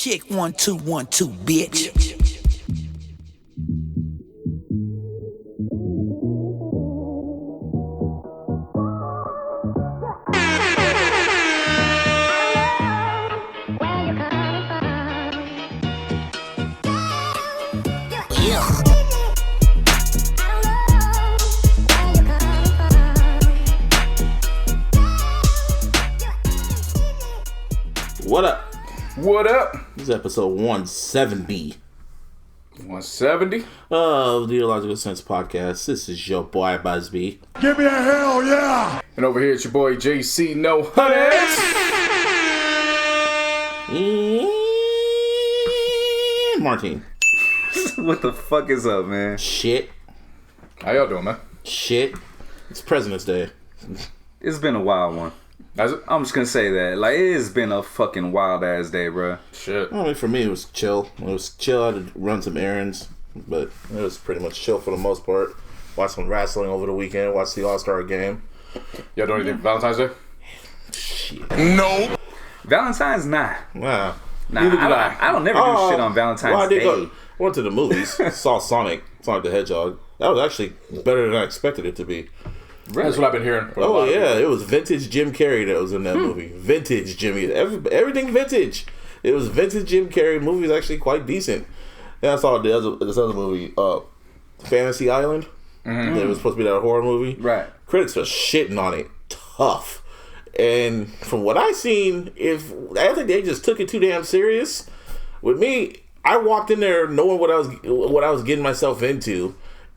Check 1 2 1 2, bitch. What up? What up? This is episode 170. 170? Of the iLLogical Sense podcast. This is your boy Busby. Give me a hell yeah! And over here it's your boy JC No Hunters. And Martin. What the fuck is up, man? Shit. How y'all doing, man? Shit. It's President's Day. It's been a wild one. How's it? I'm just gonna say that. Like, it's been a fucking wild ass day, bro. Shit. I mean, for me, it was chill. It was chill. I had to run some errands, but it was pretty much chill for the most part. Watched some wrestling over the weekend. Watched the All-Star game. Y'all doing anything for Valentine's Day? Shit. No. Valentine's, nah. Wow. I don't never do shit on Valentine's Day. Went to the movies. Saw Sonic the Hedgehog. That was actually better than I expected it to be. Really? That's what I've been hearing. Oh yeah, it was vintage Jim Carrey that was in that movie. Vintage Jimmy, everything vintage. It was vintage Jim Carrey. Movie was actually quite decent. And I saw this other movie, Fantasy Island. Mm-hmm. It was supposed to be that horror movie. Right. Critics were shitting on it tough. And from what I seen, I think they just took it too damn serious. With me, I walked in there knowing what I was getting myself into.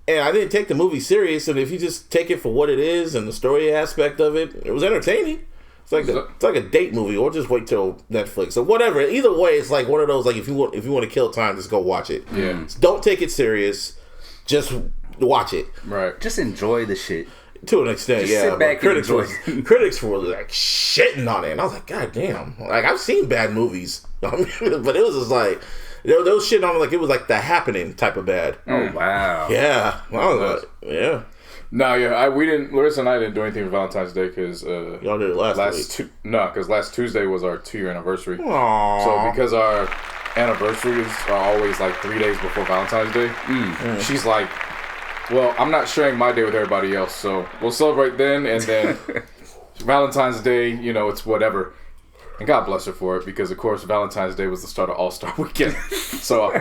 And I didn't take the movie serious, and if you just take it for what it is and the story aspect of it, it was entertaining. It's like a date movie, or just wait till Netflix or whatever. Either way, it's like one of those, like, if you want to kill time, just go watch it. Yeah. Don't take it serious. Just watch it. Right. Just enjoy the shit. To an extent, just yeah. Sit back critics and critics were like shitting on it, and I was like, God damn! Like, I've seen bad movies, but it was just like. They was shitting on it like it was like The Happening type of bad. Oh, wow. Yeah. I was like, yeah. No, yeah, Larissa and I didn't do anything for Valentine's Day because y'all did it last week. Because last Tuesday was our 2-year anniversary. Aww. So because our anniversaries are always like 3 days before Valentine's Day, she's like, well, I'm not sharing my day with everybody else, so we'll celebrate then, and then Valentine's Day, it's whatever. And God bless her for it, because of course Valentine's Day was the start of All-Star Weekend. So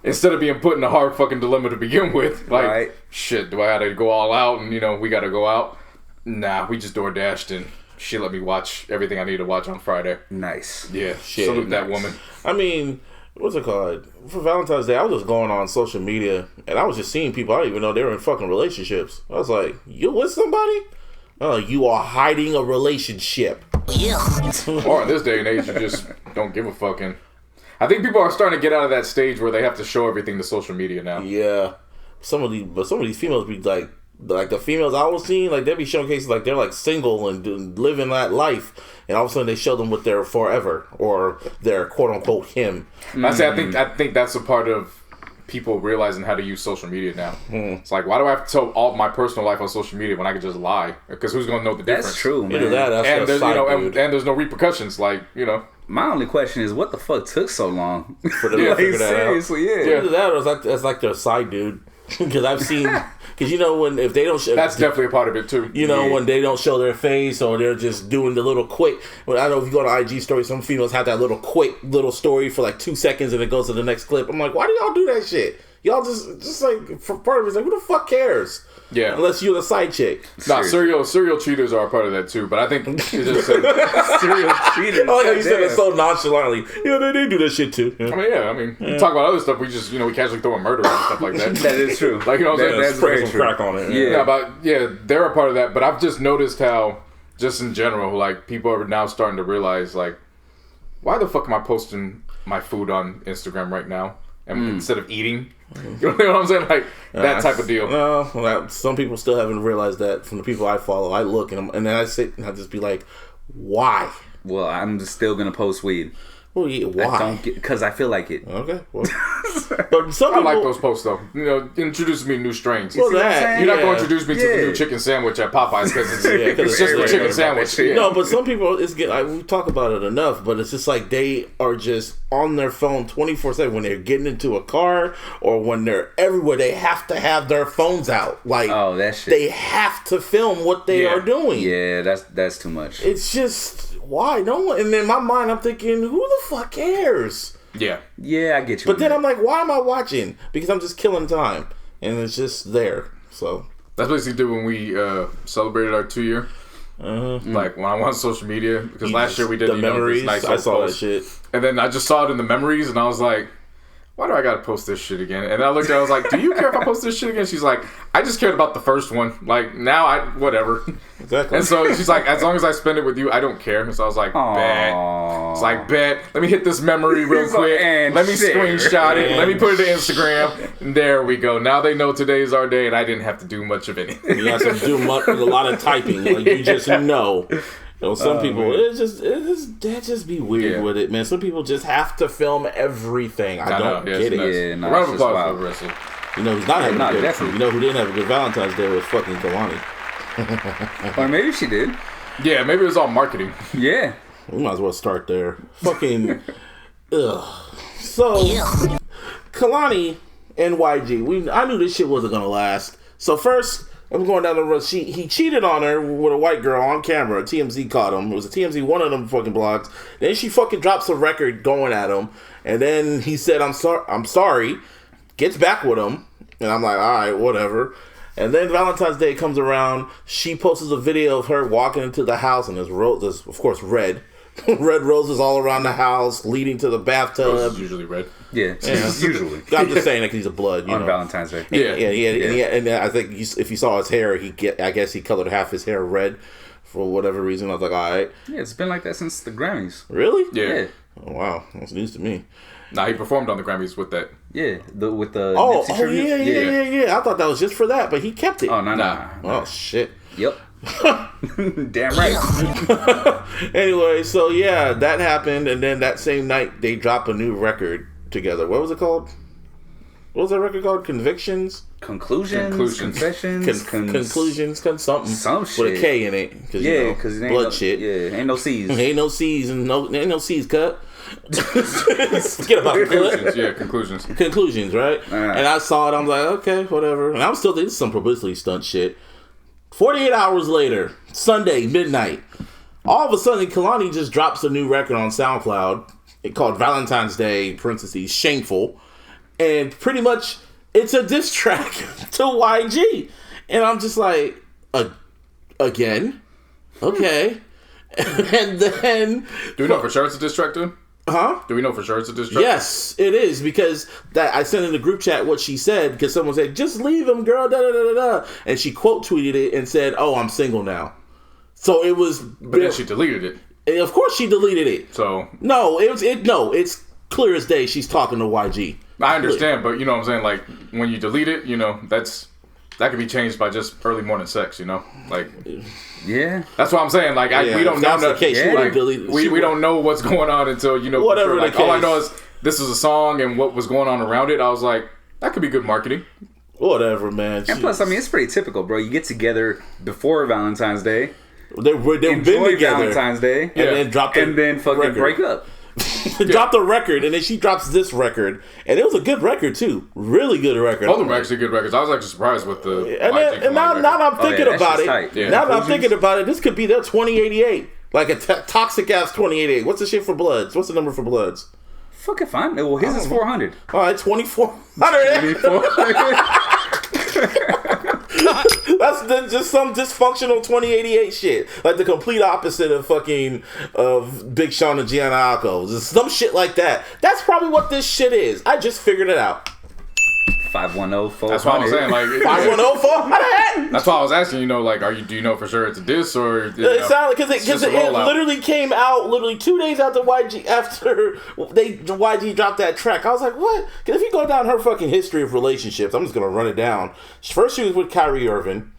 instead of being put in a hard fucking dilemma to begin with, like, right. Shit, do I have to go all out and we got to go out? Nah, we just door dashed and she let me watch everything I need to watch on Friday. Nice. Yeah, salute that woman. I mean, what's it called? For Valentine's Day, I was just going on social media and I was just seeing people I didn't even know they were in fucking relationships. I was like, you with somebody? You are hiding a relationship. Or in this day and age, you just don't give a fucking. I think people are starting to get out of that stage where they have to show everything to social media now. Yeah, some of these females be like the females I was seeing, like, they be showcasing like they're like single and living that life, and all of a sudden they show them with their forever or their quote unquote him. I think that's a part of people realizing how to use social media now. It's like, why do I have to tell all my personal life on social media when I could just lie? Because who's gonna know the difference? That's true, man. Either that, and there's and there's no repercussions. Like, My only question is, what the fuck took so long for them to figure that seriously, out? Yeah. Either that, or that's like their side dude. Because I've seen, when if they don't show, that's definitely a part of it too. When they don't show their face or they're just doing the little quick. I don't know if you go to IG story, some females have that little story for like 2 seconds and it goes to the next clip. I'm like, why do y'all do that shit? Y'all just like, for part of it's like, who the fuck cares? Yeah. Unless you're the side chick. Nah, serial cheaters are a part of that too, but I think it's just serial cheaters. I like how you said it so nonchalantly. Yeah, they do that shit too. Yeah. I mean, we talk about other stuff, we just, we casually throw a murder and stuff like that. That is true. Like, what I'm saying? That's very true. Crack on it. Yeah, they're a part of that, but I've just noticed how, just in general, like, people are now starting to realize, like, why the fuck am I posting my food on Instagram right now? And instead of eating, you know what I'm saying? Like, that type of deal. No, some people still haven't realized that. From the people I follow, I look and then I sit and I just be like, why? Well, I'm still gonna post weed. Well, yeah, why? Because I feel like it. Okay. Well, but some people I like those posts though. You know, introduce me to new strains. Well, that, You're not going to introduce me to the new chicken sandwich at Popeyes because it's just a chicken sandwich. Yeah. No, but some people, we talk about it enough, but it's just like they are just on their phone 24/7 when they're getting into a car or when they're everywhere. They have to have their phones out. Like, oh, that shit. They have to film what they are doing. Yeah, that's too much. It's just why no one. And in my mind, I'm thinking, who the fuck cares? Yeah, I get you. But then I'm like, why am I watching? Because I'm just killing time, and it's just there. So that's what we did when we celebrated our 2-year. Like when I went on social media, because last year we did the memories. Nice I saw post. that shit, and then I just saw it in the memories, and I was like, why do I gotta post this shit again? And I looked at her, I was like, do you care if I post this shit again? She's like, I just cared about the first one. Like, now whatever. Exactly. And so she's like, as long as I spend it with you, I don't care. And so I was like, bet. It's like, bet. Let me hit this memory real quick. Let me screenshot it. Let me put it to Instagram. And there we go. Now they know today is our day, and I didn't have to do much of anything. You have to do a lot of typing. Like, you just know. You know, some people, that just be weird with it, man. Some people just have to film everything. I don't get it. Yeah, round of applause for Russell. You know who's not having a good. Definitely. You know who didn't have a good Valentine's Day was fucking Kalani. Or maybe she did. Yeah, maybe it was all marketing. Yeah. We might as well start there. Fucking, ugh. So, Kalani and YG, I knew this shit wasn't gonna last. So first, I'm going down the road. He cheated on her with a white girl on camera. TMZ caught him. It was a TMZ, one of them fucking blogs. Then she fucking drops a record going at him. And then he said, I'm sorry. Gets back with him. And I'm like, all right, whatever. And then Valentine's Day comes around. She posts a video of her walking into the house. And there's, of course, red. Red roses all around the house, leading to the bathtub. Roses usually red. Yeah, usually. I'm just saying that because he's a blood. On Valentine's Day. And I think if you saw his hair, I guess he colored half his hair red for whatever reason. I was like, all right. Yeah, it's been like that since the Grammys. Really? Yeah. Oh, wow, that's news to me. Nah, he performed on the Grammys with that. Yeah, with the Nipsey tribute. Yeah. I thought that was just for that, but he kept it. Oh, no. Oh, shit. Yep. Damn right. Anyway, so yeah, that happened, and then that same night they dropped a new record together. What was it called? What was that record called? Conclusions, Confessions, Conclusions, something. Some shit with a K in it. Because blood shit. Yeah, ain't no C's. Ain't no C's and ain't no C's cut. Forget about Conclusions. Yeah, conclusions. Conclusions, right? And I saw it. I'm like, okay, whatever. And I'm still thinking this is some publicity stunt shit. 48 hours later, Sunday, midnight, all of a sudden, Kalani just drops a new record on SoundCloud called Valentine's Day, parentheses, Shameful. And pretty much, it's a diss track to YG. And I'm just like, again? Okay. And then... Do we know for sure it's a diss track to him? Huh? Do we know for sure it's a diss track? Yes, it is, because that I sent in the group chat what she said, because someone said, just leave him, girl, da-da-da-da-da. And she quote tweeted it and said, oh, I'm single now. So it was... But then she deleted it. And of course she deleted it. So... No, it's clear as day she's talking to YG. I understand, but you know what I'm saying? Like, when you delete it, you know, that could be changed by just early morning sex, you know? Like... Yeah, that's what I'm saying. Like, we don't know. The case, we don't know what's going on until, you know, whatever. Like, all I know is this is a song and what was going on around it. I was like, that could be good marketing. Whatever, man. And plus, I mean, it's pretty typical, bro. You get together before Valentine's Day. They've been together. Valentine's Day, and then fucking break up. Dropped a record, and then she drops this record, and it was a good record too, really good record. Both of them are actually good records. I was actually surprised with the. And now I'm thinking about it. Yeah. Now that I'm thinking about it, this could be their 2088, like a toxic ass 2088. What's the shit for Bloods? What's the number for Bloods? Fucking fine. Well, his is 400. All right, 2400. That's just some dysfunctional 2088 shit. Like the complete opposite of fucking Big Sean and Gianna Alco. Just some shit like that. That's probably what this shit is. I just figured it out. 510-400. That's what I was saying. Like 510-400. That's why I was asking. You know, like, do you know for sure it's a diss or? It sounded because it literally came out 2 days after YG dropped that track. I was like, what? Because if you go down her fucking history of relationships, I'm just gonna run it down. First, she was with Kyrie Irving.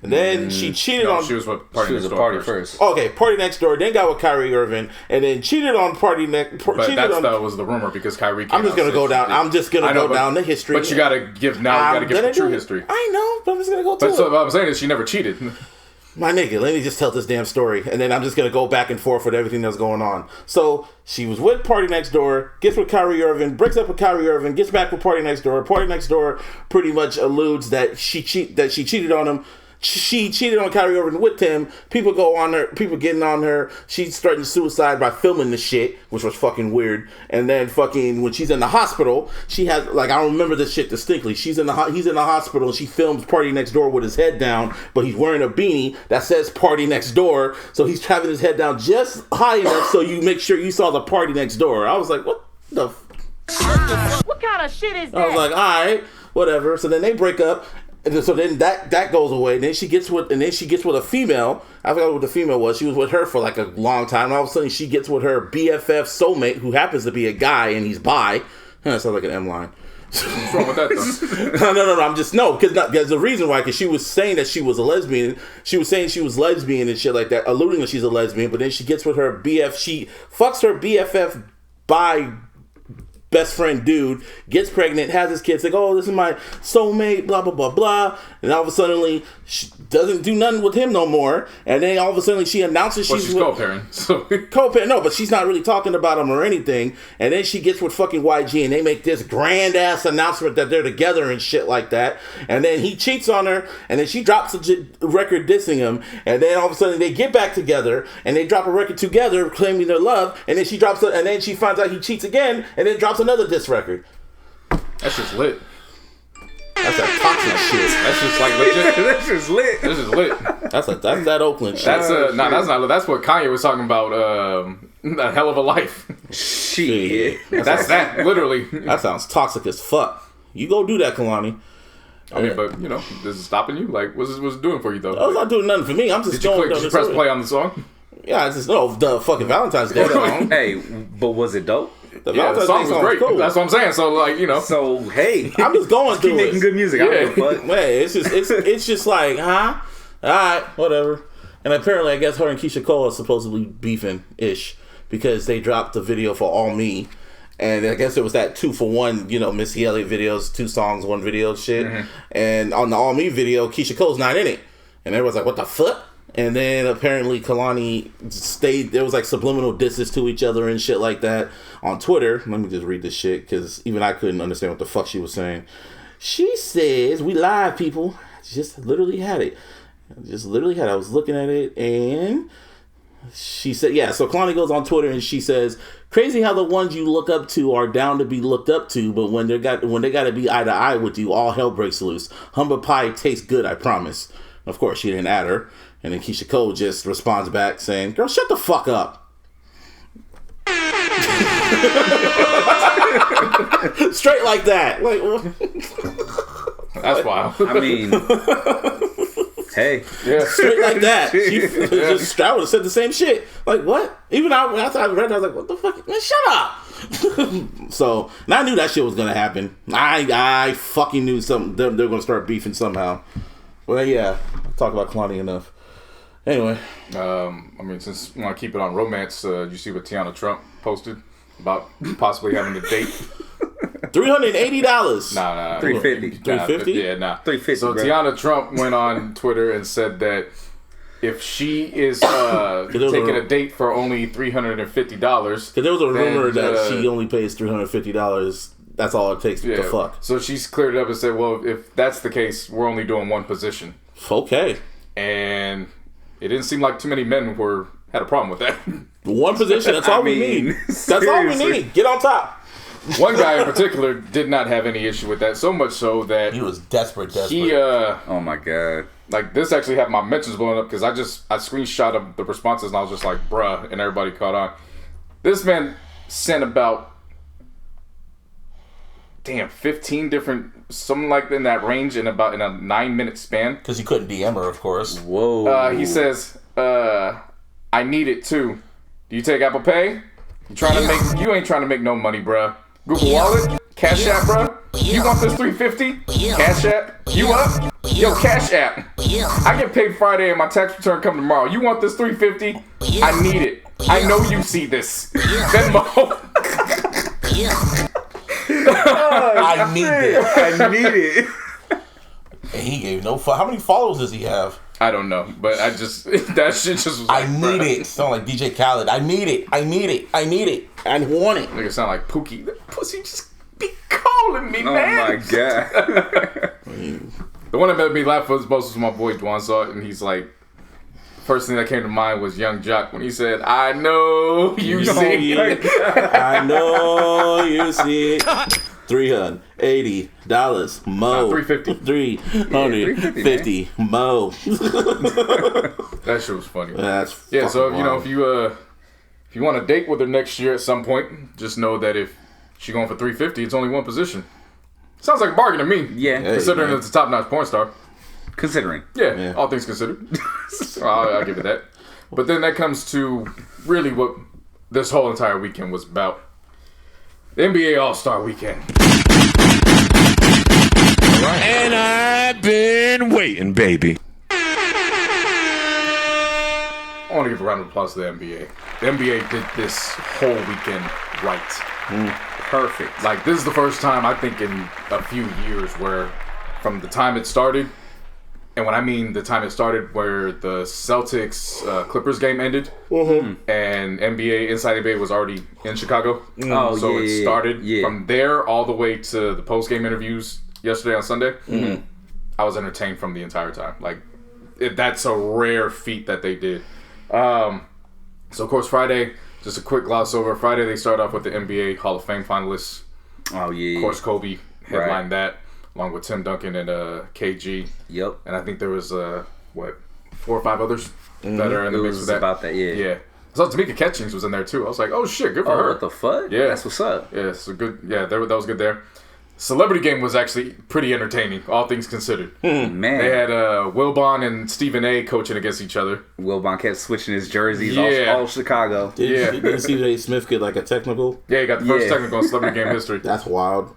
And then she cheated on. She was with Party Next Door first. Okay, Party Next Door. Then got with Kyrie Irving, and then cheated on Party Next. But that was the rumor because Kyrie. I'm just gonna go down. I'm just gonna go down the history. But you gotta give the true history. I know, but I'm just gonna go. But so what I'm saying is she never cheated. My nigga, let me just tell this damn story, and then I'm just gonna go back and forth with everything that's going on. So she was with Party Next Door, gets with Kyrie Irving, breaks up with Kyrie Irving, gets back with Party Next Door. Party Next Door pretty much alludes that she cheated on him. She cheated on Kyrie Irving with him. People getting on her. She's threatened suicide by filming the shit, which was fucking weird. And then fucking when she's in the hospital, she has like I remember this shit distinctly. He's in the hospital and she films Party Next Door with his head down, but he's wearing a beanie that says Party Next Door. So he's having his head down just high enough so you make sure you saw the Party Next Door. I was like, what the? What kind of shit is that? I was like, all right, whatever. So then they break up. And so then that goes away. And then she gets with a female. I forgot what the female was. She was with her for like a long time. And all of a sudden she gets with her BFF soulmate, who happens to be a guy and he's bi. That sounds like an M line. What's wrong with that though? No. I'm just because the reason why, because she was saying that she was a lesbian. She was saying she was lesbian and shit like that, alluding that she's a lesbian. But then she gets with her BF. She fucks her BFF bi best friend dude, gets pregnant, has his kids, like, oh, this is my soulmate, blah, blah, blah, blah. And all of a sudden, she doesn't do nothing with him no more. And then all of a sudden, she announces she's co-parent. So. Co-parent, no, but she's not really talking about him or anything. And then she gets with fucking YG, and they make this grand-ass announcement that they're together and shit like that. And then he cheats on her, and then she drops a record dissing him. And then all of a sudden, they get back together, and they drop a record together, claiming their love. And then she finds out he cheats again, and then drops another diss record. That's just lit. That's that toxic shit. That's just like legit. That's just lit. This is lit. That's that Oakland shit. That's that's not lit. That's what Kanye was talking about. A hell of a life. Shit. That's that. Literally. That sounds toxic as fuck. You go do that, Kalani. I mean, but this is stopping you. Like, what's it doing for you though? It's not doing nothing for me. I'm just going. Did you press play on the song? Yeah, it's just the fucking Valentine's Day song. Hey, but was it dope? The song was great. Cool. That's what I'm saying. So like, So hey, I'm just going through keep making good music. Yeah. Man, it's just like, huh? All right, whatever. And apparently, I guess her and Keisha Cole are supposedly beefing ish because they dropped the video for All Me, and I guess it was that 2-for-1, Missy Elliott videos, 2 songs, 1 video shit. Mm-hmm. And on the All Me video, Keisha Cole's not in it, and everyone's like, what the fuck? And then apparently Kalani there was like subliminal disses to each other and shit like that on Twitter. Let me just read this shit because even I couldn't understand what the fuck she was saying. She says, we live, people. Just literally had it. I was looking at it and she said, yeah. So Kalani goes on Twitter and she says, crazy how the ones you look up to are down to be looked up to, but when they got to be eye to eye with you, all hell breaks loose. Humble pie tastes good, I promise. Of course, she didn't add her. And then Keisha Cole just responds back saying, girl, shut the fuck up. Straight like that. That's wild. I mean, hey. Yeah. Straight like that. I would have said the same shit. Like, what? Even after I read it, I was like, what the fuck? Man, shut up. So, and I knew that shit was going to happen. I fucking knew they're going to start beefing somehow. Well, yeah. I'll talk about Kalani enough. Anyway. I mean, since we want to keep it on romance, did you see what Tiana Trump posted about possibly having a date? $380. Nah. $350. $350? Yeah, nah. $350. So bro. Tiana Trump went on Twitter and said that if she is taking a date for only $350, because there was a rumor that she only pays $350. That's all it takes to fuck. So she's cleared it up and said, well, if that's the case, we're only doing one position. Okay. And it didn't seem like too many men had a problem with that. One position, that's all we need. That's all we need. Get on top. One guy in particular did not have any issue with that, so much so that he was desperate. He oh my god. Like, this actually had my mentions blowing up because I screenshot of the responses and I was just like, bruh, and everybody caught on. This man sent about 15 different, something like in that range in a 9-minute span. Because he couldn't DM her, of course. Whoa. He says, I need it too. Do you take Apple Pay? You ain't trying to make no money, bruh. Google Wallet? Cash App, bruh? You want this $350? Cash App? You up? Yo, Cash App. I get paid Friday and my tax return come tomorrow. You want this $350? I need it. I know you see this. Venmo. I need this. I need it. And he gave no fuck. How many followers does he have? I don't know, but I just that shit just was like, I need it. Sound like DJ Khaled. I need it. I need it. I need it. I want it. Nigga sound like Pookie. That pussy just be calling me, Oh man. my god. The one that made me laugh was most was my boy Dwan saw it, and he's like, first thing that came to mind was Young Jock when he said, "I know you see it." I know you see it. $380 mo. $350. $350 mo. That shit was funny. That's So wild. if you want to date with her next year at some point, just know that if she's going for $350, it's only one position. Sounds like a bargain to me. Yeah. Considering it's a top-notch porn star. Considering. Yeah, all things considered. I'll give it that. But then that comes to really what this whole entire weekend was about. The NBA All-Star Weekend. And I've been waiting, baby. I want to give a round of applause to the NBA. The NBA did this whole weekend right. Perfect. Like, this is the first time, I think, in a few years where from the time it started, and when I mean the time it started, where the Celtics Clippers game ended, and Inside NBA was already in Chicago. Oh, so yeah, it started yeah. from there all the way to the post-game interviews yesterday on Sunday. I was entertained from the entire time. Like, that's a rare feat that they did. So, of course, Friday, just a quick gloss over. Friday, they start off with the NBA Hall of Fame finalists. Oh, yeah. Of course, Kobe headlined Right. that, along with Tim Duncan and KG. Yep. And I think there was, 4 or 5 others that are in the It mix was with that. about that, yeah. Yeah. So Tamika Catchings was in there, too. I was like, oh, shit, good for Oh, her. what the fuck? Yeah. That's what's up. Yeah, so good. Yeah, that was good there. Celebrity game was actually pretty entertaining, all things considered. Man. They had Wilbon and Stephen A. coaching against each other. Wilbon kept switching his jerseys Yeah. all Chicago. Did Stephen A. Smith get like a technical? Yeah, he got the first Yeah. technical in celebrity game history. That's wild.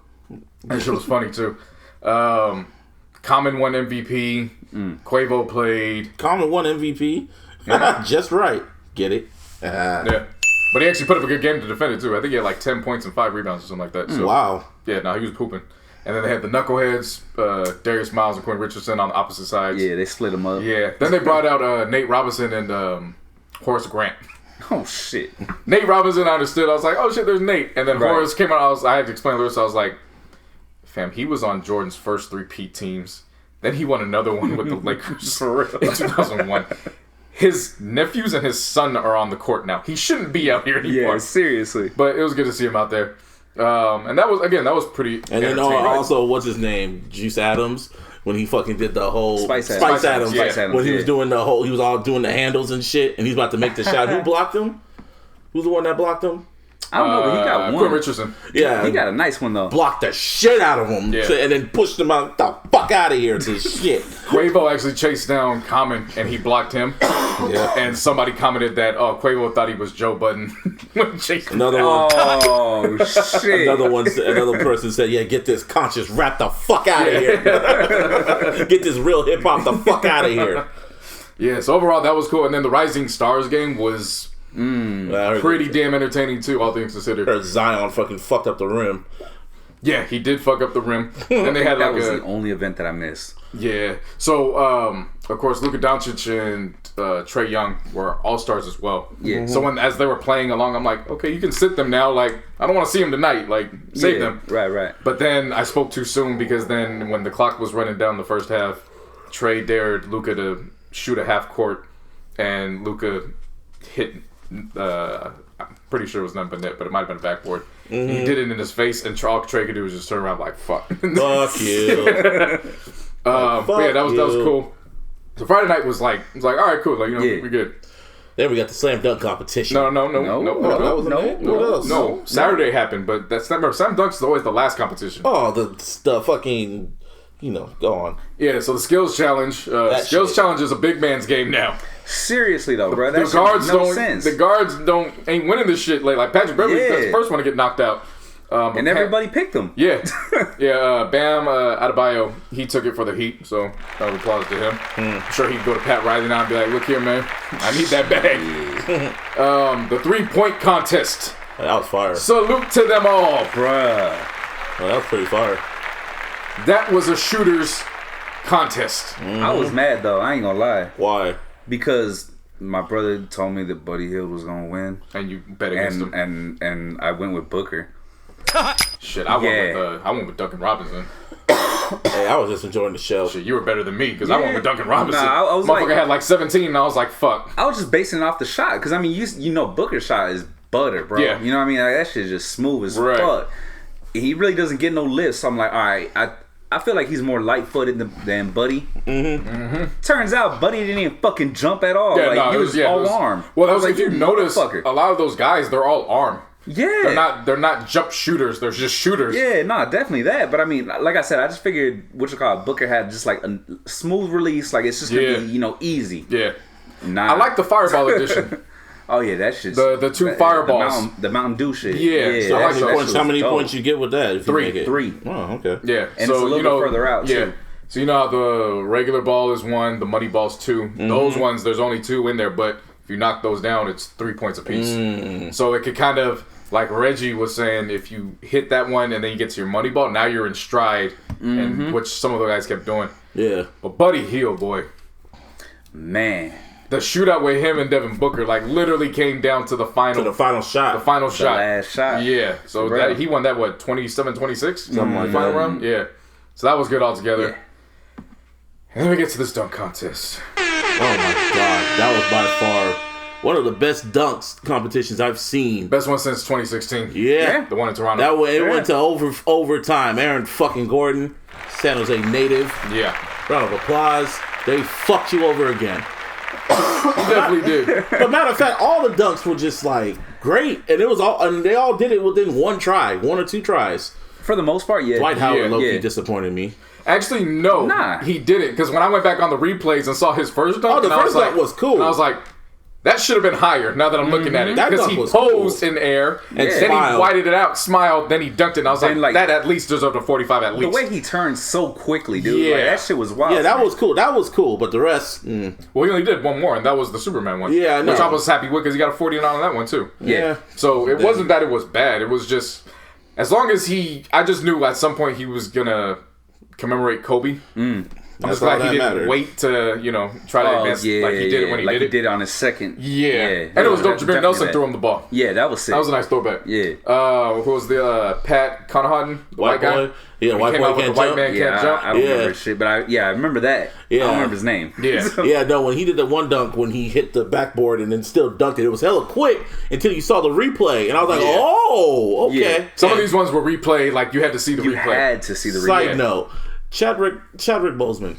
That shit was funny, too. Common won MVP. Quavo played. Common won MVP. Just right. Get it? Yeah. But he actually put up a good game to defend it, too. I think he had like 10 points and 5 rebounds or something like that. So, Wow. yeah, no, he was pooping. And then they had the Knuckleheads, Darius Miles and Quentin Richardson on the opposite sides. Yeah, they split him up. Yeah. Then they brought out Nate Robinson and Horace Grant. Oh, shit. Nate Robinson, I understood. I was like, oh, shit, there's Nate. And then Right. Horace came out. I had to explain to Horace. I was like, fam, he was on Jordan's first 3-peat teams. Then he won another one with the Lakers For real. in 2001. His nephews and his son are on the court now. He shouldn't be out here anymore. Yeah, seriously. But it was good to see him out there. And that was pretty And then entertaining. also, what's his name? Juice Adams. When he fucking did the whole Spice Adams. Spice Adams. Spice Adams, When he yeah. was doing the whole, he was all doing the handles and shit, and he's about to make the shot. Who blocked him? Who's the one that blocked him? I don't know, but he got one. Quentin Richardson. Yeah, He got a nice one, though. blocked the shit out of him, Yeah. and then pushed him out the fuck out of here to shit. Quavo actually chased down Common and he blocked him. Yeah. And somebody commented that Quavo thought he was Joe Budden when chasing him. Another one. Oh, shit. Another person said, "Yeah, get this conscious rap the fuck out of here. Get this real hip hop the fuck out of here." Yeah, so overall that was cool. And then the Rising Stars game was I pretty damn entertaining too, all things considered. heard Zion fucking fucked up the rim. Yeah, he did fuck up the rim. And they had That like was the only event that I missed. yeah. So of course Luka Doncic and Trae Young were all-stars as well. Yeah. So as they were playing along, I'm like, okay, you can sit them now. Like, I don't want to see them tonight. Like, save Yeah, them. Right. But then I spoke too soon because then when the clock was running down the first half, Trae dared Luka to shoot a half court, and Luka hit. I'm pretty sure it was nothing but net, but it might have been a backboard. He did it in his face, and all Trae could do was just turn around like, "Fuck." Fuck you. But yeah, that was cool. So Friday night was like, all right, cool, like Yeah. we good. Then we got the slam dunk competition. No. that wasn't it? What else? No, Saturday happened, but that's remember Slam Dunks is always the last competition. Oh, the fucking, go on. Yeah, so the skills challenge. Skills shit. challenge is a big man's game now. Seriously, though, bro. The That guards makes no don't. sense. The guards ain't winning this shit. Like Patrick Beverly, Yeah. that's the first one to get knocked out. And everybody picked him. Yeah. Yeah, Bam Adebayo, he took it for the Heat, so applause to him. I'm sure he'd go to Pat Riley now and be like, look here, man, I need that bag. The 3-point contest. That was fire. Salute to them all. Bruh. Well, that was pretty fire. That was a shooter's contest. I was mad, though. I ain't gonna lie. Why? Because my brother told me that Buddy Hield was gonna win. And you bet against him. And I went with Booker. Shit, I went with Duncan Robinson. Hey, I was just enjoying the show. Shit, you were better than me because I went with Duncan Robinson. Nah, I was Motherfucker like, had like 17 and I was like, fuck. I was just basing it off the shot. Because, I mean, you know Booker's shot is butter, bro. Yeah. You know what I mean? Like, that shit's just smooth as Right. fuck. He really doesn't get no lift. So I'm like, all right, I feel like he's more light-footed than Buddy. Turns out Buddy didn't even fucking jump at all. He was all arm. Well, that was like, if you notice, a lot of those guys, they're all arm. Yeah. They're not jump shooters. They're just shooters. Yeah, no, definitely that. But I mean, like I said, I just figured Booker had just like a smooth release. Like it's just gonna be, easy. Yeah. Nah. I like the Fireball edition. Oh yeah, that shit's the two fireballs. The Mountain Dew shit. Yeah. So I like how many points you get with that? If you make it? 3. Oh, okay. Yeah. And so, it's a little bit further out too. So you know how the regular ball is 1, the money ball's 2. Those ones, there's only 2 in there, but if you knock those down, it's 3 points apiece. So it could kind of, like Reggie was saying, if you hit that one and then you get to your money ball, now you're in stride, and which some of the guys kept doing. Yeah. But Buddy Hield, boy. Man. The shootout with him and Devin Booker, like, literally came down to the final. To the final shot. The final shot. Last shot. Yeah. So he won that, 27-26? Something like final that. round? Yeah. So that was good altogether. Yeah. And then we get to this dunk contest. Oh my god. That was by far one of the best dunks competitions I've seen. Best one since 2016. Yeah. The one in Toronto. It went to overtime. Aaron fucking Gordon, San Jose native. Yeah. Round of applause. They fucked you over again. He definitely did. But matter of fact, all the dunks were just like great, and they all did it within 1 or 2 tries. For the most part, yeah. Dwight Howard low-key yeah. disappointed me. Actually, no. He didn't, because when I went back on the replays and saw his first dunk, the first dunk was cool. And I was like, that should have been higher. Now that I'm looking at it, because he posed in air and then he whited it out, smiled, then he dunked it. And I was like, that at least deserved a 45 at least. The way he turned so quickly, dude. Yeah, like, that shit was wild. Yeah, that was cool. That was cool. But the rest, well, he only did one more, and that was the Superman one. Yeah, I know. Which I was happy with because he got a 49 on that one too. Yeah. So it wasn't that it was bad. It was just as long as I just knew at some point he was gonna commemorate Kobe. I'm just glad he didn't wait to, try to advance like he did it when he did it. He did it on his second. Yeah. And it was dope. Jameer Nelson threw him the ball. Yeah, that was sick. That was a nice throwback. Yeah. Who was the Pat Connaughton? The white guy? Yeah, white boy can't jump. Man can't jump. I don't remember shit, but I remember that. Yeah. I don't remember his name. Yeah. Yeah, no, when he did the one dunk when he hit the backboard and then still dunked it, it was hella quick until you saw the replay. And I was like, oh, okay. Yeah. Some of these ones were replay, like you had to see the replay. You had to see the replay. Side note, Chadwick Boseman.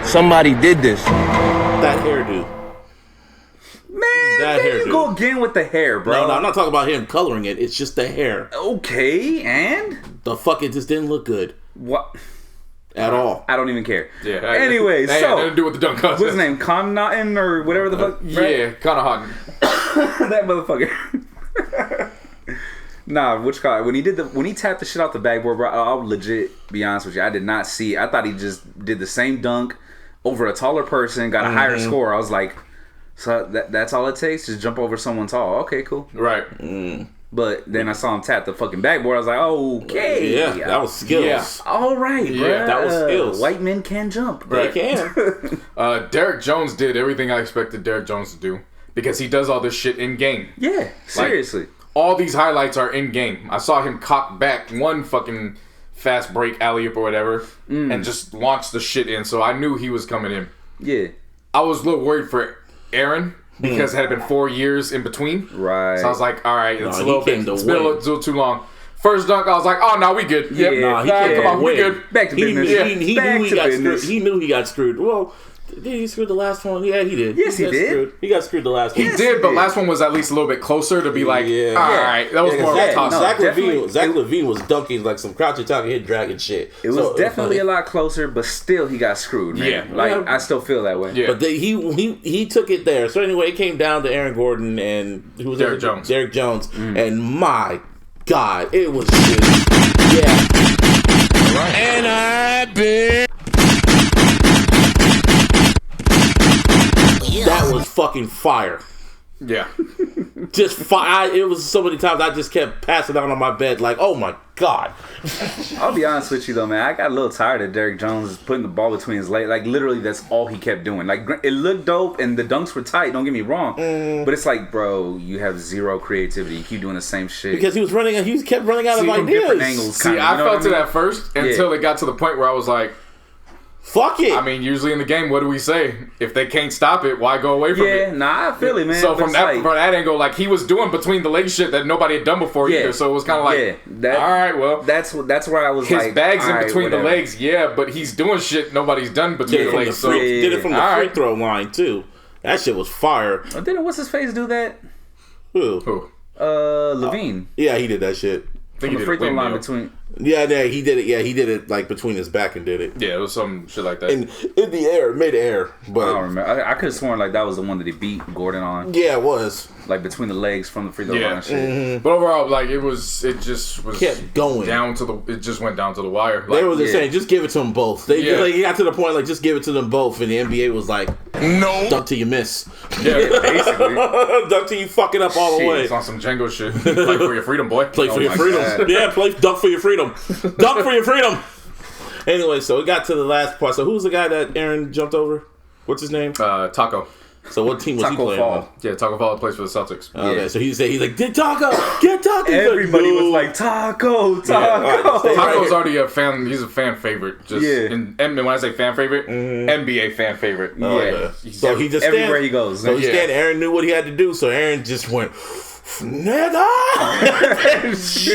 Somebody did this. That hairdo. Man, there you go again with the hair, bro. No, I'm not talking about him coloring it. It's just the hair. Okay, and? The fuck, it just didn't look good. What? At all. I don't even care. Yeah. Anyway, that had nothing to do with the dunk contest. What's his name? Connaughton or whatever the fuck? Yeah, Connaughton. That motherfucker. Nah, when he tapped the shit off the backboard, bro, I'll legit be honest with you. I did not see it. I thought he just did the same dunk over a taller person, got a higher score. I was like, so that's all it takes? Just jump over someone tall. Okay, cool. Right. But then I saw him tap the fucking backboard. I was like, okay. Yeah, that was skills. Yeah. All right, bro. Yeah, that was skills. White men can jump. They can. Derek Jones did everything I expected Derek Jones to do because he does all this shit in game. Yeah, seriously. All these highlights are in game. I saw him cock back one fucking fast break alley-oop or whatever and just launch the shit in. So I knew he was coming in. Yeah. I was a little worried for Aaron because it had been 4 years in between. Right. So I was like, all right, it's been a win. little too long. First dunk, I was like, oh, no, we good. Yeah, Come on, we good. Back to business. He knew he got screwed. Well, did he screw the last one? Yeah, he did. Yes, he did. Screwed. He got screwed the last one. He did, but last one was at least a little bit closer to be like, all right, that was more of a toss. Zach LaVine was dunking like some crouching talking hit dragon shit. It was definitely a lot closer, but still he got screwed, man. Yeah. I still feel that way. Yeah. But he took it there. So anyway, it came down to Aaron Gordon and who was Derek Jones. And my God, it was just, yeah. And I've been. That was fucking fire. Yeah. Just fire. It was so many times I just kept passing out on my bed like, oh my God. I'll be honest with you though, man. I got a little tired of Derrick Jones putting the ball between his legs. Like literally, that's all he kept doing. Like it looked dope and the dunks were tight. Don't get me wrong, but it's like, bro, you have zero creativity. You keep doing the same shit Because he kept running out of from different ideas. angles. See, Kinda, I you know felt what I it mean? at first until it got to the point where I was like, Fuck it. I mean, usually in the game, what do we say? If they can't stop it, why go away from it? Yeah, nah, I feel it, man. So But from it's that, like, from that angle, like he was doing between the legs shit that nobody had done before either. So it was kind of like, all right, well, that's where I was his like, bag's in all right, between whatever. the legs, yeah, but he's doing shit nobody's done between the legs. So Did it from the all free right. throw line too. That shit was fire. Oh, didn't what's his face do that? Who? Levine. Yeah, he did that shit. I think From he the free did throw it line windmill. between. Yeah, he did it. Yeah, he did it like between his back and did it. Yeah, it was some shit like that. In the air, mid-air. I But don't remember. I could have sworn like that was the one that he beat Gordon on, yeah, it was. like between the legs from the free throw line Yeah. and shit. But overall, like it just was Kept going. it just went down to the wire. They Like, were just saying, just give it to them both. They Yeah. got to the point like, just give it to them both. And the NBA was like, No. dunk till you miss. yeah, basically. Dunk till you fuck it up all the way. It's on some Django shit. Play for your freedom, boy. Play for your my freedom. God. Yeah, dunk for your freedom. Dunk for your freedom. Anyway, so we got to the last part. So who's the guy that Aaron jumped over? What's his name? Taco. So what team was he Taco playing Fall. on? Yeah, Taco Fall plays for the Celtics. Okay, so he's like, get Taco! Get Taco! He's Everybody no. was like, Taco. alright, stay right Taco's here. already a fan. He's a fan favorite. Just Yeah. and when I say fan favorite, NBA fan favorite. Oh, Yeah. yeah. So he just Everywhere stand- he goes. So he Yeah. stand. Aaron knew what he had to do, so Aaron just went, nigga,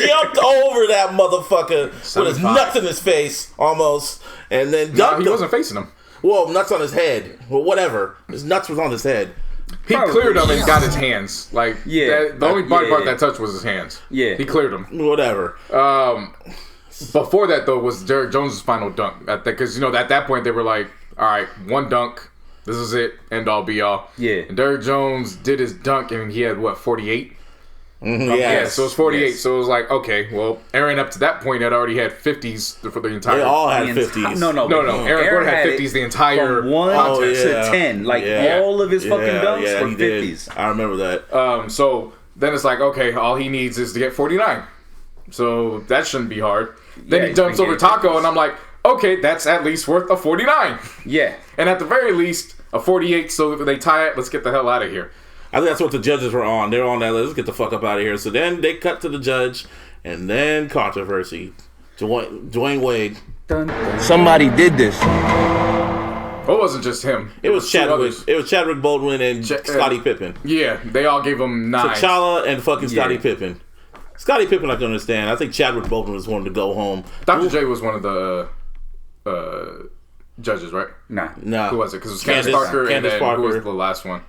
jumped over that motherfucker with his 75. nuts in his face almost, and then No, dunked he him. wasn't facing him. Well, nuts on his head. Well, whatever. His nuts was on his head. He Probably. cleared him and got his hands. Like, Yeah. the only body part Yeah. that touched was his hands. Yeah. He cleared him. Whatever. Before that, though, was Derrick Jones' final dunk. Because, at that point, they were like, all right, one dunk. This is it. End all, be all. Yeah. And Derrick Jones did his dunk, and he had, 48? Yeah. Yeah, so it was 48. Yes. So it was like, okay, well, Aaron up to that point had already had 50s for the entire. They all had The 50s. No. No, Aaron Gordon had 50s the entire from 1 contest. to 10. Like Yeah. all of his fucking dunks were he did. 50s. I remember that. So then it's like, okay, all he needs is to get 49. So that shouldn't be hard. Then Yeah, he he's dumps been over getting Taco, 50s. and I'm like, okay, that's at least worth a 49. Yeah. And at the very least, a 48, so if they tie it, let's get the hell out of here. I think that's what the judges were on. They're on that. Let's get the fuck up out of here. So then they cut to the judge, and then controversy. Dwayne Wade. Dun, dun. Somebody did this. Well, it wasn't just him. It was two Chadwick. others. It was Chadwick Baldwin and Scottie Pippen. Yeah, they all gave him 9. T'Challa and fucking Scottie Yeah. Pippen. Scottie Pippen, I can understand. I think Chadwick Baldwin was wanting to go home. Dr. J was one of the judges, right? Nah. Nah. Who was it? Because it was Candace Parker, and then who was the last one?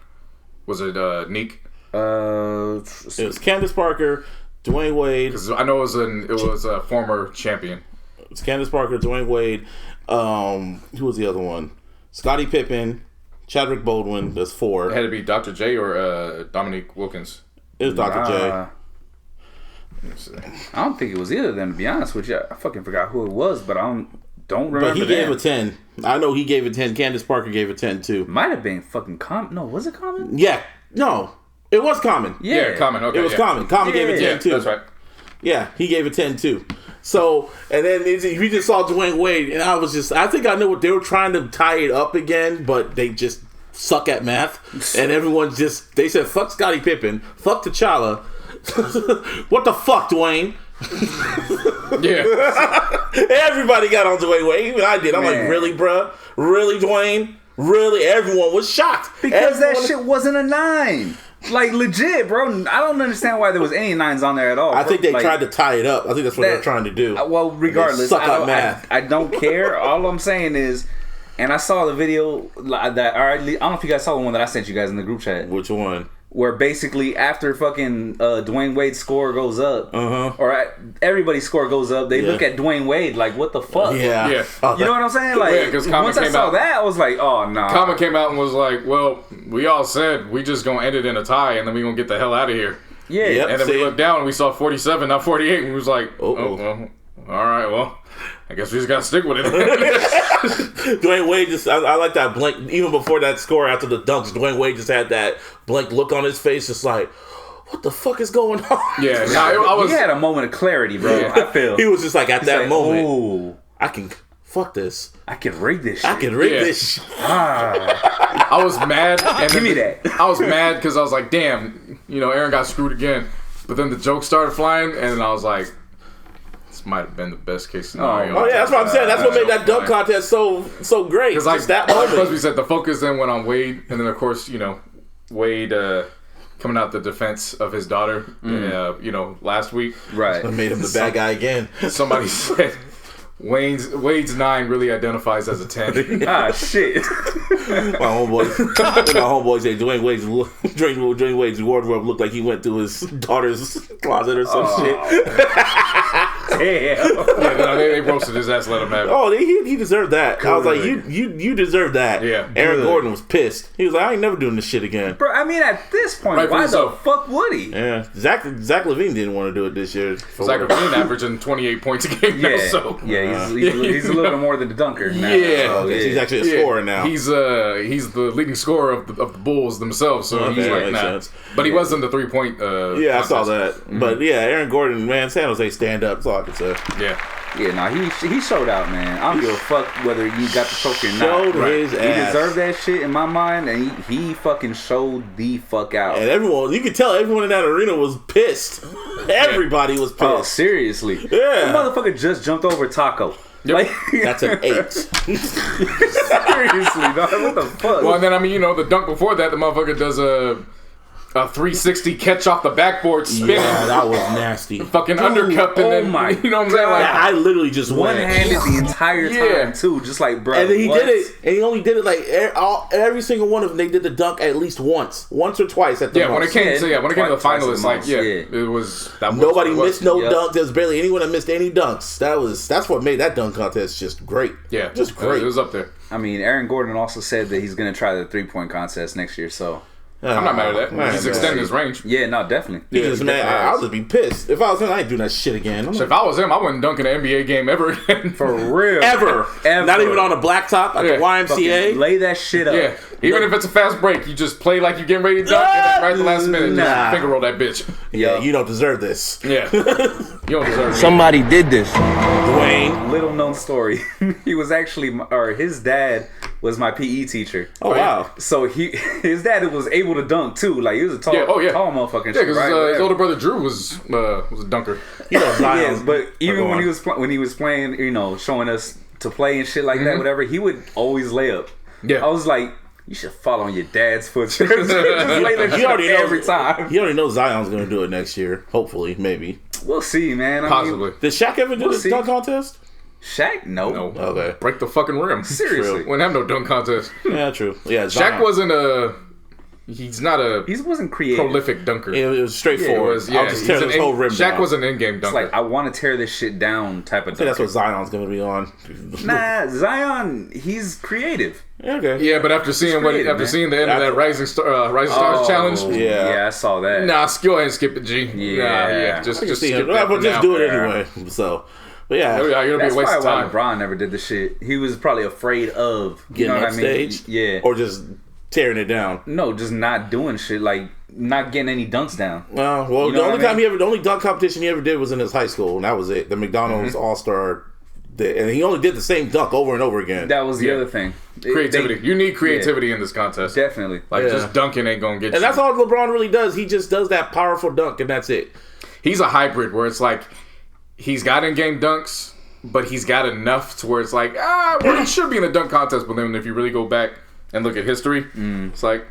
Was it Neek? It was Candace Parker, Dwayne Wade. Because I know it was a former champion. It was Candace Parker, Dwayne Wade. Who was the other one? Scottie Pippen, Chadwick Baldwin. That's 4. It had to be Dr. J or Dominique Wilkins. It was Dr. J. Let me see. I don't think it was either of them, to be honest with you. I fucking forgot who it was, but I don't remember. But he gave a 10. I know he gave a 10. Candace Parker gave a 10 too. Might have been fucking No, was it Common? Yeah. No. It was Common. Yeah, Common. Okay, It was yeah. Common. Common gave a 10 Yeah, too. that's right. Yeah, he gave a 10 too. So, and then we just saw Dwayne Wade, and I think I knew what they were trying to tie it up again, but they just suck at math. And they said, fuck Scottie Pippen, fuck T'Challa. What the fuck, Dwayne? Yeah. Everybody got on Dwayne Wade. Even I did. I'm Man. like, really, bruh? Really, Dwayne? Really? Everyone was shocked. Because that Everyone- shit wasn't a 9. Like, legit, bro. I don't understand why there was any 9s on there at all. I think they Like, tried to tie it up. I think that's what they're trying to do. Well, regardless, They suck I at don't, math. I don't care. All I'm saying is, and I saw the video that, I don't know if you guys saw the one that I sent you guys in the group chat, Which one? where basically after fucking Dwayne Wade's score goes up, or everybody's score goes up, they look at Dwayne Wade like, what the fuck? Yeah. Yeah. Oh, You know what I'm saying? Like, Yeah, 'cause Common once I came saw out- that, I was like, oh, nah. Common came out and was like, well, we all said we just gonna end it in a tie and then we gonna get the hell out of here. Yeah. Yep. And then we looked down and we saw 47, not 48, and we was like, Uh-oh. oh, well, all right, well, I guess we just gotta stick with it. Dwayne Wade just, I like that blank, even before that score after the dunks, Dwayne Wade just had that blank look on his face, just like, what the fuck is going on? Yeah, I was. He had a moment of clarity, bro. Yeah. I feel. He was just like, at that like, moment, "Ooh, I can, fuck this. I can rig this shit. I can rig Yeah. this shit. I was mad. And Give me that. I was mad because I was like, damn, Aaron got screwed again. But then the jokes started flying, and then I was like, this might have been the best case scenario. Oh yeah, that's what I'm saying. That's what made that dunk contest so great. Because like that Crosby moment. said, the focus then went on Wade, and then of course Wade coming out the defense of his daughter, last week. Right. I made him the bad guy again. Somebody said Wade's 9 really identifies as a 10. Ah, shit. My homeboy said Dwayne Wade's wardrobe looked like he went through his daughter's closet or some shit. Damn. Yeah, they roasted his ass, let him have it. Oh, he deserved that. I was like, you deserve that. Yeah. Aaron Gordon was pissed. He was like, I ain't never doing this shit again. Bro, I mean, at this point, Rightfully why the so. fuck would he? Yeah, Zach Levine didn't want to do it this year. Zach Levine averaging 28 points a game now, Yeah, so. yeah, he's a little bit more than the dunker now. Yeah. So, Okay, he's actually a scorer now. He's the leading scorer of the Bulls themselves, so Okay, he's that like, makes nah. sense. But he was in the 3-point Yeah, I saw contest. that. But yeah, Aaron Gordon, man, San Jose stand up. That's all I can say. Yeah. Yeah, nah, he showed out, man. I don't give a fuck whether you got the trophy or not. Showed his He ass. deserved that shit in my mind, and he fucking showed the fuck out. And everyone, you could tell everyone in that arena was pissed. Everybody was Oh, pissed. seriously. Yeah. That motherfucker just jumped over Taco. Yep. Like, That's an 8. seriously, dog. What the fuck? Well, and then, the dunk before that, the motherfucker does a 360 catch off the backboard spin. Yeah, that was nasty. Fucking undercut, and oh then, my you know what I'm saying? Like, I literally just went. one-handed the entire Yeah. time, too. Just like, bro. And then he what? did it, and he only did it like every single one of them. They did the dunk at least once or twice at the yeah, when it most. came to the twice at finalists, the like, most, yeah, yeah. it was that. Nobody was what it missed was. no Yep. dunk. There's barely anyone that missed any dunks. That's what made that dunk contest just great. Yeah, just great. It was up there. I mean, Aaron Gordon also said that he's going to try the three-point contest next year, so... I'm not mad at that. He's man. extending his range. Yeah, no, definitely. He just, man, definitely I'll is. just be pissed if I was him. I ain't doing that shit again. I'm So like, if I was him, I wouldn't dunk in an NBA game ever again. For real. ever, not even on a blacktop at Yeah. the YMCA. Fucking lay that shit up. Yeah, even if it's a fast break, you just play like you're getting ready to dunk, and then right at the last minute, Nah. just finger roll that bitch. Yeah, you don't deserve this, Yeah, you don't deserve it. Somebody did this. Dwayne. Little known story. He was actually, or his dad was my PE teacher. Oh wow. So his dad was able to dunk too. Like he was a tall, tall motherfucking Yeah, because right? his older brother Drew was a dunker. You know, Zion. Yes, but even Go when on. he was playing, showing us to play and shit like that, whatever, he would always lay up. Yeah. I was like, you should follow in your dad's footsteps. Just lay that You shit up already know every time. You already know Zion's gonna do it next year. Hopefully, maybe. We'll see, man. I Possibly. Did Shaq ever do We'll the see. dunk contest? Shaq? No. No. Okay. Break the fucking rim. Seriously. Wouldn't have no dunk contest. Yeah, true. Yeah, Shaq Zion. wasn't he's not a He wasn't creative. prolific dunker. It was straightforward. I'll just tear this whole rim Shaq down. was an in-game dunker. It's like, I want to tear this shit down type of I think that's dunker. what Zion's gonna be on. Nah, Zion, he's creative. Okay. yeah, but after seeing creative, man. seeing the end of that Rising Stars challenge, Yeah. I saw that. nah, go ahead and skip it, G. Yeah. yeah, I just can see skip him. that But for just now. do it anyway. So, but yeah. Yeah, it'll be That's a waste probably of why time. LeBron never did the shit. He was probably afraid of Getting what up stage, Yeah. or just tearing it down. No, just not doing shit, like not getting any dunks down. Well, You know the only what I time mean? the only dunk competition he ever did was in his high school, and that was it. The McDonald's All-Star, and he only did the same dunk over and over again. That was the Yeah. other thing. Creativity. You need creativity in this contest. Definitely. Like, Yeah. just dunking ain't gonna get you. And that's all LeBron really does. He just does that powerful dunk, and that's it. He's a hybrid where it's like, he's got in-game dunks, but he's got enough to where it's like, well, he should be in a dunk contest. But then if you really go back and look at history, it's like,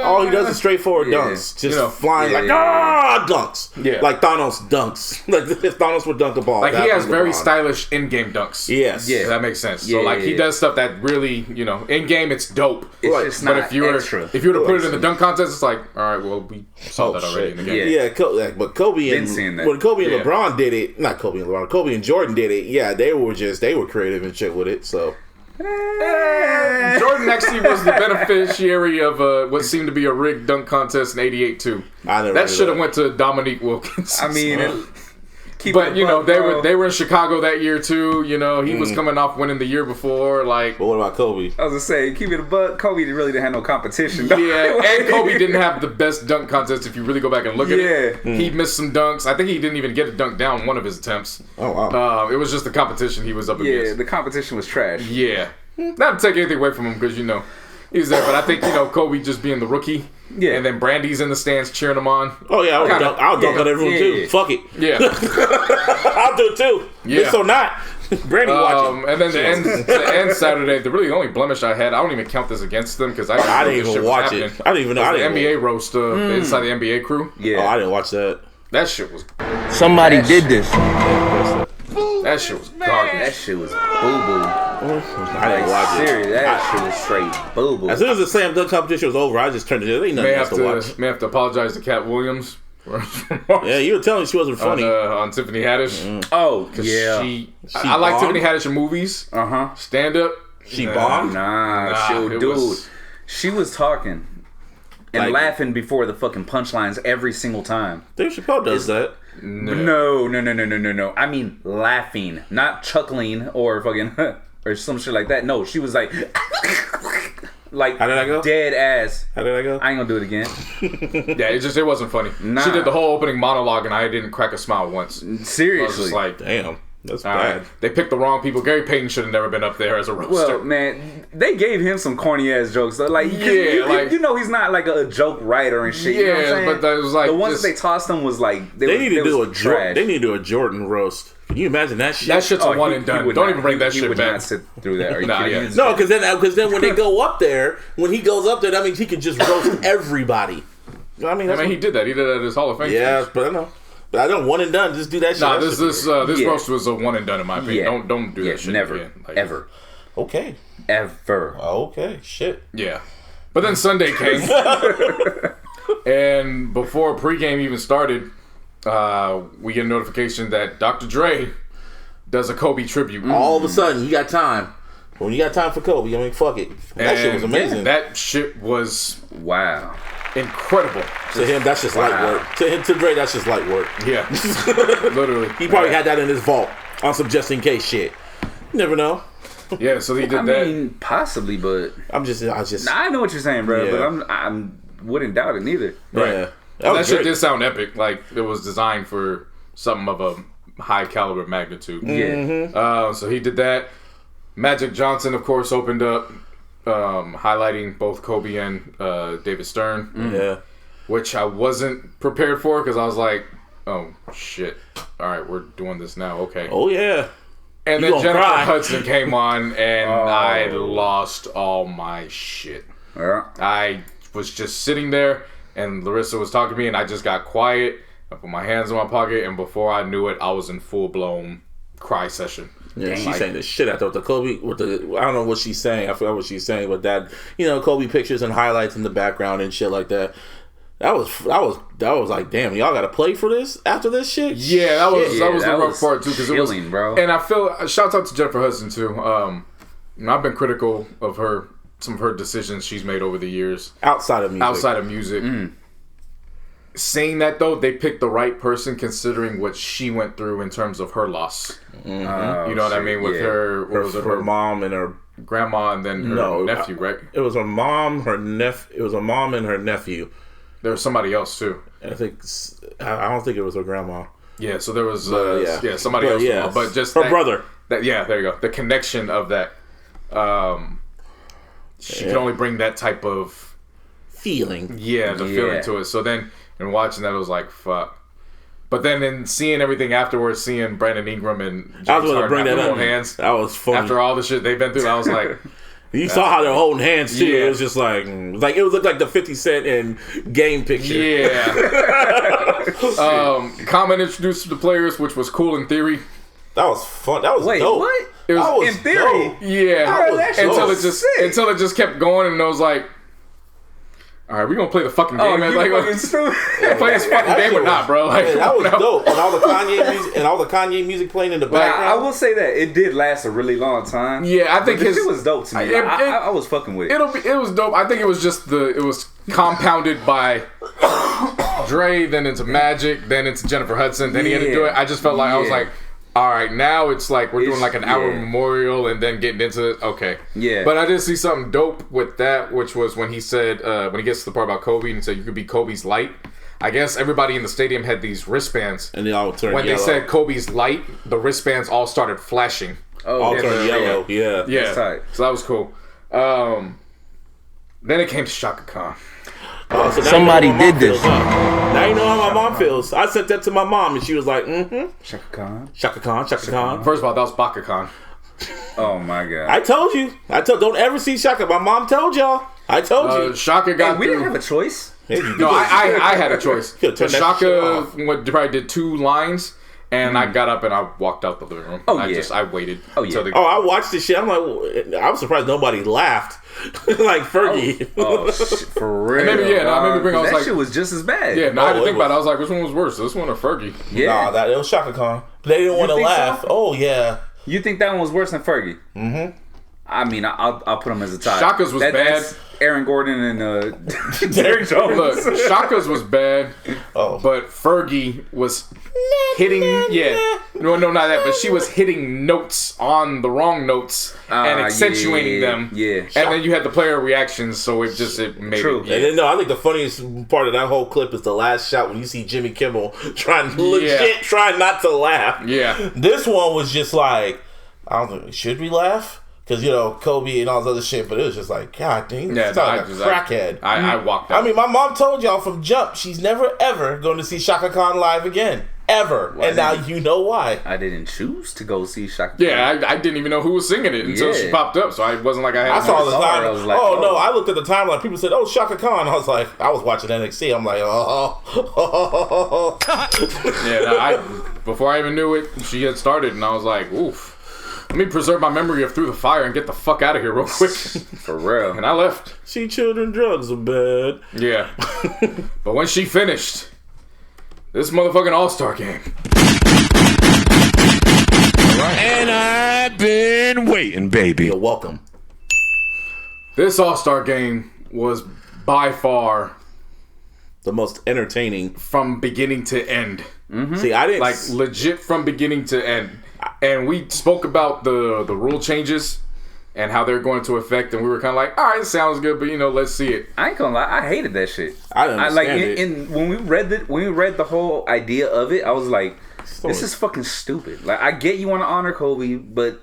All he does is straightforward Yeah. dunks, just You know, flying like dunks, Yeah. like Thanos dunks. Like if Thanos would dunk a ball, like that he has was very LeBron. stylish in-game dunks. Yes, Yeah. If that makes sense. Yeah, so like yeah, he yeah. does stuff that really, in-game it's dope. It's Right. just But not if you were extra. if you were to put it in the dunk contest, it's like, all right, well, we saw that already shit. in the game. Yeah. Yeah, but Kobe Been and seeing that. when Kobe and Yeah. LeBron did it, not Kobe and LeBron, Kobe and Jordan did it. Yeah, they were creative and shit with it. So Jordan actually was the beneficiary of what seemed to be a rigged dunk contest in '88 too. That should have went to Dominique Wilkins. I mean, but you know they were in Chicago that year too. You know he was coming off winning the year before. Like, but what about Kobe? I was gonna say, keep it a buck. Kobe really didn't have no competition. Yeah, and Kobe didn't have the best dunk contest. If you really go back and look at it, he missed some dunks. I think he didn't even get a dunk down one of his attempts. Oh wow! It was just the competition he was up against. Yeah, the competition was trash. Yeah, not to take anything away from him because you know he's there, but I think you know Kobe just being the rookie. Yeah, and then Brandy's in the stands cheering him on. Oh yeah, I'll dunk on everyone too. Fuck it. Yeah, I'll do it too. Yeah, so not Brandy watching. And then the end Saturday, the really only blemish I had, I don't even count this against them because I didn't even watch it. I didn't even know. The NBA roast inside the NBA crew. Yeah, I didn't watch that. That shit was. Somebody did this. That shit was garbage. That shit was boo boo. I didn't watch it. Serious, that shit was straight boo boo. As soon as the slam dunk competition was over, I just turned it. Ain't nothing else to watch. May have to apologize to Cat Williams. Yeah, you were telling me she wasn't funny on Tiffany Haddish. Oh yeah, I like Tiffany Haddish in movies. Stand up. She bombed. Dude, she was talking and laughing before the fucking punchlines every single time. Dave Chappelle does that. No. I mean laughing, not chuckling or fucking or some shit like that. No, she was like like how did I go? Dead ass. How did I go? I ain't gonna do it again. Yeah, it wasn't funny. Nah. She did the whole opening monologue and I didn't crack a smile once. Seriously. I was just like, damn. That's bad. They picked the wrong people. Gary Payton should have never been up there as a roaster. Well, man, they gave him some corny ass jokes. Though. Like, you know, he's not like a joke writer and shit. Yeah, you know what I'm saying? But that was like the ones that they tossed him was like they need to do a Jordan roast. Can you imagine that shit? That shit's a one and done. Don't even bring that shit back. Not sit through that. Are you kidding? No, because then when they go up there, when he goes up there, that means he can just roast everybody. I mean, he did that. He did that at his Hall of Fame. Yeah, but I know. But I don't one and done. Just do that shit. Nah, this roast was a one and done in my opinion. Yeah. Don't do that shit never, again. Like, ever. Okay. Ever. Okay. Shit. Yeah. But then Sunday came, and before pregame even started, we get a notification that Dr. Dre does a Kobe tribute. All of a sudden, you got time. When you got time for Kobe, I mean, fuck it. That shit was amazing. That shit was incredible. To him, that's just light work. To Dre, that's just light work. Yeah, literally. He probably had that in his vault on some just in case shit. You never know. Yeah, so he did that. I mean, possibly, but I know what you're saying, bro. Yeah. But I wouldn't doubt it neither. Right. Yeah. That shit did sound epic. Like it was designed for something of a high caliber magnitude. Yeah. So he did that. Magic Johnson, of course, opened up, highlighting both Kobe and David Stern. Yeah. Which I wasn't prepared for because I was like, oh shit. All right, we're doing this now. Okay. Oh yeah. And then Jennifer Hudson came on, and I lost all my shit. Yeah. I was just sitting there, and Larissa was talking to me, and I just got quiet. I put my hands in my pocket, and before I knew it, I was in full-blown cry session. Yeah, she's saying the shit out there with the Kobe. I don't know what she's saying. I forgot what she's saying, but that Kobe pictures and highlights in the background and shit like that. That was like, damn, y'all got to play for this after this shit. Yeah, that was the rough part too, because it was, bro. And I feel shouts out to Jennifer Hudson too. I've been critical of some of her decisions she's made over the years outside of music. Saying that though, they picked the right person considering what she went through in terms of her loss. You know what I mean? With her mom and her grandma, and then her nephew, right? It was her mom, It was her mom and her nephew. There was somebody else too. I don't think it was her grandma. Yeah, so there was somebody else. Yeah, but just her brother. There you go. The connection of that. She can only bring that type of feeling. Yeah, the feeling to it. So then, in watching that, it was like, fuck. But then in seeing everything afterwards, seeing Brandon Ingram and James Harden have their hands. That was funny. After all the shit they've been through, I was like... You saw how they're holding hands too. Yeah. It was just like it looked like the 50 Cent and Game picture. Yeah. Common introduced the players, which was cool in theory. That was fun. That was Wait, dope. what? It was in theory. Dope. Yeah. Until it just kept going, and I was like, all right, we gonna play the fucking game. Oh, man. you Like, fucking stupid. play this fucking game or not, bro? Like, Man, that was no. dope. And all the Kanye music playing in the But I background. will say that it did last a really long time. Yeah, I think But the his shit was dope to me. I was fucking with it. It was dope. I think it was just it was compounded by Dre, then into Magic, then into Jennifer Hudson, then he had to do it. I just felt like I was like, all right, now it's like we're doing like an hour memorial and then getting into it. Okay. Yeah. But I did see something dope with that, which was when he said, when he gets to the part about Kobe and he said you could be Kobe's light. I guess everybody in the stadium had these wristbands. And they all turned when yellow. they said Kobe's light, the wristbands all started flashing. all turned yellow. Yeah. Yeah. That's tight. So that was cool. Then it came to Shaka Khan. Oh, so now Somebody you know how my did mom this. feels, huh? Now you know how my mom feels. I sent that to my mom and she was like, Shaka Khan. Shaka Khan, Shaka Khan. First of all, that was Baka Khan. Oh my god. I told you. Don't ever see Shaka. My mom told y'all. I told you. Shaka got we didn't through. have a choice. No, I had a choice. Could've turned that shit Shaka off. probably did 2 lines, and I got up and I walked out the living room. Oh, I waited. Oh, yeah. until the- Oh, I watched this shit. I'm like, I was surprised nobody laughed. Like Fergie. Oh shit, for real. maybe, yeah, no, dog. maybe I was that like- shit was just as bad. Yeah, no, I had to it think about it. was- I was like, which one was worse, this one or Fergie? Yeah. Nah, that it was Shaka Khan. They didn't want to think laugh. so? Oh yeah. You think that one was worse than Fergie? Mm-hmm. I mean, I'll put him as a tie. Shaka's was bad. That's Aaron Gordon and Derrick Jones. Look, Shaka's was bad, Oh. but Fergie was hitting. Yeah, no, not that. But she was hitting notes on the wrong notes and accentuating them. Yeah. and then you had the player reactions, so it made True. it. Yeah. And then, no, I think the funniest part of that whole clip is the last shot when you see Jimmy Kimmel trying not to laugh. Yeah. This one was just like, I don't think, should we laugh? Because, you know, Kobe and all this other shit, but it was just like, God dang, Yeah, it's like a crackhead. I walked out. I mean, my mom told y'all from jump, she's never ever going to see Shaka Khan live again. Ever. And now you know why. I didn't choose to go see Shaka Khan. Yeah, I didn't even know who was singing it until she Yeah. popped up, so I wasn't like I had. I saw the saw her, time. I was like, oh, no, oh. I looked at the timeline. People said, oh, Shaka Khan. I was like, I was watching NXT. I'm like, Yeah, no, before I even knew it, she had started, and I was like, oof. Let me preserve my memory of Through the Fire and get the fuck out of here real quick. For real. And I left. See, children, drugs are bad. Yeah. But when she finished, this motherfucking All-Star game. And I've been waiting, baby. You're welcome. This All-Star game was by far The most entertaining. from beginning to end. See, I didn't Like legit from beginning to end. And we spoke about the rule changes and how they're going to affect, and we were kind of like, all right, sounds good, but let's see it. I ain't gonna lie, I hated that shit. I didn't understand it. in when we read the whole idea of it, I was like, this is fucking stupid. Like, I get you want to honor Kobe, but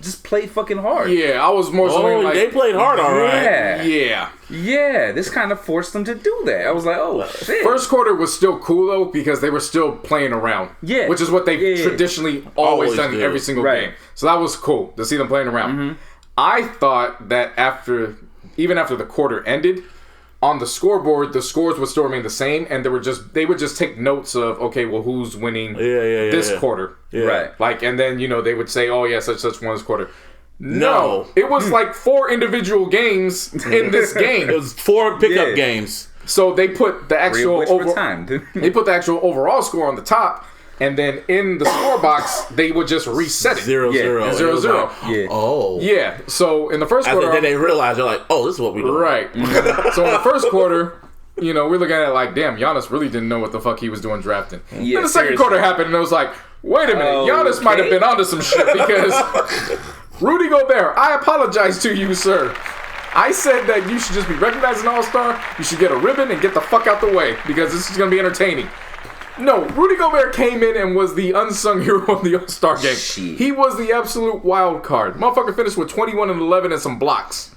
just play fucking hard. Yeah, I was more so Oh, like, they played hard, all right. Yeah. yeah. This kind of forced them to do that. I was like, oh shit. First quarter was still cool though because they were still playing around. Yeah. Which is what they've Yeah. traditionally always Always done in do. every single Right. game. So that was cool to see them playing around. I thought that even after the quarter ended, on the scoreboard, the scores would still remain the same, and they would just take notes of, okay, well, who's winning this quarter. Yeah. Right. Like, and then, they would say, oh, yeah, such won this quarter. No. It was like 4 individual games in this game. It was 4 pickup Yeah. games. So they put the actual they put the actual overall score on the top, and then in the score box they would just reset it. 0-0. Yeah. It 0-0. was like, Yeah. oh. Yeah. So in the first After quarter, then they realized, they're like, oh, this is what we do. right. So in the first quarter, we're looking at it like, damn, Giannis really didn't know what the fuck he was doing drafting. Yeah, Then the second seriously. quarter happened, and it was like, wait a minute, Giannis might have Okay. been onto some shit because Rudy Gobert, I apologize to you, sir. I said that you should just be recognized as an all-star. You should get a ribbon and get the fuck out the way because this is going to be entertaining. No, Rudy Gobert came in and was the unsung hero of the All-Star game. Shit. He was the absolute wild card. Motherfucker finished with 21 and 11 and some blocks.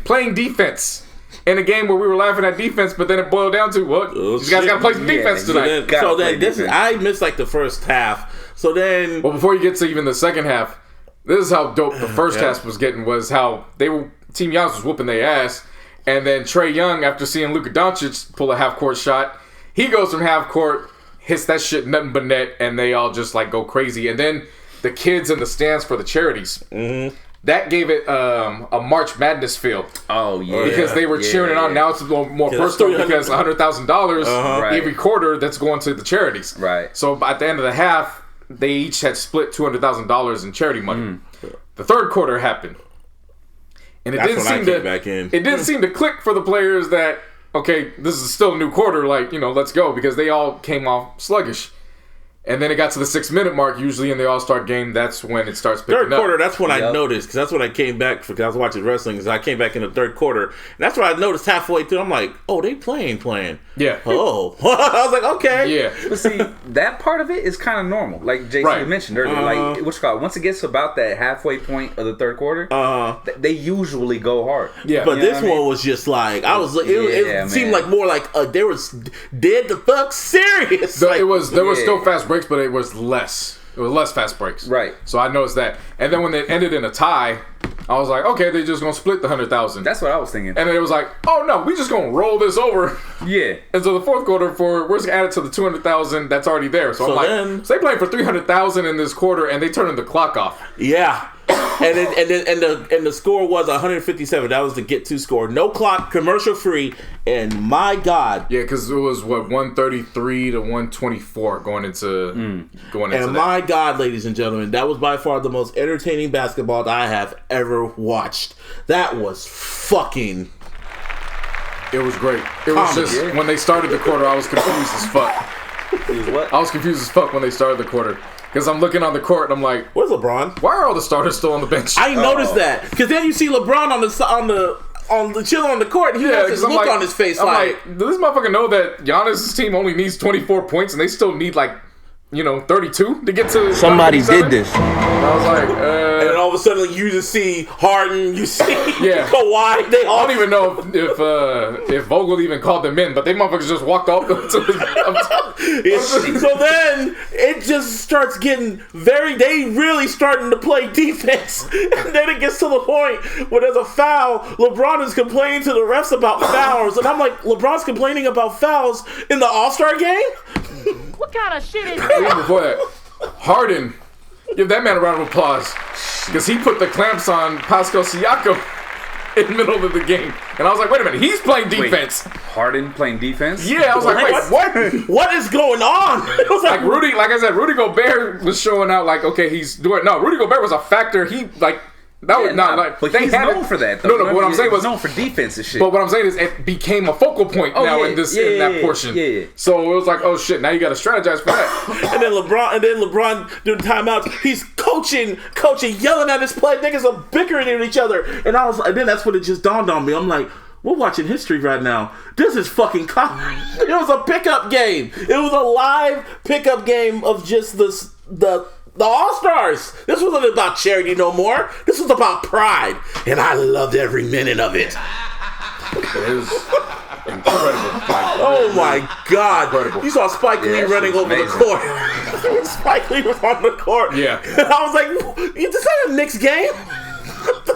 Playing defense. In a game where we were laughing at defense, but then it boiled down to, what? You guys got to play some defense Yeah, tonight. Gotta play defense. I missed like the first half. So then, Well, before you get to even the second half, this is how dope the first half was getting, was how Team Giannis was whooping their ass, and then Trae Young, after seeing Luka Doncic pull a half-court shot, he goes from half-court, hits that shit nothing but net, and they all just like go crazy. And then the kids in the stands for the charities, that gave it a March Madness feel. Oh yeah, because they were cheering it on. Now it's a little more personal because $100,000 every quarter that's going to the charities. Right. So at the end of the half, they each had split $200,000 in charity money. The third quarter happened, and it didn't seem to click for the players that okay, this is still a new quarter. Like let's go because they all came off sluggish. And then it got to the 6-minute mark. Usually in the All-Star game, that's when it starts picking up. Third quarter, that's when I noticed. Because that's when I came back. Because I was watching wrestling. So I came back in the third quarter. And that's when I noticed halfway through. I'm like, oh, they playing. Yeah. Oh. I was like, okay. Yeah. But see, that part of it is kind of normal. Like JC mentioned earlier. Like, what's it called? Once it gets about that halfway point of the third quarter, they usually go hard. Yeah. But this one was just like, it seemed like more like they were dead the fuck serious. There was still fast breaks, but it was less. It was less fast breaks. Right. So I noticed that. And then when they ended in a tie, I was like, okay, they're just going to split the 100,000. That's what I was thinking. And then it was like, oh no, we just going to roll this over. Yeah. And so the fourth quarter we're just added to the 200,000 that's already there. So I'm like, so they playing for 300,000 in this quarter and they turning the clock off. Yeah. And the score was 157. That was the get to score. No clock, commercial free, and my God. Yeah, because it was 133 to 124 going into And that. My God, ladies and gentlemen, that was by far the most entertaining basketball that I have ever watched. That was fucking. It was great. It was just when they started the quarter, I was confused as fuck. What? I was confused as fuck when they started the quarter. Because I'm looking on the court and I'm like, where's LeBron? Why are all the starters still on the bench? I noticed that. Because then you see LeBron on the chilling on the court. He has this look on his face. I'm like, does this motherfucker know that Giannis' team only needs 24 points and they still need 32 to get to somebody did this. I was like, and then all of a sudden you just see Harden, you see Kawhi. They all I don't even know if Vogel even called them in, but they motherfuckers just walked off. So then it just starts getting they really starting to play defense, and then it gets to the point where there's a foul. LeBron is complaining to the refs about fouls, and I'm like, LeBron's complaining about fouls in the All-Star game? What kind of shit is Even before that, Harden, give that man a round of applause because he put the clamps on Pascal Siakam in the middle of the game, and I was like, wait a minute, he's playing defense. Harden playing defense? Yeah, I was like, wait, what? What is going on? It was like Rudy Gobert was showing out like, okay, he's doing. No, Rudy Gobert was a factor. He but he's known for that. Though. No, but what I'm saying was known for defense and shit. But what I'm saying is, it became a focal point in that portion. Yeah. So it was like, oh shit, now you got to strategize for that. and then LeBron during timeouts, he's coaching, yelling at his play. Niggas are bickering at each other, and then that's when it just dawned on me. I'm like, we're watching history right now. This is fucking college. It was a pickup game. It was a live pickup game of just the All-Stars. This wasn't about charity no more. This was about pride. And I loved every minute of it. It was incredible. Oh my God. Incredible. You saw Spike Lee running over the court. Spike Lee was on the court. Yeah. And I was like, this ain't a Knicks game.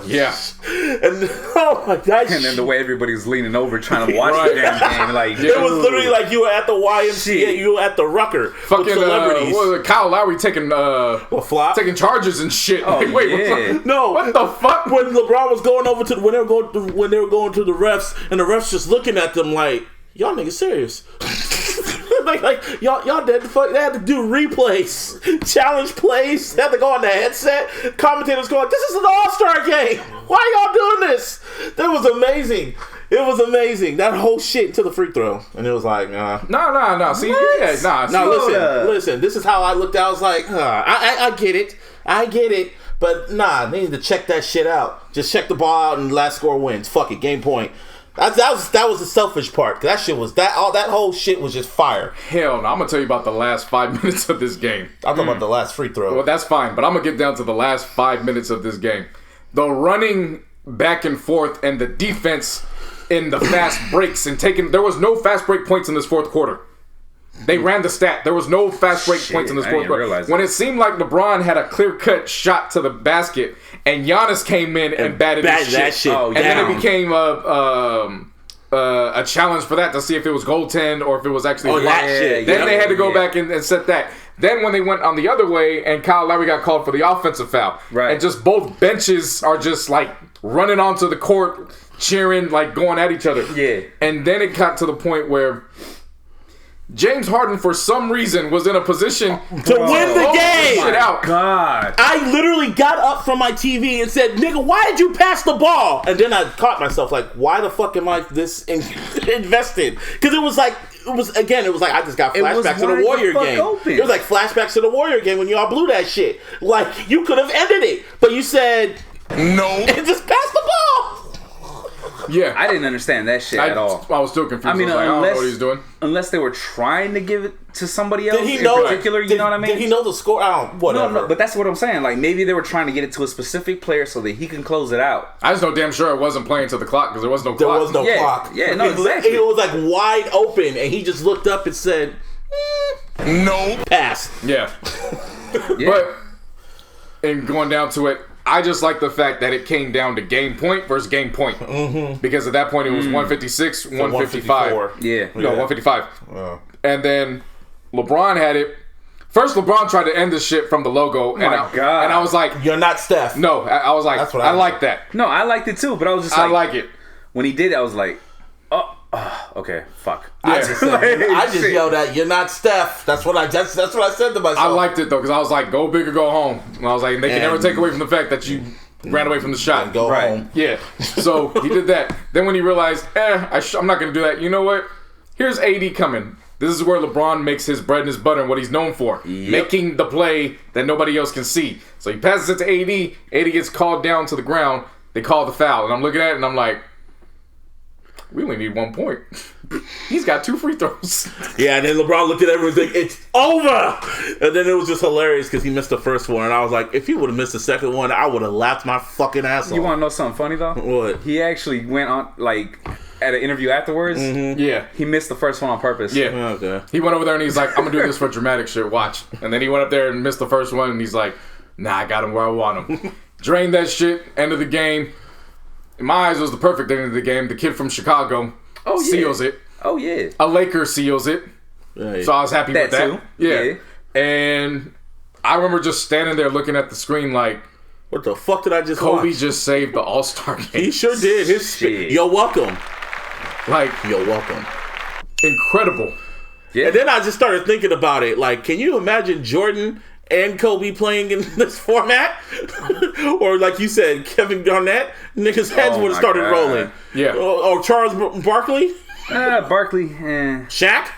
Yeah. And oh my God. And then the way everybody's leaning over trying to watch the damn game, like it was literally like you were at the YMCA, you were at the Rucker. Fucking celebrities. Kyle Lowry taking taking charges and shit. Oh, like, wait, yeah. what the fuck? When LeBron was going over to when they were going to the refs, and the refs just looking at them like, y'all niggas serious. like y'all dead the fuck. They had to do replays, challenge plays. They had to go on the headset. Commentators going, "This is an All-Star game. Why y'all doing this?" That was amazing. It was amazing. That whole shit to the free throw, and it was like, No. See, listen. This is how I looked. I was like, I get it. But they need to check that shit out. Just check the ball out, and last score wins. Fuck it, game point. That was the selfish part. That shit was that whole shit was just fire. Hell no! I'm gonna tell you about the last 5 minutes of this game. I'm talking about the last free throw. Well, that's fine, but I'm gonna get down to the last 5 minutes of this game. The running back and forth and the defense in the fast breaks and there was no fast break points in this fourth quarter. They ran the stat. There was no fast break points in this fourth quarter. When it seemed like LeBron had a clear-cut shot to the basket, and Giannis came in and batted that shit. And then it became a challenge for that to see if it was goaltend or if it was actually that shit. Then they had to go back and set that. Then when they went on the other way and Kyle Lowry got called for the offensive foul. Right. And just both benches are just like running onto the court, cheering, like going at each other. Yeah. And then it got to the point where James Harden, for some reason, was in a position to win the game. Shit out. God. I literally got up from my TV and said, "Nigga, why did you pass the ball?" And then I caught myself like, "Why the fuck am I this invested?" Because it was like I just got flashbacks to the Warrior game. It was like flashbacks to the Warrior game when y'all blew that shit. Like you could have ended it, but you said No. and just pass the ball. Yeah. I didn't understand that shit at all. I was still confused. I mean, I don't know what he's doing. Unless they were trying to give it to somebody else Did he in know particular, you know what I mean? Did he know the score? I don't. Whatever. No, but that's what I'm saying. Like, maybe they were trying to get it to a specific player so that he can close it out. I just know damn sure it wasn't playing to the clock because there was no There clock. was no clock. Yeah, no, exactly. It was like wide open, and he just looked up and said, No. "Pass." Yeah. Yeah. But, and going down to it, I just like the fact that it came down to game point versus game point. Mm-hmm. Because at that point it was 156, 155. 154. Yeah. No, 155. And then LeBron had it. First, LeBron tried to end this shit from the logo. And God. And I was like, You're not Steph. no. I was like, That's what I I like that. No, I liked it too, but I was just I like, like it. when he did it, I was like, oh okay, fuck. I just, said, I just yelled at "You're not Steph." That's what I said to myself. I liked it though because I was like, go big or go home. And I was like, they can never take away from the fact that you ran away from the shot. And go home. Yeah. So he did that. Then when he realized, I'm not going to do that. You know what? Here's AD coming. This is where LeBron makes his bread and his butter and what he's known for. Yep. Making the play that nobody else can see. So he passes it to AD. AD gets called down to the ground. They call the foul. And I'm looking at it and I'm like, we only need 1 point. He's got 2 free throws. Yeah, and then LeBron looked at everyone and said, "It's over." And then it was just hilarious because he missed the first one, and I was like, if he would have missed the second one, I would have laughed my fucking ass off. You want to know something funny though? What? He actually went on like at an interview afterwards. Yeah. He missed the first one on purpose. Yeah. Okay. He went over there and he's like, I'm going to do this for dramatic shit. Watch. And then he went up there and missed the first one and he's like, nah, I got him where I want him. Drained that shit. End of the game. In my eyes, it was the perfect end of the game. The kid from Chicago seals it. Oh yeah. A Laker seals it. Yeah. So I was happy with that. too. Yeah. And I remember just standing there looking at the screen like, What the fuck did I just Kobe watch? just saved the All-Star game. He sure did. Shit. You're welcome. Like, You're welcome. incredible. Yeah. And then I just started thinking about it. Like, can you imagine Jordan and Kobe playing in this format? Or like you said, Kevin Garnett, niggas' heads would have my started God. rolling. Yeah. Or Charles Barkley, Barkley. Shaq.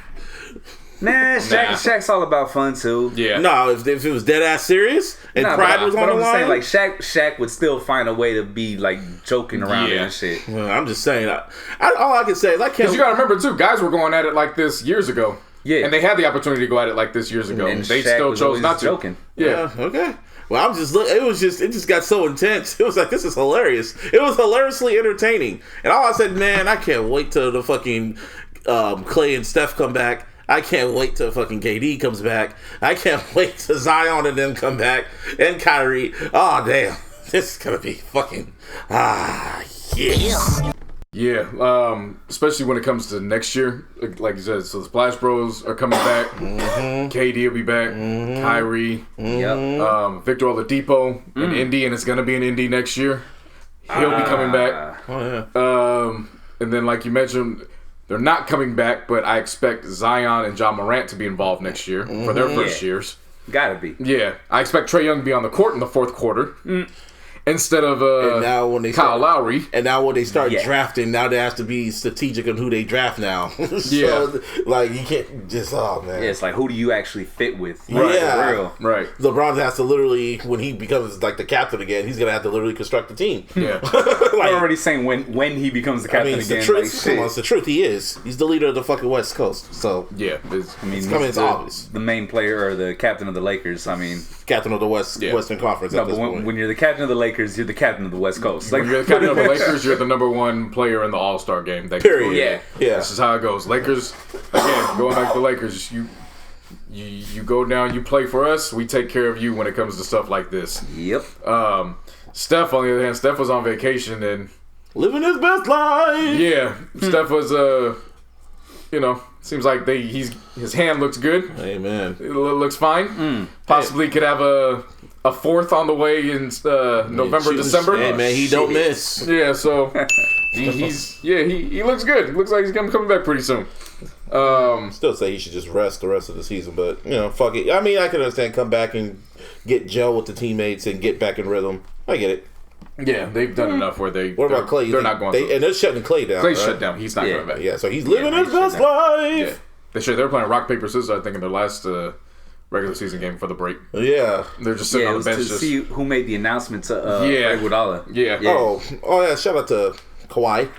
Shaq's all about fun too. Yeah. No, if it was dead ass serious and pride was on but the I'm just line. saying, like Shaq would still find a way to be like joking around Yeah. and shit. Well, I'm just saying. All I can say is I can't. Because you got to remember, too, guys were going at it like this years ago. Yeah. And they had the opportunity to go at it like this years ago. And They Shaq still was chose always not to. joking. Yeah. Okay. Well, I'm just. It just got so intense. It was like, this is hilarious. It was hilariously entertaining. And all I said, man, I can't wait till the fucking Clay and Steph come back. I can't wait till fucking KD comes back. I can't wait till Zion and them come back. And Kyrie. Oh, damn. This is going to be fucking... yes. Yeah. Especially when it comes to next year. Like you said, so the Splash Bros are coming back. KD will be back. Kyrie. Yep. Victor Oladipo in Indy, and it's going to be in Indy next year. He'll be coming back. Oh, yeah. And then, like you mentioned... They're not coming back, but I expect Zion and John Morant to be involved next year for their first years. Gotta be. Yeah. I expect Trae Young to be on the court in the fourth quarter instead of And now when they Kyle Lowry. And now when they start Yeah. drafting, now they have to be strategic on who they draft now. So, Yeah. like, you can't just, oh, man. Yeah, it's like, who do you actually fit with? Yeah. For real. Right. LeBron has to literally, when he becomes like the captain again, he's gonna have to literally construct the team. Yeah. I'm already saying when he becomes the I captain mean, it's the again. truth. Like, Come on, shit. it's the truth. He is. He's the leader of the fucking West Coast. So Yeah. I mean, it's obvious. the main player or the captain of the Lakers. I mean, Captain of the Western Conference. no, at but this point. when you're the captain of the Lakers, you're the captain of the West Coast. Like, When you're the captain of the Lakers, you're the number one player in the All-Star game. That Period. Yeah. Yeah. This is how it goes. Lakers, again, going back to the Lakers, you go down, you play for us, we take care of you when it comes to stuff like this. Yep. Steph, on the other hand, Steph was on vacation and Living his best life. yeah, Steph was seems like his hand looks good. Hey, man. It looks fine. Possibly could have a fourth on the way in November, December. Hey, man, he don't miss. Yeah, so he looks good. Looks like he's coming back pretty soon. Still say he should just rest the rest of the season, but fuck it. I mean, I can understand come back and get gel with the teammates and get back in rhythm. I get it. Yeah, they've done enough where they. What about Clay? They're not going. And they're shutting Clay down. Clay's right? shut down. He's not coming back. Yeah, so he's living his best life. Yeah. They were playing rock paper scissors. I think in their last regular season game for the break. Yeah, they're just sitting on the bench. To see who made the announcement to Iguodala. Yeah. Oh yeah. Shout out to Kawhi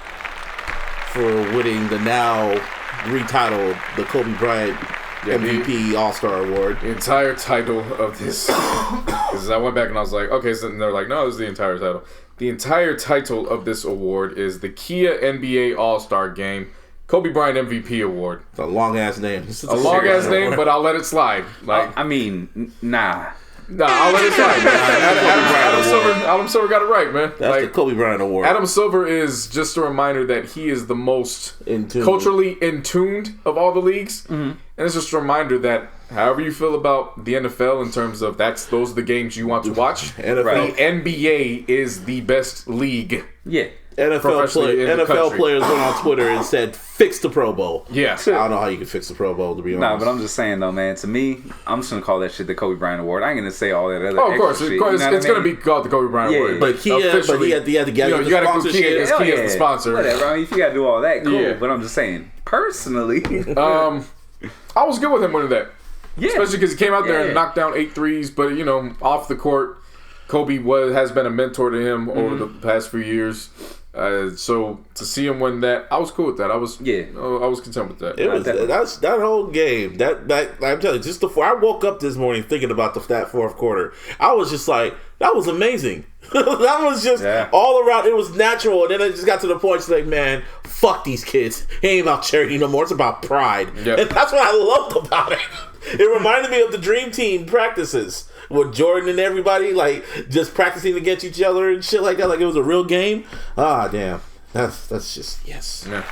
for winning the now retitled the Kobe Bryant MVP All-Star Award. The entire title of this, because I went back and I was like, okay, so they're like, no, this is the entire title. The entire title of this award is the Kia NBA All-Star Game Kobe Bryant MVP Award. It's a long-ass name. A long-ass name, but I'll let it slide. I mean, nah. Nah, I'll let it slide, man. Adam Silver got it right, man. That's the Kobe Bryant Award. Adam Silver is just a reminder that he is the most culturally in tuned of all the leagues. Mm-hmm. And it's just a reminder that however you feel about the NFL in terms of those are the games you want to watch, NFL. The NBA is the best league. Yeah. NFL players went on Twitter and said, fix the Pro Bowl. Yeah. I don't know how you can fix the Pro Bowl, to be honest. Nah, but I'm just saying, though, man, to me, I'm just going to call that shit the Kobe Bryant Award. I ain't going to say all that other of course. shit, It's going to be called the Kobe Bryant Award. But he had to get you got to do Kia as the sponsor. Whatever. I mean, if you got to do all that, cool. Yeah. But I'm just saying, personally. I was good with him winning that. Yeah. Especially because he came out there and knocked down 8 threes. But, off the court, Kobe has been a mentor to him over the past few years. So to see him win that, I was cool with that. I was content with that. It was that whole game. That I'm telling you, just I woke up this morning thinking about that fourth quarter. I was just like, that was amazing. That was just all around. It was natural, and then it just got to the point. It's like, man, fuck these kids. It ain't about charity no more. It's about pride, and that's what I loved about it. It reminded me of the Dream Team practices with Jordan and everybody, like, just practicing against each other and shit like that, like it was a real game. Ah, damn. That's just, yes. Yeah.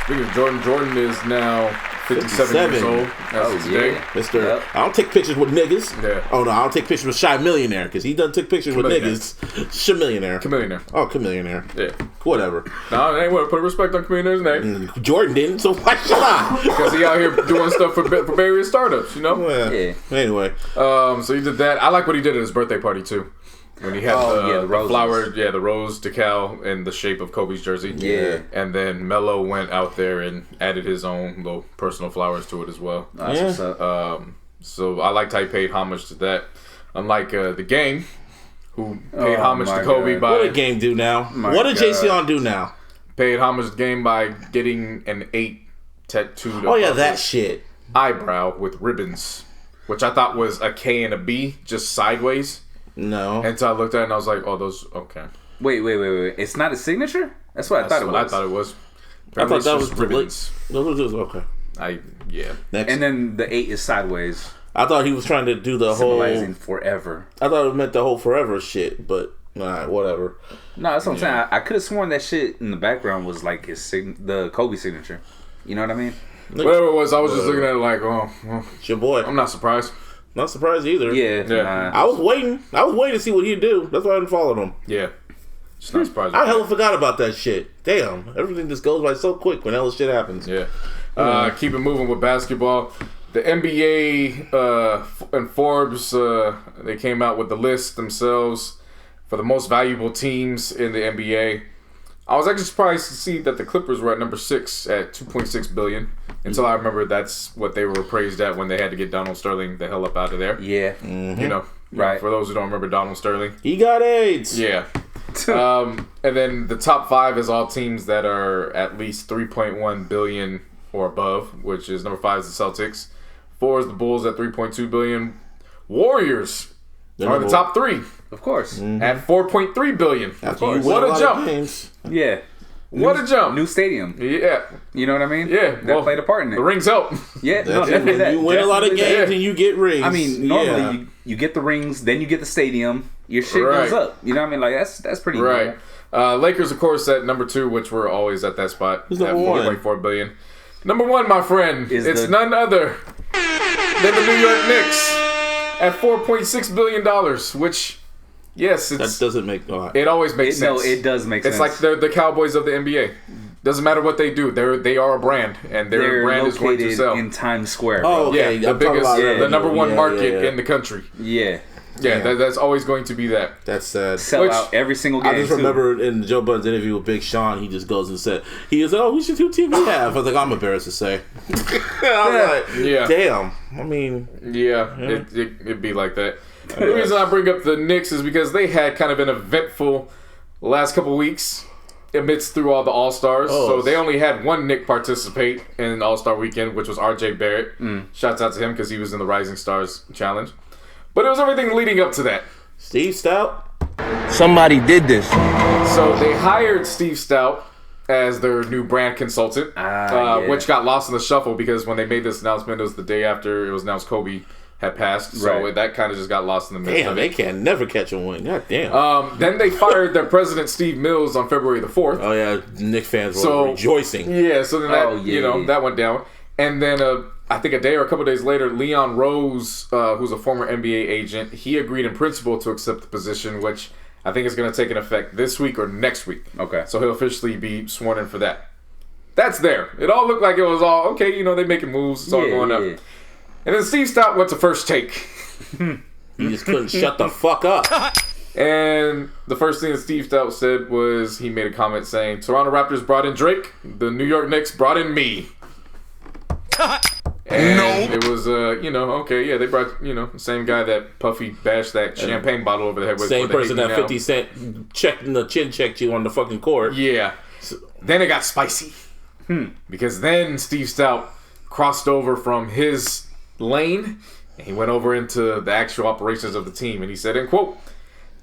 Speaking of Jordan is now 57 years old. That's today. Mr. Yep. I don't take pictures with niggas. Yeah. Oh, no, I don't take pictures with Shy Millionaire, because he doesn't take pictures with niggas. Chamillionaire. Chamillionaire. Oh, Chamillionaire. Yeah. Whatever. No, they ain't want to put respect on Chamillionaire's name. Jordan didn't, so why should I? Because he out here doing stuff for various startups, Yeah. Anyway. So he did that. I like what he did at his birthday party, too. When he had the flower, the rose decal in the shape of Kobe's jersey. Yeah. And then Melo went out there and added his own little personal flowers to it as well. That's what's up. So I liked how he paid homage to that. Unlike the gang, who paid homage to Kobe by... What did Game do now? What did Jayceon do now? Paid homage to the game by getting an 8 tattooed. Oh, yeah, that shit. Eyebrow with ribbons, which I thought was a K and a B, just sideways. No. Until I looked at it and I was like, oh, those, okay. Wait. It's not a signature? That's what I thought it was. I thought it was. I thought that was ribbons. Okay. Next. And then the 8 is sideways. I thought he was trying to do the symbolizing whole... forever. I thought it meant the whole forever shit, but alright, whatever. No, that's what I'm saying. I could have sworn that shit in the background was like the Kobe signature. You know what I mean? Whatever it was, I was just looking at it like, oh, well, it's your boy. I'm not surprised. Not surprised either. Yeah. Nah. I was waiting to see what he'd do. That's why I didn't follow him. Yeah. Just not surprised. I hella forgot about that shit. Damn. Everything just goes by so quick when hella shit happens. Yeah. Keep it moving with basketball. The NBA and Forbes, they came out with the list themselves for the most valuable teams in the NBA. I was actually surprised to see that the Clippers were at number 6 at $2.6 billion. Until I remember that's what they were appraised at when they had to get Donald Sterling the hell up out of there. Yeah. Mm-hmm. Right. For those who don't remember Donald Sterling. He got AIDS. Yeah. And then the top 5 is all teams that are at least $3.1 billion or above, which is number 5 is the Celtics. 4 is the Bulls at $3.2 billion. Warriors are the top 3. Of course. At $4.3 billion. What a jump. Yeah. What a jump. New stadium. Yeah. You know what I mean? Yeah. That played a part in it. The rings help. Yeah. No, definitely that. You win a lot of games and you get rings. I mean, normally you get the rings, then you get the stadium. Your shit goes up. You know what I mean? Like, that's pretty right. Lakers, of course, at number 2, which we're always at that spot. At $4.4 billion. Number one, my friend, it's none other than the New York Knicks at $4.6 billion, which, yes, that doesn't make it always makes sense. No, it does make sense. It's like they're the Cowboys of the NBA. Doesn't matter what they do, they are a brand, and their brand is going to sell in Times Square. Bro. Oh, okay. Yeah, the biggest, the number one market in the country. Yeah. That's always going to be that. That's sad. Sell out every single game. I just remember in Joe Budden's interview with Big Sean, he just goes and said, he was like, oh, which two teams we have? I was like, I'm embarrassed to say. I was like, damn. I mean. Yeah. It'd be like that. The reason I bring up the Knicks is because they had kind of an eventful last couple weeks amidst through all the All-Stars. So they only had one Knick participate in All-Star Weekend, which was RJ Barrett. Shouts out to him because he was in the Rising Stars Challenge. But it was everything leading up to that. Steve Stout? Somebody did this. So they hired Steve Stout as their new brand consultant, which got lost in the shuffle because when they made this announcement, it was the day after it was announced Kobe had passed. So that kind of just got lost in the midst of it. They can never catch a win. God damn. Then they fired their president, Steve Mills, on February the 4th. Oh, yeah. Knicks fans were rejoicing. Yeah, so then that went down. And then I think a day or a couple days later, Leon Rose, who's a former NBA agent, he agreed in principle to accept the position, which I think is going to take an effect this week or next week. Okay. So he'll officially be sworn in for that. That's there. It all looked like it was all, okay, they making moves, it's all going up. And then Steve Stout went to First Take. He just couldn't shut the fuck up. And the first thing that Steve Stout said was he made a comment saying, Toronto Raptors brought in Drake, the New York Knicks brought in me. And it was, they brought, the same guy that Puffy bashed that champagne bottle over the head with. Same person that 50 Cent checked you on the fucking court. Yeah. Then it got spicy. Because then Steve Stout crossed over from his lane and he went over into the actual operations of the team. And he said, and quote,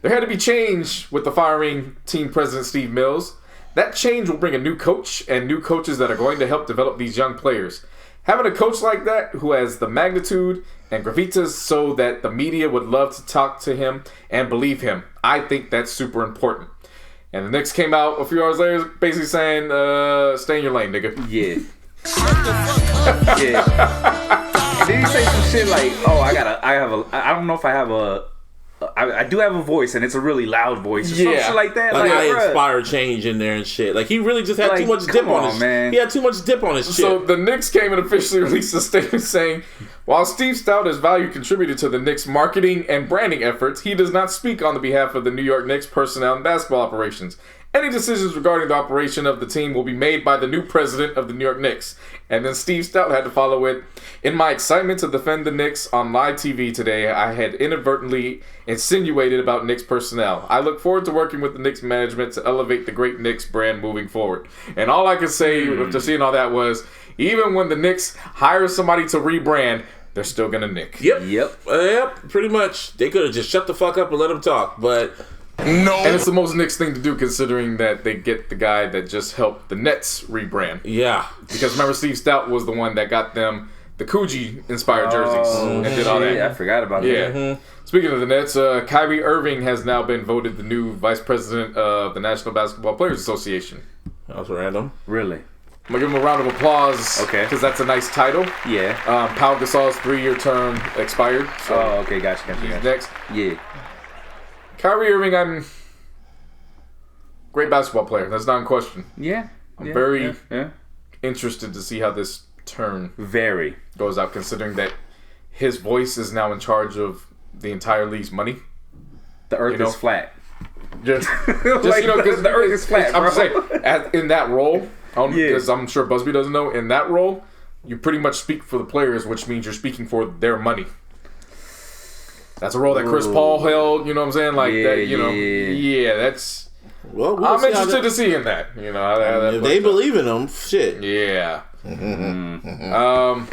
there had to be change with the firing team president Steve Mills. That change will bring a new coach and new coaches that are going to help develop these young players. Having a coach like that who has the magnitude and gravitas so that the media would love to talk to him and believe him, I think that's super important. And the Knicks came out a few hours later basically saying, stay in your lane, nigga. Yeah. And then he say some shit like, I don't know if I have I do have a voice, and it's a really loud voice. Or some shit like that. Like I inspire change in there and shit. Like, he really just had too much dip on his shit. He had too much dip on his shit. So the Knicks came and officially released a statement saying, while Steve Stout has value contributed to the Knicks' marketing and branding efforts, he does not speak on the behalf of the New York Knicks personnel and basketball operations. Any decisions regarding the operation of the team will be made by the new president of the New York Knicks. And then Steve Stout had to follow it. In my excitement to defend the Knicks on live TV today, I had inadvertently insinuated about Knicks personnel. I look forward to working with the Knicks management to elevate the great Knicks brand moving forward. And all I could say after seeing all that was, even when the Knicks hire somebody to rebrand, they're still going to nick. Yep, pretty much. They could have just shut the fuck up and let him talk, but... No. And it's the most Knicks thing to do considering that they get the guy that just helped the Nets rebrand. Yeah. Because remember, Steve Stout was the one that got them the Coogee-inspired jerseys and did all that. I forgot about that. Yeah. Speaking of the Nets, Kyrie Irving has now been voted the new vice president of the National Basketball Players Association. That was random. Really? I'm going to give him a round of applause. Okay. Because that's a nice title. Yeah. Pau Gasol's 3-year term expired. So okay. Gotcha. He's next. Yeah. Kyrie Irving, I'm great basketball player. That's not in question. Yeah. I'm very interested to see how this turn goes out, considering that his voice is now in charge of the entire league's money. The earth is flat. Just like, because the earth is flat, bro. I'm saying, in that role, because I'm sure Busby doesn't know, in that role, you pretty much speak for the players, which means you're speaking for their money. That's a role that Chris Paul held, you know what I'm saying? Like that, that's... Well, I'm interested to see in that. You know, how if they believe in him, shit. Yeah. And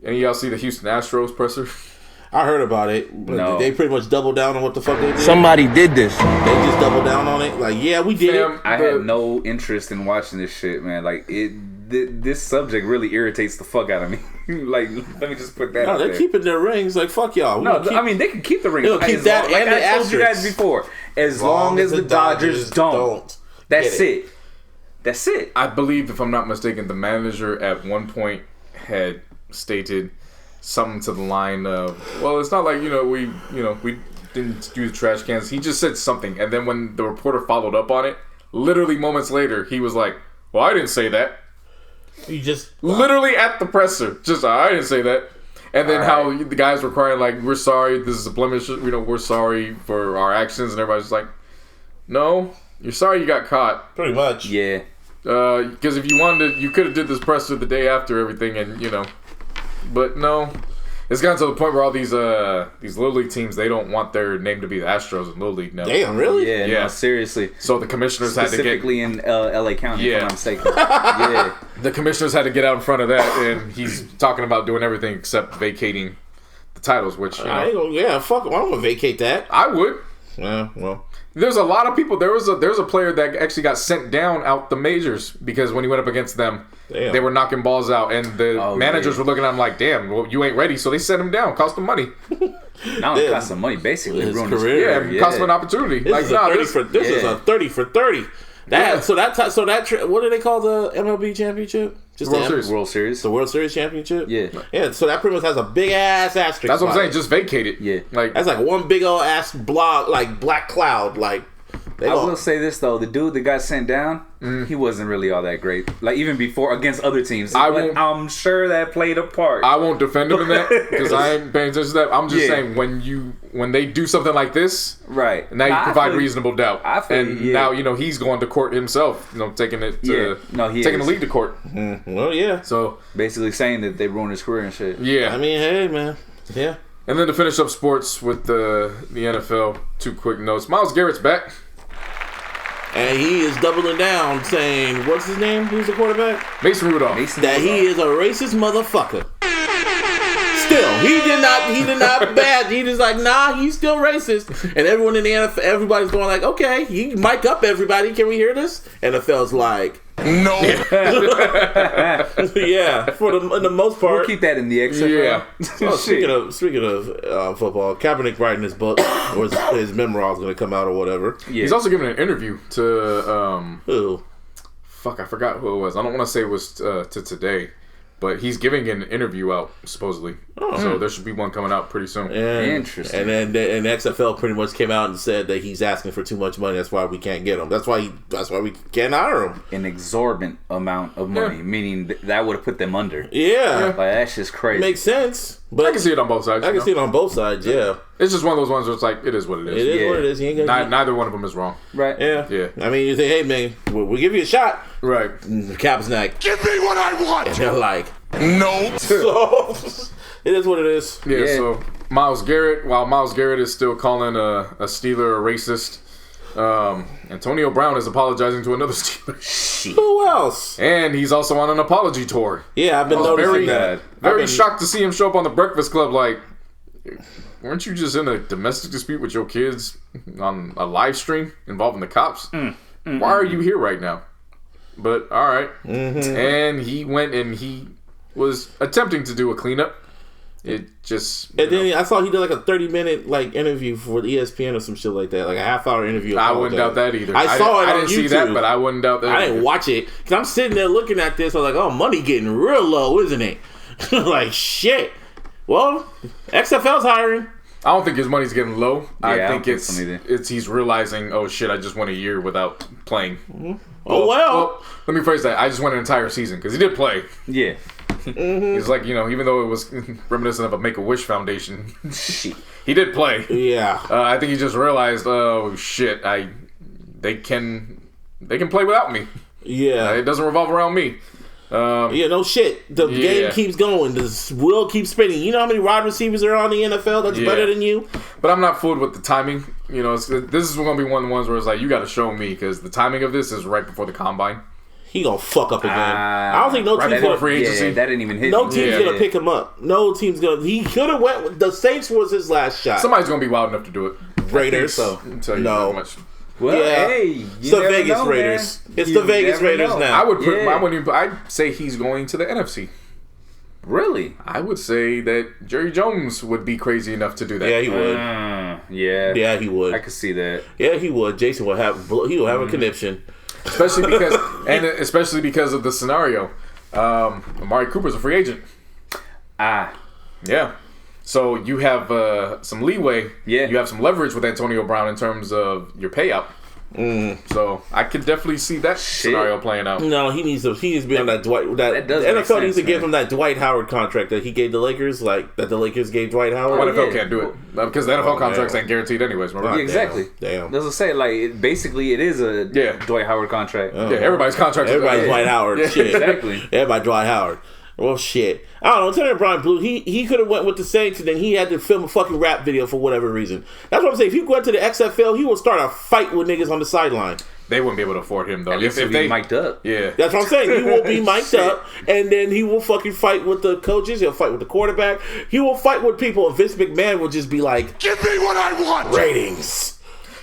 y'all see the Houston Astros presser? I heard about it. No. They pretty much doubled down on what the fuck they did. Somebody did this. They just doubled down on it. Like, yeah, we did it. I had no interest in watching this shit, man. Like, this subject really irritates the fuck out of me. Like, let me just put that out they're there. keeping their rings. Like, fuck y'all. I mean, they can keep the rings. They'll keep that and the I told you guys before. As long as the Dodgers don't. That's it. That's it. I believe, if I'm not mistaken, the manager at one point had stated something to the line of, "Well, it's not like we didn't do the trash cans." He just said something, and then when the reporter followed up on it, literally moments later, he was like, "Well, I didn't say that." You just Literally at the presser, just I didn't say that. And then how the guys were crying like, "We're sorry, this is a blemish. We're sorry for our actions," and everybody's just like, "No, you're sorry you got caught." pretty much. Yeah. Because if you wanted to, you could have did this presser the day after everything, and but no. It's gotten to the point where all these Little League teams, they don't want their name to be the Astros in Little League now. Damn, really? Yeah, Yeah. no, seriously. So the commissioners had to get Specifically in LA County, if Yeah. I'm not mistaken. Yeah. the commissioners had to get out in front of that, and he's talking about doing everything except vacating the titles, which I ain't gonna, fuck it. I'm gonna vacate that. I would. Yeah, well. There's a lot of people. There was a player that actually got sent down out the majors because when he went up against them, Damn. they were knocking balls out, and the managers were looking at him like, "Damn, well, you ain't ready," so they sent him down, cost him money. Not only cost some money, basically His ruined his career. career. Yeah, cost him an opportunity. This Like, is a nah, 30 this, for this is a 30 for 30. That what do they call the MLB championship? Just World the Series. World Series. The World Series championship? Yeah. Yeah, so that pretty much has a big ass asterisk. that's what I'm by saying. it. Just vacate it. Yeah. like That's like one big old ass block, like black cloud, like. I will say this though, the dude that got sent down, he wasn't really all that great. Like even before against other teams, I'm sure that played a part. I won't defend him in that because I ain't paying attention to that. I'm just saying when they do something like this, right now you I provide feel- reasonable doubt. I feel- and yeah. now he's going to court himself. Taking it to he taking is. the lead to court. Well, yeah. So Basically saying that they ruined his career and shit. yeah, I mean, hey, man. Yeah. and then to finish up sports with the NFL, 2 quick notes. Myles Garrett's back. And he is doubling down, saying, "What's his name? Who's the quarterback? Mason Rudolph. That he is a racist motherfucker." Still, he did not bad. He just like, nah, he's still racist. And everyone in the NFL, everybody's going like, okay, you mic up everybody. Can we hear this? NFL's like, No. yeah, for the most part. We'll keep that in the XFL. Yeah. Oh, speaking of football, Kaepernick writing his book, or his memoir is going to come out or whatever. Yeah. He's also giving an interview to Who? fuck, I forgot who it was. I don't want to say it was to Today, but he's giving an interview out supposedly. So there should be one coming out pretty soon. And, Interesting. And then XFL pretty much came out and said that he's asking for too much money. That's why we can't get him. That's why we can't hire him. An exorbitant amount of money, meaning that would have put them under. Yeah, Like that's just crazy. makes sense. But I can see it on both sides. I can see it on both sides. Yeah, It's just one of those ones where it's like, it is what it is. it is what it is. You ain't gonna. Neither one of them is wrong. Right? Yeah. Yeah. I mean, you say, hey man, we'll give you a shot. Right. The Cap's like, Give me what I want. they're like, No. so it is what it is. Yeah, Yeah. so Myles Garrett, while Myles Garrett is still calling a Steeler a racist, Antonio Brown is apologizing to another Steeler. Who else? And he's also on an apology tour. Yeah, I've been noticing Very, that. very shocked to see him show up on the Breakfast Club like, weren't you just in a domestic dispute with your kids on a live stream involving the cops? Why are you here right now? But, all right. And he went and he was attempting to do a cleanup. It just... And then I saw he did like a 30-minute like interview for ESPN or some shit like that, like a half-hour interview. I wouldn't doubt that either. I saw it I on didn't YouTube. see that, but I wouldn't doubt that. I didn't watch it because I'm sitting there looking at this. I was like, "Oh, money getting real low, isn't it?" Like shit. Well, XFL's hiring. I don't think his money's getting low. I I think don't think so either. it's he's realizing, oh shit, I just went a year without playing. Oh well. Let me phrase that. I just went an entire season because he did play. Yeah. He's like, even though it was reminiscent of a Make-A-Wish Foundation, he did play. Yeah. I think he just realized, oh shit, they can play without me. Yeah. It doesn't revolve around me. Yeah, no shit. The game keeps going. The wheel keeps spinning. You know how many wide receivers are on the NFL that's better than you? But I'm not fooled with the timing. This is going to be one of the ones where it's like, you got to show me because the timing of this is right before the combine. He gonna fuck up again. I don't think no team's before gonna free agency. Yeah, that didn't even hit. No me. team's gonna pick him up. No team's gonna. He could have went. With, the Saints was his last shot. Somebody's going to be wild enough to do it. Raiders. so. I'll tell you No. that much. Well, Yeah. hey, It's the Vegas Raiders. It's the Vegas Raiders now. I would put. Yeah. I'd say he's going to the NFC. Really? I would say that Jerry Jones would be crazy enough to do that. Yeah, he would. Yeah. Yeah, he would. I could see that. Yeah, he would. Jason would have. He would have a conniption. especially because of the scenario. Amari Cooper's a free agent. Yeah. So you have some leeway. Yeah. You have some leverage with Antonio Brown in terms of your payout. So I could definitely see that scenario playing out. No, he needs to be on that Dwight. That the NFL needs to give him that Dwight Howard contract that he gave the Lakers, like that the Lakers gave Dwight Howard. The NFL can't do it because the NFL contracts ain't guaranteed anyways. Remember? Yeah, exactly. Damn. That's what I say. Like, basically, it is a Dwight Howard contract. Yeah, everybody's contract. Everybody's Dwight Howard. Shit. Exactly. Everybody Dwight Howard. Well, shit. I don't know. Antonio Brown blew. He could have went with the Saints, and then he had to film a fucking rap video for whatever reason. That's what I'm saying. If he went to the XFL, he would start a fight with niggas on the sideline. They wouldn't be able to afford him though. If they mic'd up. Yeah. That's what I'm saying. He will be mic'd up, and then he will fucking fight with the coaches. He'll fight with the quarterback. He will fight with people. And Vince McMahon will just be like, Give me what I want. ratings.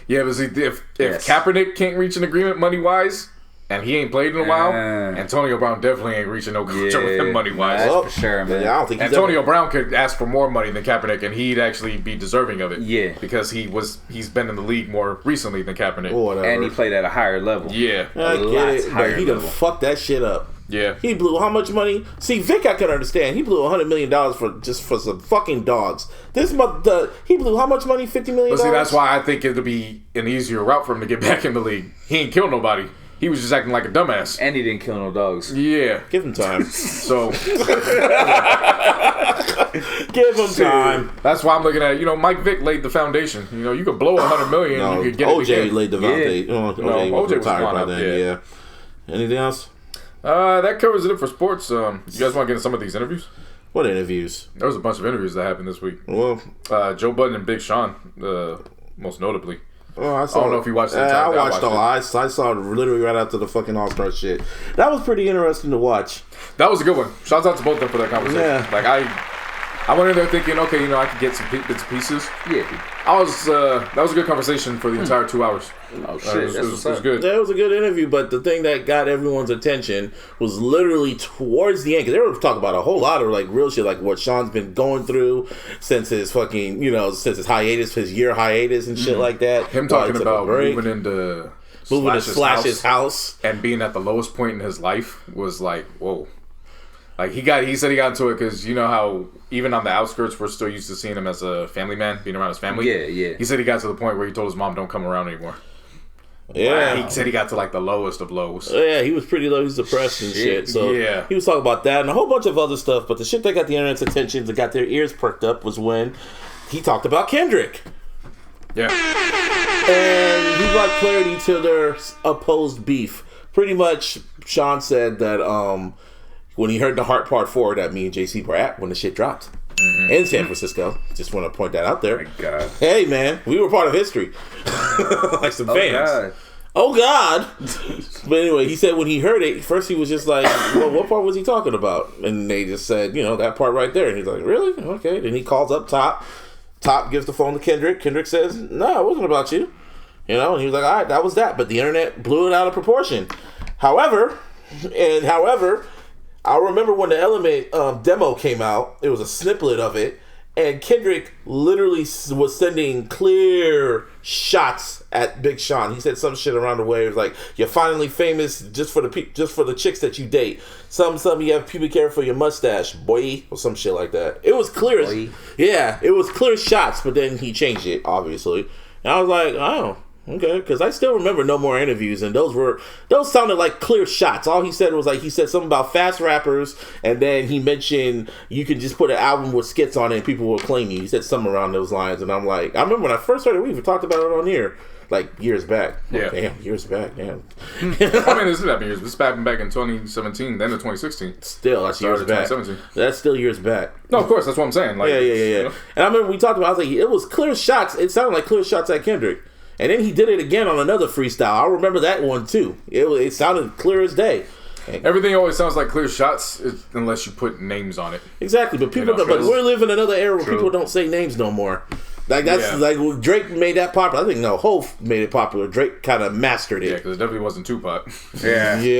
Yeah, but see, if Kaepernick can't reach an agreement money wise, and he ain't played in a while, Antonio Brown definitely ain't reaching no contract with him money wise. That's for sure, man. Yeah, I don't think Antonio Brown could ask for more money than Kaepernick, and he'd actually be deserving of it. Yeah, because he's been in the league more recently than Kaepernick. Whatever. And he played at a higher level. Yeah, I get it, but he done fucked that shit up. Yeah, he blew how much money? See, Vic, I can understand. He blew $100 million for some fucking dogs. He blew how much money? $50 million. But see, that's why I think it'll be an easier route for him to get back in the league. He ain't killed nobody. He was just acting like a dumbass. And he didn't kill no dogs. Yeah. Give him time. So. Give him time. That's why I'm looking at, Mike Vick laid the foundation. You could blow $100 million and you could get OJ it again. laid the foundation. Yeah. OJ was retired by then, yeah. Anything else? That covers it for sports. You guys want to get into some of these interviews? What interviews? There was a bunch of interviews that happened this week. Well, Joe Budden and Big Sean, most notably. Oh, I don't know if you watched it. I watched all. I saw it literally right after the fucking All-Star shit. That was pretty interesting to watch. That was a good one. Shouts out to both of them for that conversation. Yeah. Like I went in there thinking, okay, I could get some bits and pieces. Yeah. That was a good conversation for the entire 2 hours. Oh shit, it was good. That was a good interview, but the thing that got everyone's attention was literally towards the end, because they were talking about a whole lot of like real shit, like what Sean's been going through since his fucking, since his hiatus, his year hiatus and shit like that. Him talking about moving to Slash's house and being at the lowest point in his life was like, whoa. Like he said he got into it because you know how even on the outskirts we're still used to seeing him as a family man, being around his family. Yeah. He said he got to the point where he told his mom, "Don't come around anymore." Yeah. He said he got to like the lowest of lows. Yeah, he was pretty low. He was depressed and shit. So yeah, he was talking about that and a whole bunch of other stuff. But the shit that got the internet's attention, that got their ears perked up, was when he talked about Kendrick. Yeah. And he brought clarity to their opposed beef. Pretty much, Sean said that when he heard the Heart Part 4 that me and JC were at when the shit dropped in San Francisco. Just want to point that out there. Oh my God. Hey, man, we were part of history. Like some fans. God. Oh, God. But anyway, he said when he heard it, first he was just like, well, what part was he talking about? And they just said, that part right there. And he's like, really? Okay. Then he calls up Top. Top gives the phone to Kendrick. Kendrick says, no, it wasn't about you. And he was like, all right, that was that. But the internet blew it out of proportion. However, I remember when the Element demo came out, it was a snippet of it, and Kendrick literally was sending clear shots at Big Sean. He said some shit around the way. It was like, "You're finally famous just for the chicks that you date. Some you have pubic hair for your mustache, boy," or some shit like that. It was clear. It was clear shots, but then he changed it, obviously. And I was like, oh. Okay, because I still remember No More Interviews, and those sounded like clear shots. All he said was like, he said something about fast rappers, and then he mentioned you can just put an album with skits on it and people will claim you. He said something around those lines, and I'm like, I remember when I first heard it, we even talked about it on here, like years back. Yeah. Damn, years back, damn. I mean, this is years. This happened back in 2017, then in 2016. Still, that's years back. That's still years back. No, of course, that's what I'm saying. Like, yeah. And I remember we talked about, I was like, it was clear shots. It sounded like clear shots at Kendrick. And then he did it again on another freestyle. I remember that one too. It sounded clear as day. Everything always sounds like clear shots unless you put names on it. Exactly, but people, but we're living in another era where people don't say names no more. Like that's like Drake made that popular. I think Hov made it popular. Drake kind of mastered it. Yeah, because it definitely wasn't Tupac. Yeah, he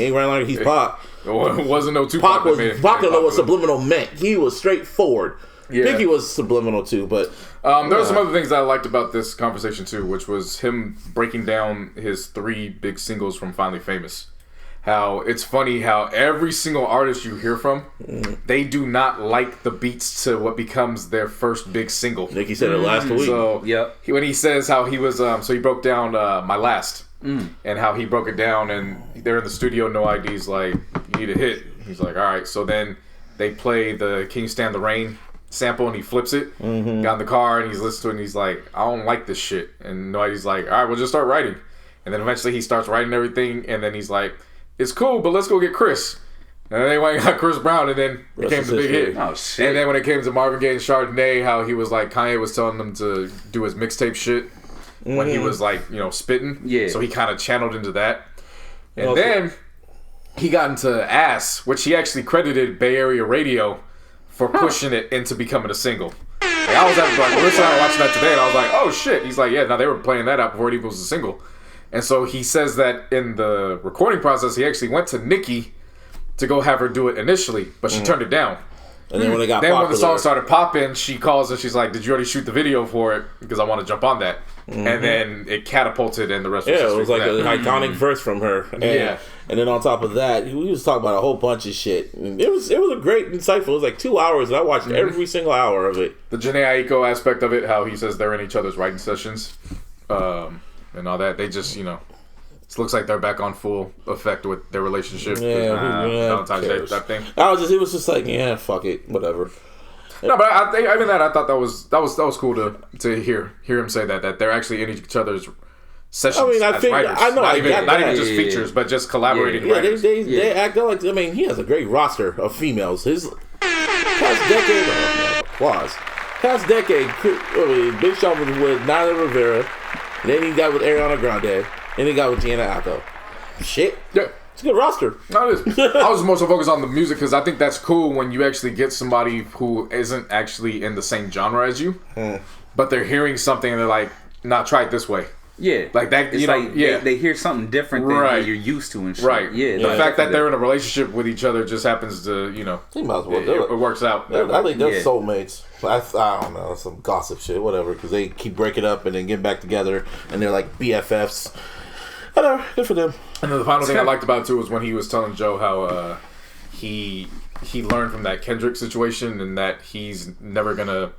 ain't running like he's Pac. It wasn't no Tupac. Pac didn't know what subliminal meant. He was straightforward. Yeah. Biggie was subliminal too, but there were some other things that I liked about this conversation too, which was him breaking down his 3 big singles from Finally Famous. How it's funny how every single artist you hear from, they do not like the beats to what becomes their first big single. Nicky said it last week. So Yep. when he says how he was, so he broke down My Last, and how he broke it down, and they're in the studio, no IDs, like, you need a hit. He's like, all right. So then they play the Can You Stand the Rain sample, and he flips it. Got in the car, and he's listening to it, and he's like, I don't like this shit. And no ID's like, all right, we'll just start writing. And then eventually he starts writing everything, and then he's like, it's cool, but let's go get Chris. And then they went and got Chris Brown, and then it became the big hit. Oh, shit. And then when it came to Marvin Gaye and Chardonnay, how he was like, Kanye was telling them to do his mixtape shit when he was like, spitting. Yeah. So he kind of channeled into that. And then he got into Ass, which he actually credited Bay Area Radio for pushing it into becoming a single. Like, I was watching that today, and I was like, oh shit. He's like, yeah, now they were playing that out before it even was a single. And so he says that in the recording process, he actually went to Nicki to go have her do it initially, but she turned it down. And then when when the song started popping, she calls and she's like, did you already shoot the video for it? Because I want to jump on that. And then it catapulted, and the rest was yeah, history. it was like for an that. iconic verse from her. And, and then on top of that, we was talking about a whole bunch of shit. And it was a great, insightful. It was like 2 hours, and I watched every single hour of it. The Jhené Aiko aspect of it, how he says they're in each other's writing sessions, and all that. They just, it looks like they're back on full effect with their relationship. Valentine's Day, that thing. It was just like, yeah, fuck it, whatever. No, but I thought that was cool to hear him say that they're actually in each other's sessions. I mean, I as think writers. I know, not I even, get not that. even just features, but just collaborating writers. They act like, I mean, he has a great roster of females. His past decade, Big Sean was with Naya Rivera, then he got with Ariana Grande, and he got with Gianna Aiko. Shit. Yeah. It's a good roster. No, it is. I was more so focused on the music because I think that's cool when you actually get somebody who isn't actually in the same genre as you, but they're hearing something and they're like, "Nah, try it this way." Yeah, like that. It's like they hear something different than what you're used to and shit. Right. Yeah. The fact that they're in a relationship with each other just happens to, He might as well do it. It works out. I think they're soulmates. I don't know, some gossip shit, whatever, because they keep breaking up and then getting back together, and they're like BFFs. Whatever, good for them. And then the final thing I liked about it too was when he was telling Joe how he learned from that Kendrick situation, and that he's never gonna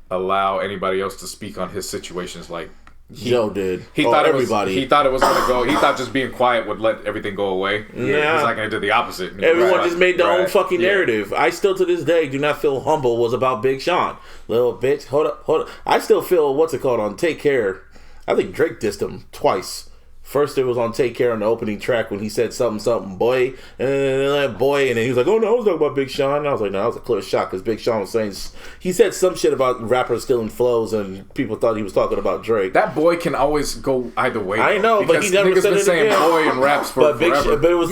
allow anybody else to speak on his situations. Like Joe did. He thought it was gonna go. He thought just being quiet would let everything go away. Yeah. He's like, I did the opposite. Everyone just made their own fucking narrative. I still to this day do not feel Humble was about Big Sean. Little bitch, hold up. I still feel what's it called on Take Care. I think Drake dissed him twice. First, it was on Take Care on the opening track when he said something, boy, and then he was like, oh no, I was talking about Big Sean. And I was like, no, that was a clear shot because Big Sean was saying, he said some shit about rappers stealing flows and people thought he was talking about Drake. That boy can always go either way. I know, but he never said been it saying again. boy in raps for forever. But it was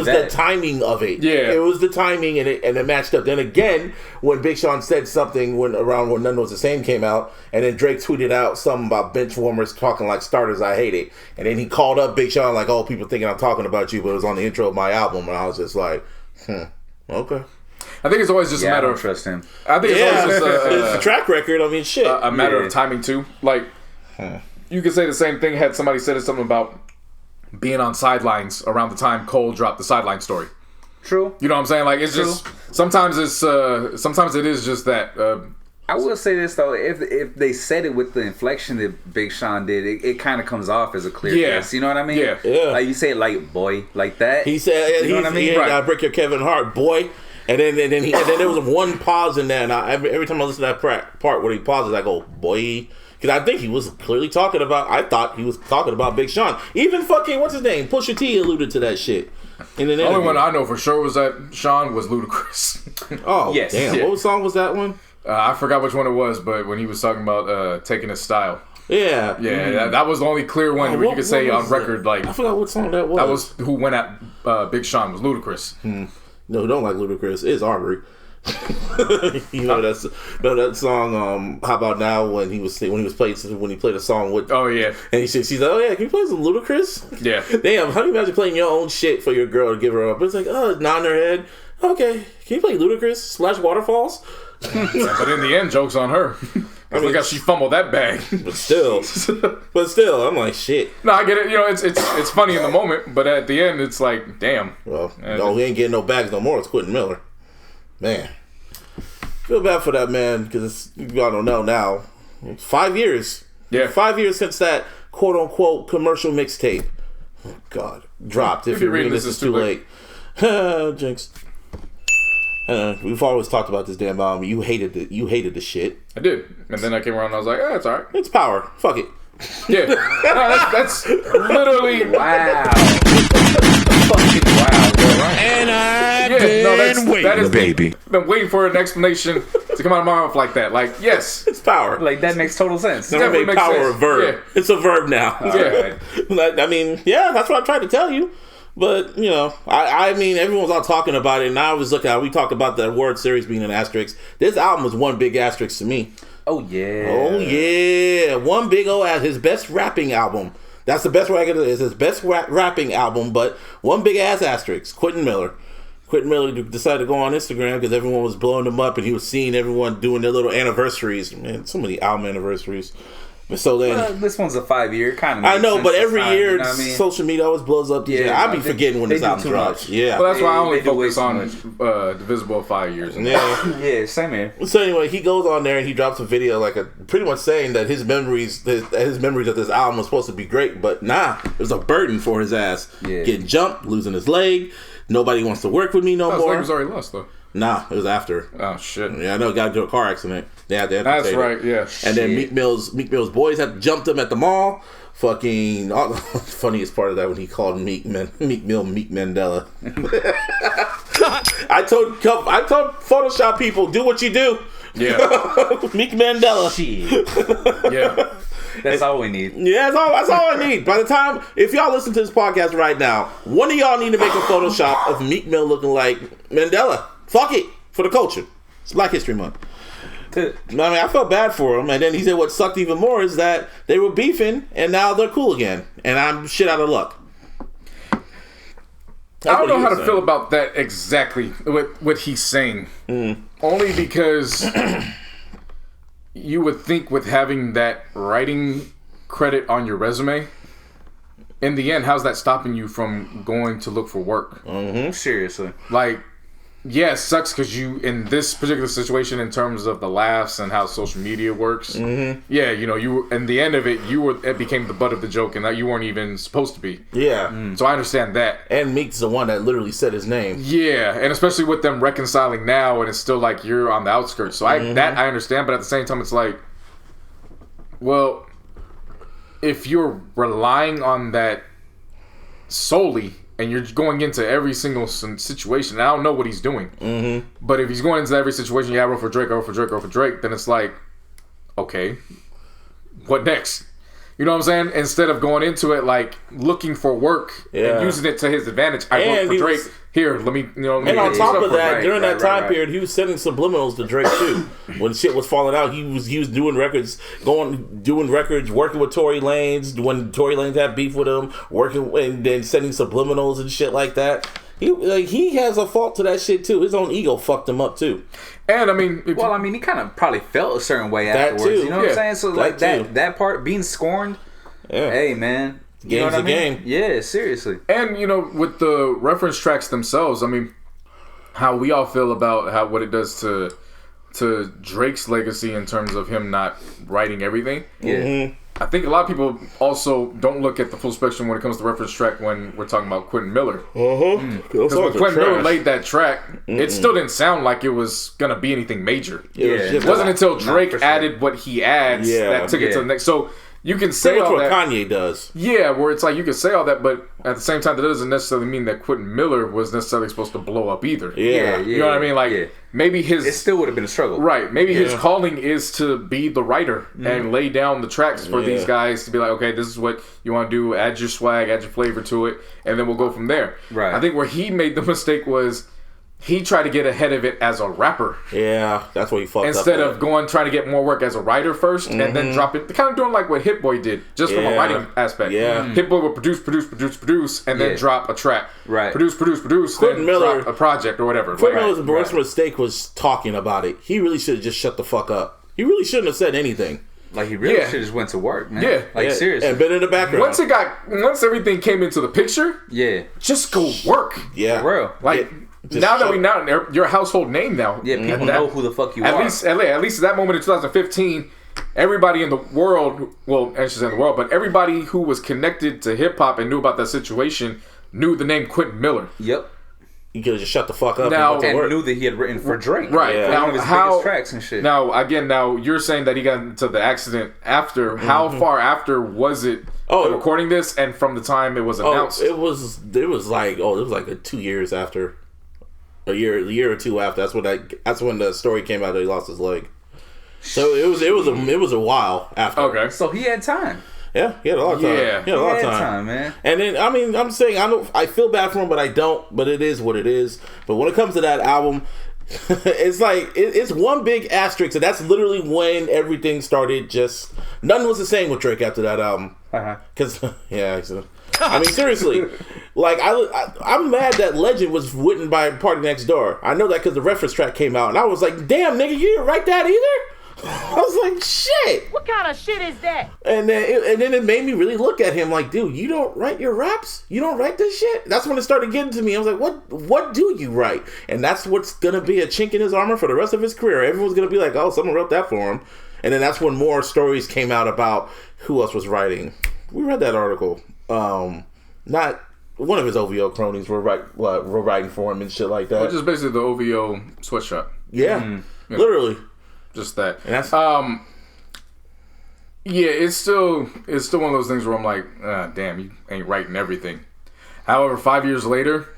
the timing of it. Yeah. It was the timing and it matched up. Then again, when Big Sean said something around when None Was the Same came out, and then Drake tweeted out something about bench warmers talking like starters, I hate it. And then he called up Big Sean like, oh, people thinking I'm talking about you, but it was on the intro of my album, and I was just like, okay. I think it's always just a matter I don't of trust him. I think it's always just it's a track record. I mean, shit. A matter of timing too. Like you could say the same thing had somebody said something about being on sidelines around the time Cole dropped the Sideline Story. True. You know what I'm saying? Like it's just sometimes it is just that. I will say this though, if they said it with the inflection that Big Sean did, it kind of comes off as a clear guess. You know what I mean? Yeah. Like you say it like boy, like that. He said, you know what I mean? Right. Gotta break your Kevin Hart, boy. And then there was one pause in there, and every time I listen to that part where he pauses, I go, boy. Because I think he was clearly talking about, I thought he was talking about Big Sean. Even fucking, what's his name? Pusha T alluded to that shit. The only one I know for sure was that Sean was Ludacris. Oh, yes. Damn. Yeah. What song was that one? I forgot which one it was, but when he was talking about taking his style. Yeah. Yeah, that was the only clear one where you could say on record, like... I forgot what song that was. That was who went at Big Sean, was Ludacris. No, don't like Ludacris. It's Arbery. You know that song. How about now when he played a song with? Oh yeah. And she's like, oh yeah, can you play some Ludacris? Yeah. Damn, how do you imagine playing your own shit for your girl to give her up? It's like, oh, nod in her head. Okay, can you play Ludacris? Splash Waterfalls? But in the end, joke's on her. Look how she fumbled that bag. But still, I'm like, shit. No, I get it. You know, it's funny in the moment, but at the end, it's like, damn. Well, no, he ain't getting no bags no more. It's Quentin Miller. Man, feel bad for that man because y'all don't know now. 5 years. Yeah, 5 years since that quote unquote commercial mixtape. Oh God, dropped. If you're reading this, it's too late. Jinx. We've always talked about this damn album. You hated it. You hated the shit. I did, and then I came around and I was like, it's all right. It's power. Fuck it. Yeah, no, that's literally Wow. fucking wow. And I've been waiting, baby. Been waiting for an explanation to come out of my mouth like that. Like, yes, It's power. Like, that makes total sense. Never made makes power sense. a verb. Yeah. It's a verb now. Yeah. I mean, yeah, that's what I tried to tell you. But, you know, I mean, everyone's all talking about it, and I was looking at, we talked about the word series being an asterisk. This album was one big asterisk to me. Oh, yeah. Oh, yeah. One big old ass, his best rapping album. That's the best way I can do it. It's his best rapping album, but one big ass asterisk. Quentin Miller. Quentin Miller decided to go on Instagram because everyone was blowing him up, and he was seeing everyone doing their little anniversaries. Man, so many album anniversaries. So then, this one's a 5-year kind of. I know, but every year you know what I mean? social media always blows up. Yeah, I be forgetting when they this do album too drops. much. Yeah, Well, that's why I only They do way focus too on Divisible of 5 years. yeah. Yeah, same here. So anyway, he goes on there and he drops a video pretty much saying that his memories of this album was supposed to be great, but nah, it was a burden for his ass. Yeah. Getting jumped, losing his leg. Nobody wants to work with me no His more. leg was already lost though. Nah, it was after. Oh shit. Yeah, I know. Got into a car accident. Yeah, That's right. Yeah. And then Meek Mill's boys had jumped him at the mall. Fucking the funniest part of that when he called Meek Mill Meek Mandela. I told Photoshop people, do what you do. Yeah. Meek Mandela. Shit. Yeah. That's all we need. Yeah, that's all I need. By the time, if y'all listen to this podcast right now, one of y'all need to make a Photoshop of Meek Mill looking like Mandela. Fuck it. For the culture. It's Black History Month. I mean, I felt bad for him. And then he said what sucked even more is that they were beefing and now they're cool again. And I'm shit out of luck. I don't know how to feel about that exactly, what he's saying. Only because you would think with having that writing credit on your resume, in the end, how's that stopping you from going to look for work? Seriously. Like, yeah, it sucks because you, in this particular situation, in terms of the laughs and how social media works, yeah, you know, in the end of it, it became the butt of the joke and that you weren't even supposed to be. Yeah. So I understand that. And Meek's the one that literally said his name. Yeah, and especially with them reconciling now, and it's still like you're on the outskirts. So I understand, but at the same time, it's like, well, if you're relying on that solely, and you're going into every single situation, and I don't know what he's doing, but if he's going into every situation, yeah, I wrote for Drake, then it's like, okay, what next? You know what I'm saying? Instead of going into it like looking for work and using it to his advantage, I wrote for Drake. Here, let me, you know. And on top of that, during that time period, he was sending subliminals to Drake too. When shit was falling out, he was doing records, working with Tory Lanez. When Tory Lanez had beef with him, working and then sending subliminals and shit like that. He has a fault to that shit too. His own ego fucked him up too. And I mean, he kind of probably felt a certain way afterwards. Too. You know what I'm saying? So like too. that part being scorned. Yeah. Hey man. Game's a game. Yeah, seriously. And, you know, with the reference tracks themselves, I mean, how we all feel about what it does to Drake's legacy in terms of him not writing everything. Yeah. I think a lot of people also don't look at the full spectrum when it comes to reference track when we're talking about Quentin Miller. Because when Quentin Miller laid that track, it still didn't sound like it was going to be anything major. It wasn't until Drake added what he adds that took it to the next. So you can say all that. Kanye does. Yeah, where it's like you can say all that, but at the same time, that doesn't necessarily mean that Quentin Miller was necessarily supposed to blow up either. Yeah. You know what I mean? Like, maybe it still would have been a struggle. Right. Maybe his calling is to be the writer and lay down the tracks for these guys to be like, okay, this is what you want to do. Add your swag, add your flavor to it, and then we'll go from there. Right. I think where he made the mistake was he tried to get ahead of it as a rapper. Yeah, that's what he fucked up. Instead of trying to get more work as a writer first and then drop it. Kind of doing like what Hit Boy did, just from a writing aspect. Yeah. Hit Boy would produce, and then drop a track. Right. Produce, Quentin then Miller, drop a project or whatever. Quentin Miller's worst mistake was talking about it. He really should have just shut the fuck up. He really shouldn't have said anything. Like, he really should have just went to work, man. Yeah. Like, seriously. And been in the background. Once everything came into the picture, just go work. Yeah. For real. Like, now that you're a household name now. Yeah, people know who the fuck you are. At least at that moment in 2015, everybody in the world, well, I should say in the world, but everybody who was connected to hip hop and knew about that situation knew the name Quentin Miller. Yep. You could have just shut the fuck up and knew that he had written for Drake. Right. Yeah. Now, one of his biggest tracks and shit. Now you're saying that he got into the accident after. How far after was it recording this and from the time it was announced? It was like 2 years after. A year or two after. That's when the story came out that he lost his leg. So it was a while after. Okay. So he had time. Yeah, he had a lot of time. Yeah. He had a lot of time, man. And then I'm saying I feel bad for him, but I don't. But it is what it is. But when it comes to that album, it's like it's one big asterisk, and that's literally when everything started. Just nothing was the same with Drake after that album. Because I mean, seriously, like I'm mad that Legend was written by Party Next Door. I know that because the reference track came out, and I was like, damn, nigga, you didn't write that either. I was like, shit. What kind of shit is that? And then it made me really look at him like, dude, you don't write your raps? You don't write this shit? That's when it started getting to me. I was like, what do you write? And that's what's gonna be a chink in his armor for the rest of his career. Everyone's gonna be like, oh, someone wrote that for him. And then that's when more stories came out about who else was writing. We read that article. Not one of his OVO cronies were writing for him and shit like that. Which is basically the OVO sweatshop. Yeah, literally. Just that. And that's it's still one of those things where I'm like, damn, you ain't writing everything. However, 5 years later,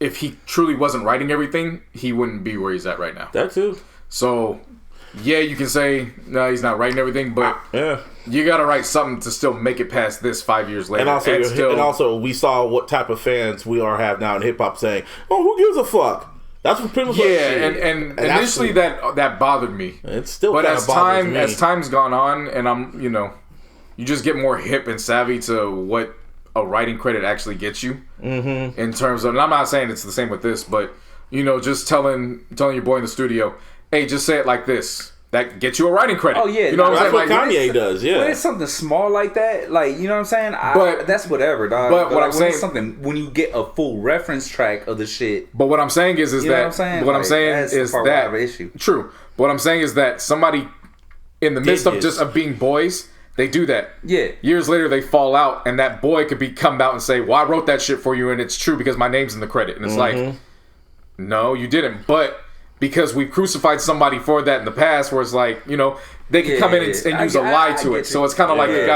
if he truly wasn't writing everything, he wouldn't be where he's at right now. that too. So, yeah, you can say no, he's not writing everything, but you gotta write something to still make it past this 5 years later. And also, we saw what type of fans we have now in hip hop saying, "Oh, who gives a fuck?" That's what pretty much. And initially that bothered me. It still, but as time's gone on, and I'm you just get more hip and savvy to what a writing credit actually gets you. Mm-hmm. In terms of, and I'm not saying it's the same with this, but just telling your boy in the studio, hey, just say it like this. That gets you a writing credit. Oh yeah, you know what I'm saying? That's what Kanye does. Yeah, when it's something small like that, like, you know what I'm saying. But that's whatever, dog. But what I'm saying, something when you get a full reference track of the shit. But what I'm saying is you know that what I'm saying? What I'm saying is that I have an issue. True. But what I'm saying is that somebody in the midst of being boys, they do that. Yeah. Years later, they fall out, and that boy could come out and say, "Well, I wrote that shit for you, and it's true because my name's in the credit." And it's like, no, you didn't. But because we've crucified somebody for that in the past, where it's like, they can come in and use a lie to it. So it's kind of like you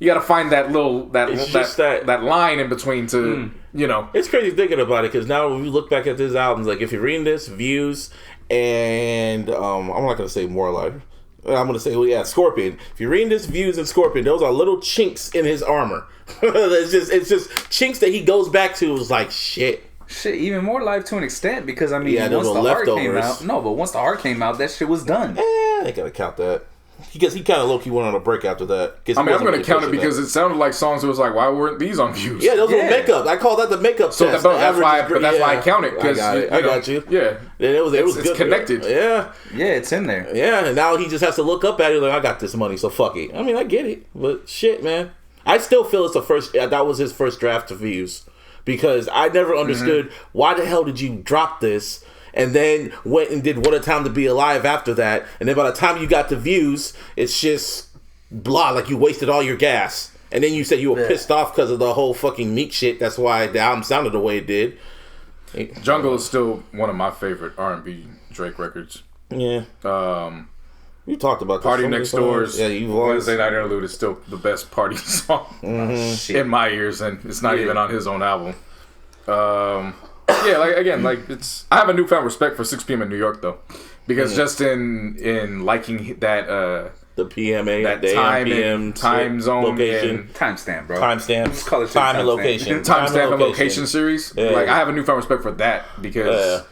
gotta find that little that line in between to It's crazy thinking about it, because now when we look back at these albums, like if you're reading this, Views, and I'm not gonna say More Life. I'm gonna say, Scorpion. If you're reading this, Views and Scorpion, those are little chinks in his armor. it's just chinks that he goes back to. Was like shit. Shit, even More Life to an extent, because I mean, once the art came out. No, but once the art came out, that shit was done. I gotta count that. Because he kind of low-key went on a break after that. I mean, I'm going to count it because it sounded like songs that was like, why weren't these on Views? Yeah, those were makeup. I call that the makeup so test. That's why I count it. I got you. Yeah. It was good. It's connected. Yeah. Yeah, it's in there. Yeah, and now he just has to look up at it like, I got this money, so fuck it. I mean, I get it. But shit, man. I still feel it's that was his first draft to Views. Because I never understood why the hell did you drop this and then went and did What a Time to Be Alive after that, and then by the time you got the Views, it's just blah, like you wasted all your gas. And then you said you were pissed off because of the whole fucking Meek shit. That's why the album sounded the way it did. Jungle is still one of my favorite R&B Drake records. Yeah. We talked about this. Party Next Door's Wednesday Night Interlude is still the best party song in my ears, and it's not even on his own album. I have a newfound respect for 6 p.m. in New York though, because just in liking that The PMA, that the time AM, and time zone location. and Timestamp, bro. Timestamp, Just call it time and timestamp. location, timestamp and location series. Yeah. Like I have a newfound respect for that because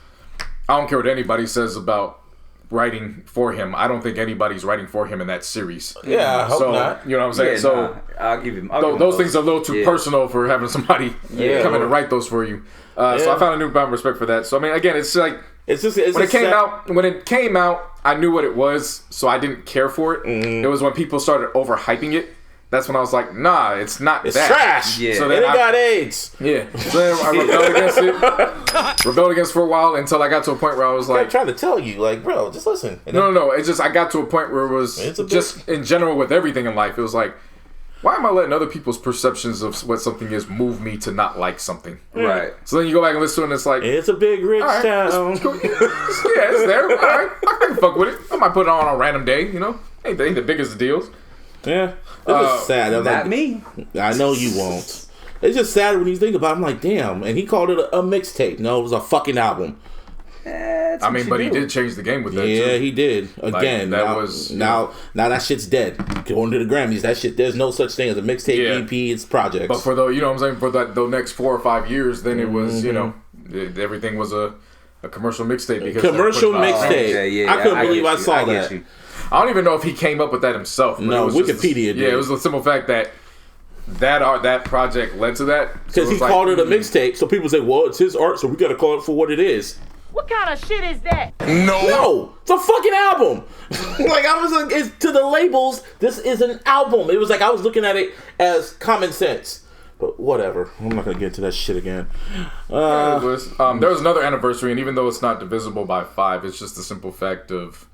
I don't care what anybody says about writing for him. I don't think anybody's writing for him in that series. Yeah, I hope not. You know what I'm saying? Yeah, so nah, I'll give him. those things are a little too personal for having somebody come in and write those for you. So I found a newfound respect for that. So I mean, again, it's like it's when it came out, I knew what it was, so I didn't care for it. Mm-hmm. It was when people started overhyping it. That's when I was like, nah, it's not It's that. trash. Yeah. So And then it got AIDS. Yeah. So then I rebelled against it. Rebelled against it for a while until I got to a point where I was I'm like, trying to tell you, like, bro, just listen. And no. It's just I got to a point where it was It's a bit- just in general with everything in life. It was like, why am I letting other people's perceptions of what something is move me to not like something? Right. So then you go back and listen to it and it's like, It's a big rich all right, town. yeah, it's there. All right, I can fuck with it. I might put it on a random day, you know? Ain't the biggest of deals. Yeah, it was sad. I was Not like, me. I know you won't. It's just sad when you think about it. I'm like, damn. And he called it a mixtape. No, it was a fucking album. I mean, but he did change the game with that Yeah, too. he did. Again, that now, was- now that shit's dead. Going to the Grammys, that shit. There's no such thing as a mixtape, Yeah. EP. It's projects. But for you know what I'm saying, for the next 4 or 5 years, then it was, you know, everything was a commercial mixtape because commercial that was- mixtape. I couldn't believe I saw that. I don't even know if he came up with that himself. But No, it was just Wikipedia did. Yeah, it was the simple fact that project led to that. Because he called it a mixtape, so people say, well, it's his art, so we got to call it for what it is. What kind of shit is that? No, it's a fucking album. Like, I was like, it's, to the labels, this is an album. It was like I was looking at it as common sense. But whatever. I'm not going to get into that shit again. There was another anniversary, and even though it's not divisible by 5, it's just the simple fact of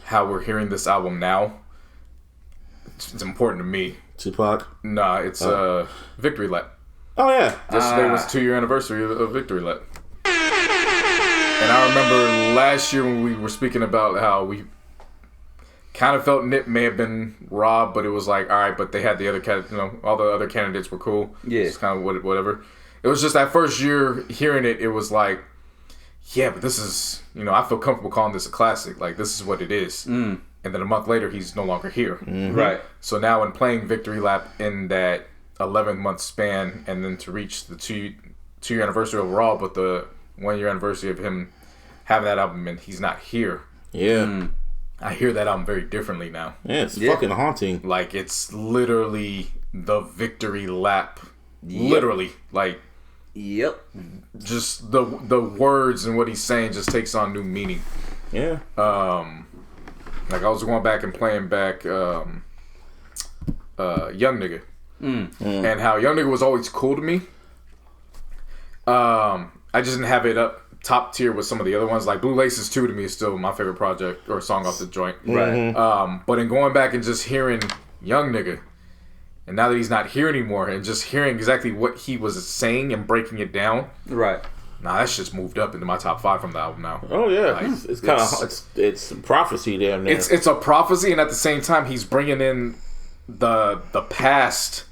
how we're hearing this album now. It's important to me. Tupac. Nah, it's Victory Lap. Oh, yeah. Yesterday was 2-year anniversary of Victory Lap. And I remember last year when we were speaking about how we kind of felt Nip may have been robbed, but it was like, all right, but they had the other all the other candidates were cool. Yeah. It's kind of whatever. It was just that first year hearing it, it was like, yeah, but this is, I feel comfortable calling this a classic. Like, this is what it is. And then a month later, he's no longer here. Right. So now when playing Victory Lap in that 11-month span, and then to reach the two-year anniversary overall, but the 1-year anniversary of him having that album and he's not here. Yeah. I hear that album very differently now. Yeah, it's fucking haunting. Like, it's literally the Victory Lap. Literally. Like, Yep. just the words and what he's saying just takes on new meaning. Yeah. Like, I was going back and playing back Young Nigga. And how Young Nigga was always cool to me. I just didn't have it up top tier with some of the other ones. Like Blue Laces 2 to me is still my favorite project or song off the joint. Right. But in going back and just hearing Young Nigga, and now that he's not here anymore, and just hearing exactly what he was saying and breaking it down, Right. nah, that shit's moved up into my top 5 from the album now. Oh, yeah. Like, It's kind of, it's prophecy damn near. It's a prophecy, and at the same time, he's bringing in the past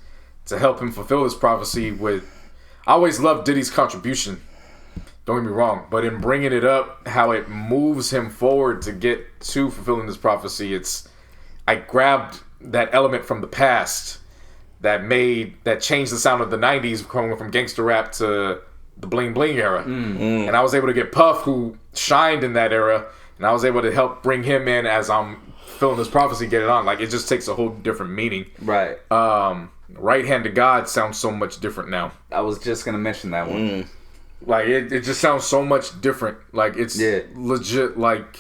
to help him fulfill this prophecy with... I always loved Diddy's contribution. Don't get me wrong, but in bringing it up, how it moves him forward to get to fulfilling this prophecy, I grabbed that element from the past that changed the sound of the 90s, going from gangster rap to the bling bling era. And I was able to get Puff, who shined in that era, and I was able to help bring him in as I'm filling this prophecy, get it on. Like, it just takes a whole different meaning. Right. Right Hand to God sounds so much different now. I was just gonna mention that one. Like, it just sounds so much different. Like, it's legit like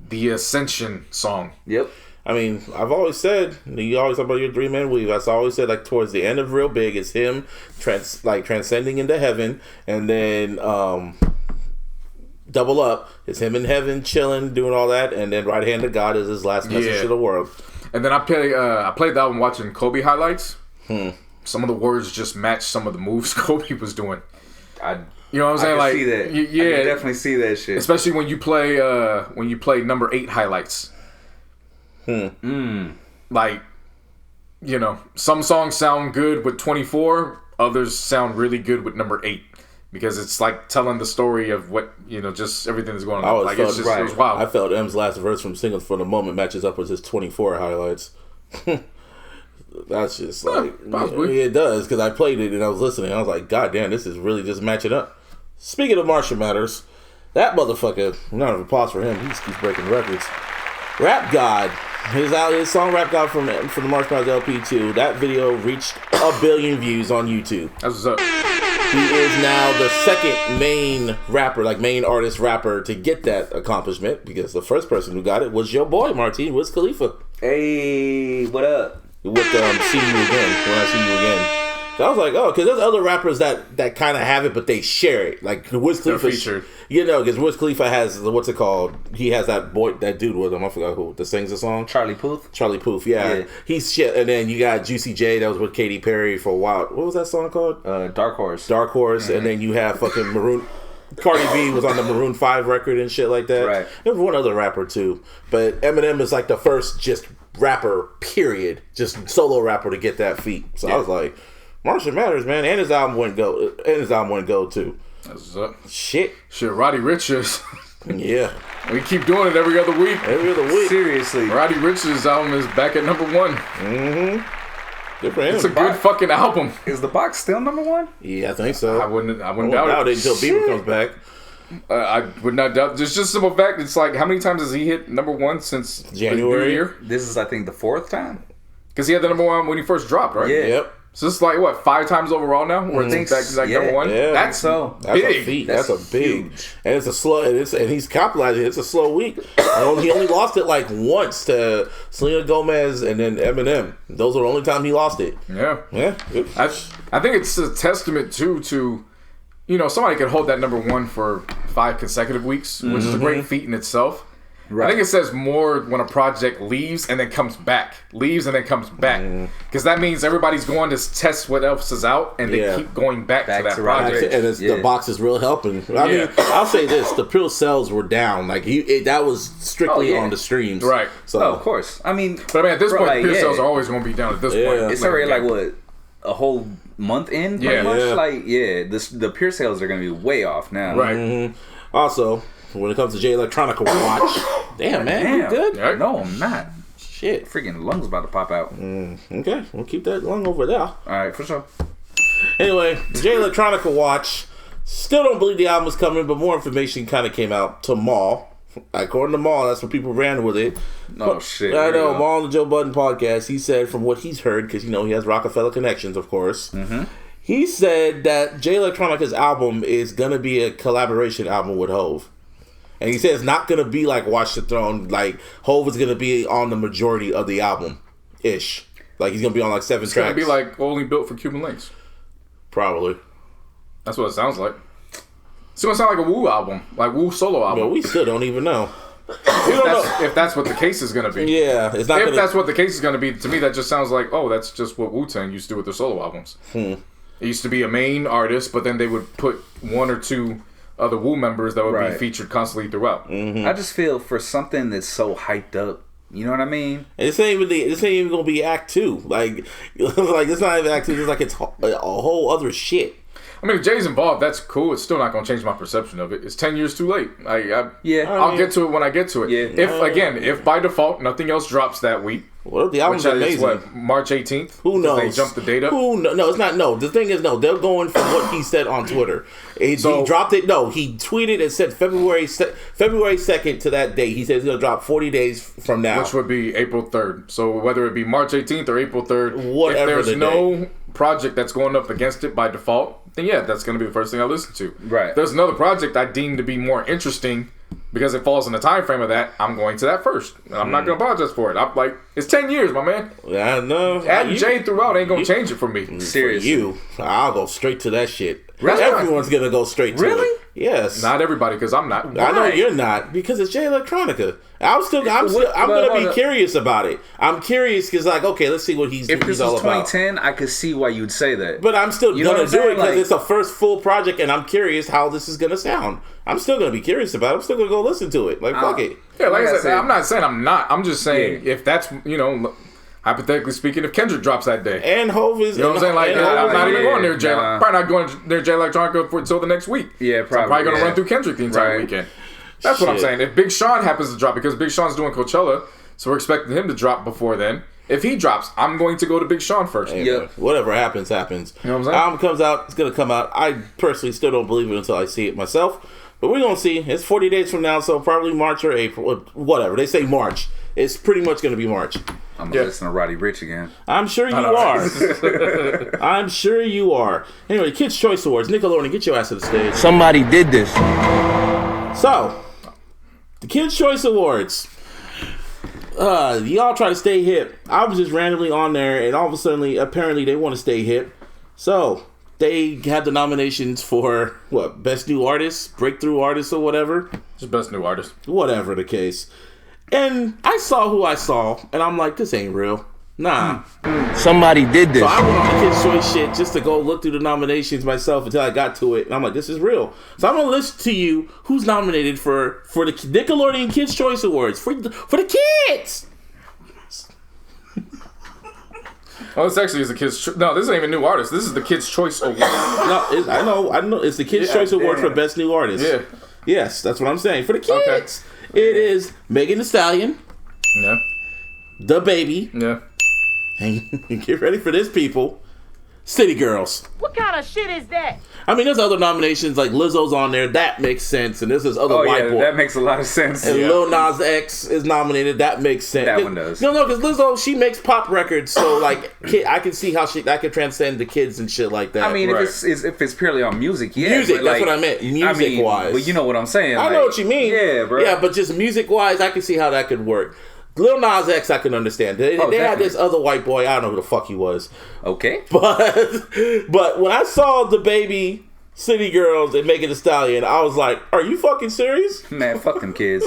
the Ascension song. Yep. I mean, I've always said, you always talk about your 3-man weave. I've always said, like, towards the end of Real Big, it's him transcending into heaven, and then Double Up, it's him in heaven chilling, doing all that, and then Right Hand to God is his last message to the world. And then I played the album watching Kobe highlights. Some of the words just matched some of the moves Kobe was doing. You know what I'm saying? I like, can see that. Yeah, I can definitely see that shit. Especially when you play number 8 highlights. Like, some songs sound good with 24, others sound really good with number 8. because it's like telling the story of what just everything that's going on. I was Like felt, it's just it was wild. I felt M's last verse from Singles for the Moment matches up with his 24 highlights. That's just like possibly. it does, because I played it and I was listening. I was like, God damn, this is really just matching up. Speaking of Martian Matters, that motherfucker, not an applause for him. He just keeps breaking records. Rap God, his song Rap God from the Martian Matters LP 2. That video reached 1 billion views on YouTube. That's what's up. He is now the second main rapper, like main artist rapper, to get that accomplishment, because the first person who got it was your boy Martin Wiz Khalifa. Hey, what up? With See You Again, When I See You Again. So I was like, oh, because there's other rappers that kind of have it, but they share it. Like Wiz Khalifa, featured. Because Wiz Khalifa has what's it called? He has that dude with him. I forgot who that sings the song. Charlie Puth. Charlie Puth, yeah. He's shit. And then you got Juicy J that was with Katy Perry for a while. What was that song called? Dark Horse. Dark Horse, and then you have fucking Maroon. Cardi B was on the Maroon 5 record and shit like that. Right. There was one other rapper too, but Eminem is like the first just rapper, period, just solo rapper to get that feat. So I was like, Martian Matters, man, and his album went gold. Too. That's what's up. Shit, Roddy Richards. yeah. We keep doing it every other week. Every other week. Seriously. Roddy Richards' album is back at number 1. Good for him. It's a good fucking album. Is the box still number 1? Yeah, I think so. I wouldn't Doubt doubt it it. until Bieber comes back. I would not doubt. There's just simple fact. It's like, how many times has he hit number 1 since January? the new year? This is, I think, the 4th time. Because he had the number 1 when he first dropped, right? Yeah. Yep. So it's like, what, 5 times overall now? Where it's back to like number 1? Yeah. That's So That's big. a feat. That's a big, huge. and it's a slow. And he's capitalizing. It's a slow week. He only lost it like once to Selena Gomez and then Eminem. Those are the only time he lost it. Yeah. Yeah. I think it's a testament, too, to, somebody could hold that number 1 for 5 consecutive weeks, which is a great feat in itself. Right. I think it says more when a project leaves and then comes back. Because that means everybody's going to test what else is out, and they keep going back to that project. And the box is real helping. I mean, I'll say this: the pure sales were down. Like that was strictly on the streams, Right? So of course. I mean, But I mean, at this point, like, the sales are always going to be down. At this point, it's already like what, a whole month in, pretty much. Yeah. Like, the pure sales are going to be way off now. right? Also, when it comes to J Electronica watch, damn man, you good? Yeah. No, I'm not. Shit. Freaking lungs about to pop out. Okay, we'll keep that lung over there. All right, for sure. Anyway, J Electronica watch. Still don't believe the album is coming, but more information kind of came out to Maul. According to Maul, that's when people ran with it. Oh, shit. I Here we know, go. Maul on the Joe Budden podcast, he said from what he's heard, because he has Rockefeller connections, of course. He said that J Electronica's album is going to be a collaboration album with Hove. And he said it's not going to be like Watch the Throne. Like, Hove is going to be on the majority of the album-ish. Like, he's going to be on like 7 It's tracks. going to be like only built for Cuban links. Probably. That's what it sounds like. It's going to sound like a Wu album, like Wu solo album. But we still don't even know. We don't know. If that's what the case is going to be. Yeah, it's not If gonna... that's what the case is going to be, to me that just sounds like, oh, that's just what Wu-Tang used to do with their solo albums. It used to be a main artist, but then they would put 1 or 2 other Wu members that would be featured constantly throughout. I just feel for something that's so hyped up, you know what I mean? And this ain't even gonna be Act 2. Like it's not even Act 2. It's like it's a whole other shit. I mean, if Jay's involved, that's cool. It's still not going to change my perception of it. It's 10 years too late. I'll get to it when I get to it. Yeah. If by default nothing else drops that week, Well, the album's which is amazing. what, March 18th? Who knows? They jumped the date up. No, it's not. No, the thing is, no. They're going from what he said on Twitter. He dropped it. No, he tweeted and said February 2nd to that date. He said it's gonna drop 40 days from now, Which would be April 3rd. So whether it be March 18th or April 3rd, Whatever if there's no project that's going up against it by default, then yeah, that's going to be the first thing I listen to. Right. If there's another project I deem to be more interesting because it falls in the time frame of that, I'm going to that first. And I'm not going to apologize for it. I'm like, it's 10 years, my man. I know. Adding Jay throughout ain't going to change it for me. Seriously, I'll go straight to that shit. Really? Everyone's gonna go straight to Really? it. Yes. Not everybody, because I'm not. I know you're not, because it's J Electronica. I'm gonna be curious about it. I'm curious because, like, okay, let's see what he's If this all was about. 2010, I could see why you'd say that. But I'm still You know gonna what I'm do it saying? because Like- it's a first full project, and I'm curious how this is gonna sound. I'm still gonna be curious about it. I'm still gonna go listen to it. Like, fuck it. Yeah, like I Like I said, said- I'm not saying I'm not. I'm just saying if that's, hypothetically speaking, if Kendrick drops that day. And Hov is. You know what I'm saying? Like, I'm not even going near Jay. Nah. Probably not going near Jay Electronica until the next week. Yeah, So I'm probably going to yeah. run through Kendrick the entire Right. weekend. That's what I'm Shit. saying. If Big Sean happens to drop, because Big Sean's doing Coachella, so we're expecting him to drop before then. If he drops, I'm going to go to Big Sean first. Hey, Yep. man, whatever happens, happens. You know what I'm saying? Album comes out, it's gonna come out. I personally still don't believe it until I see it myself. But we're gonna see. It's 40 days from now, so probably March or April, whatever. They say March. It's pretty much gonna be March. I'm gonna listen to Roddy Ricch again. I'm sure you are. I'm sure you are. Anyway, Kids' Choice Awards. Nickelodeon, get your ass to the stage. Somebody did this. So, the Kids' Choice Awards. Y'all try to stay hip. I was just randomly on there, and all of a sudden, apparently, they want to stay hip. So, they had the nominations for, what, Best New Artist, Breakthrough Artist, or whatever. Just best new artist. Whatever the case. And I saw who I saw, and I'm like, this ain't real. Nah. Somebody did this. So I went on the Kids' Choice shit just to go look through the nominations myself until I got to it. And I'm like, this is real. So I'm going to list to you who's nominated for the Nickelodeon Kids' Choice Awards. For the kids! Oh, this actually is the Kids' No, this isn't even new artist. This is the Kids' Choice Award. No, I know. It's the Kids' Choice Award for Best New Artist. Yeah. Yes, that's what I'm saying. For the kids. It is Megan Thee Stallion, Yeah. The Baby, Yeah. and get ready for this, people, City Girls. What kind of shit is that? I mean, there's other nominations like Lizzo's on there. That makes sense. And there's this other Oh white yeah, boy. that makes a lot of sense. And Lil Nas X is nominated. That makes sense. That one does. No, because Lizzo, she makes pop records, so like, I can see how that could transcend the kids and shit like that. I mean, Right. if it's purely on music, yeah. Music, but, that's what I meant. Music-wise. But you know what I'm saying. I know what you mean. Yeah, bro. Yeah, but just music wise, I can see how that could work. Lil Nas X, I can understand. They had definitely. this other white boy. I don't know who the fuck he was, Okay. but when I saw The Baby, City Girls, and Megan Thee Stallion, I was like, "Are you fucking serious?" Man, fuck them kids.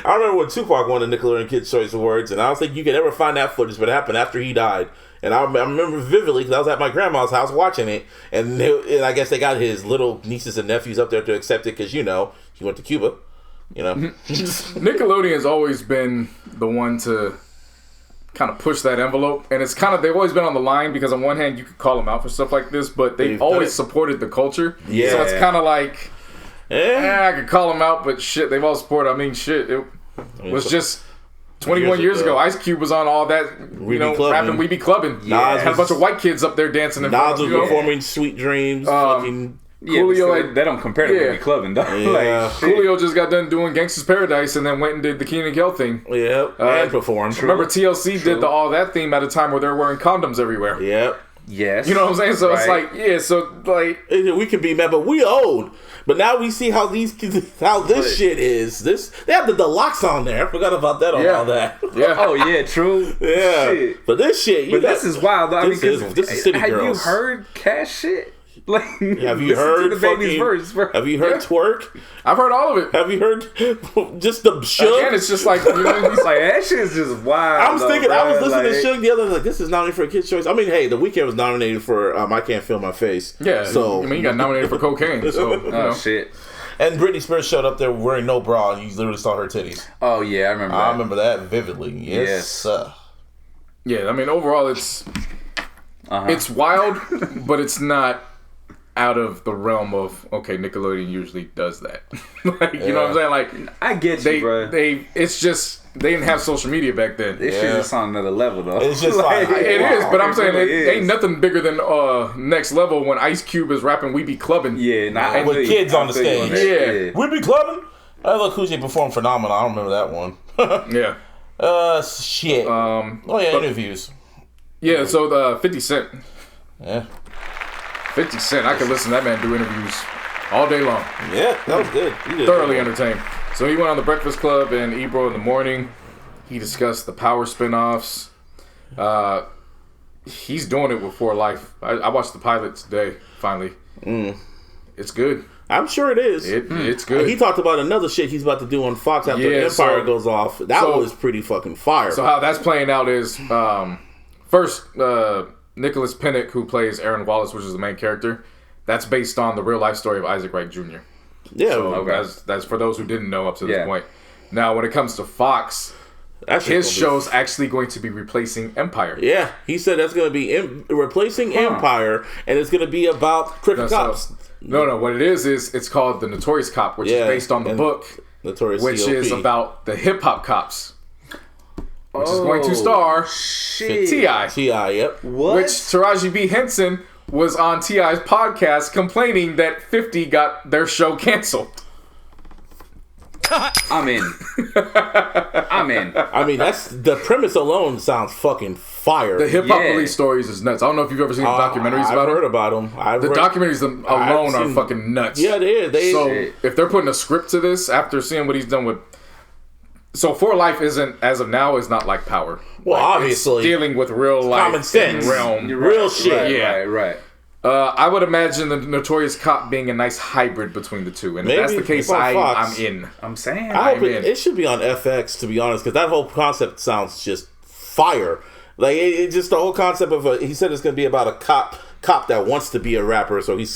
I remember when Tupac won the Nickelodeon Kids' Choice Awards, and I don't think you could ever find that footage, but it happened after he died. And I remember vividly because I was at my grandma's house watching it, and I guess they got his little nieces and nephews up there to accept it because, you know, he went to Cuba. You know, Nickelodeon's always been the one to kind of push that envelope, and it's kind of, they've always been on the line because on one hand you could call them out for stuff like this, but they've always supported the culture. Yeah. So it's kind of like, yeah. I could call them out, but shit, they've all supported. I mean, shit, it was just 21 years ago. Ice Cube was on all that, you know, rapping "We Be Clubbing." Nas had a bunch of white kids up there dancing. In Nas front was of, you know? performing "Sweet Dreams." Fucking Yeah, Coolio, but they don't compare to yeah. Baby Clubbing, though. Yeah. Like, shit. Coolio just got done doing "Gangsta's Paradise" and then went and did the Keenan Kel thing. Yep, and performed. Remember TLC did the All That theme at a time where they're wearing condoms everywhere. Yep. Yes. You know what I'm saying? So it's Right. like, yeah, so like, We can be mad, but we old. But now we see how this shit is. They have the deluxe on there. I forgot about that on Yeah. all that. yeah. Oh yeah, true. Yeah. Shit. But this shit, But this is wild. Though. I mean, this 'cause is City have Girls. you heard Cash shit? Like, Have you listen heard to the Baby's fucking? verse, bro? Have you heard Yeah. Twerk? I've heard all of it. Have you heard just the Again, Suge? it's just like, you know, It's like that shit's just wild. I was thinking, I was listening like, to Suge the other day, like, this is nominated for a Kids' Choice. I mean, hey, The Weeknd was nominated for I Can't Feel My Face. yeah. So, I mean, you got nominated for cocaine. So, you know. Oh shit. and Britney Spears showed up there wearing no bra, and you literally saw her titties. Oh yeah, I remember. I That. remember that vividly. Yes. Yeah, I mean, overall, it's wild, but it's not out of the realm of, okay, Nickelodeon usually does that. Like, you know what I'm saying? Like, I get you, bro. it's just, they didn't have social media back then. This shit is on another level, though. It's just like- It is, but I'm saying really it ain't nothing bigger than Next Level when Ice Cube is rapping "We Be Clubbing." Yeah, nah, I With feel you. kids on I the feel you stage. that. Yeah. We be clubbing. Look, Who's performed phenomenal. I don't remember that one. Yeah. Shit. Oh yeah, interviews. Yeah, so the 50 Cent. Yeah. 50 Cent, I could listen to that man do interviews all day long. Yeah, that was good. He did Thoroughly good. entertained. So he went on the Breakfast Club and Ebro in the morning. He discussed the Power spinoffs. He's doing it with 4 Life. I watched the pilot today, finally. It's good. I'm sure it is. It's good. He talked about another shit he's about to do on Fox after Empire goes off. That was pretty fucking fire. So how that's playing out is, first, Nicholas Pinnock, who plays Aaron Wallace, which is the main character, that's based on the real life story of Isaac Wright Jr. yeah, So that's for those who didn't know up to this point. Now, when it comes to Fox, That shit's his gonna be- show's actually going to be replacing Empire. Yeah, he said that's going to be replacing Empire, and it's going to be about crooked cops. No. What it is it's called The Notorious Cop, which is based on the book, Notorious which COP. is about the hip hop cops, which is going to star T.I. T.I., yep. What? Which Taraji B. Henson was on T.I.'s podcast complaining that 50 got their show canceled. I'm in. I mean, that's the premise alone sounds fucking fire. The hip hop police stories is nuts. I don't know if you've ever seen the documentaries I've about heard them. about them. The documentaries alone are fucking nuts. Yeah, they is. So if they're putting a script to this after seeing what he's done with, so For Life isn't, as of now, is not like Power. Well, Like, obviously, it's dealing with real life, common sense, realm, real shit. Right. I would imagine the Notorious Cop being a nice hybrid between the two, and if that's the Maybe case, on Fox. I'm in. I'm saying. I hope in. it should be on FX, to be honest, because that whole concept sounds just fire. Like it just the whole concept of he said it's going to be about a cop that wants to be a rapper, so he's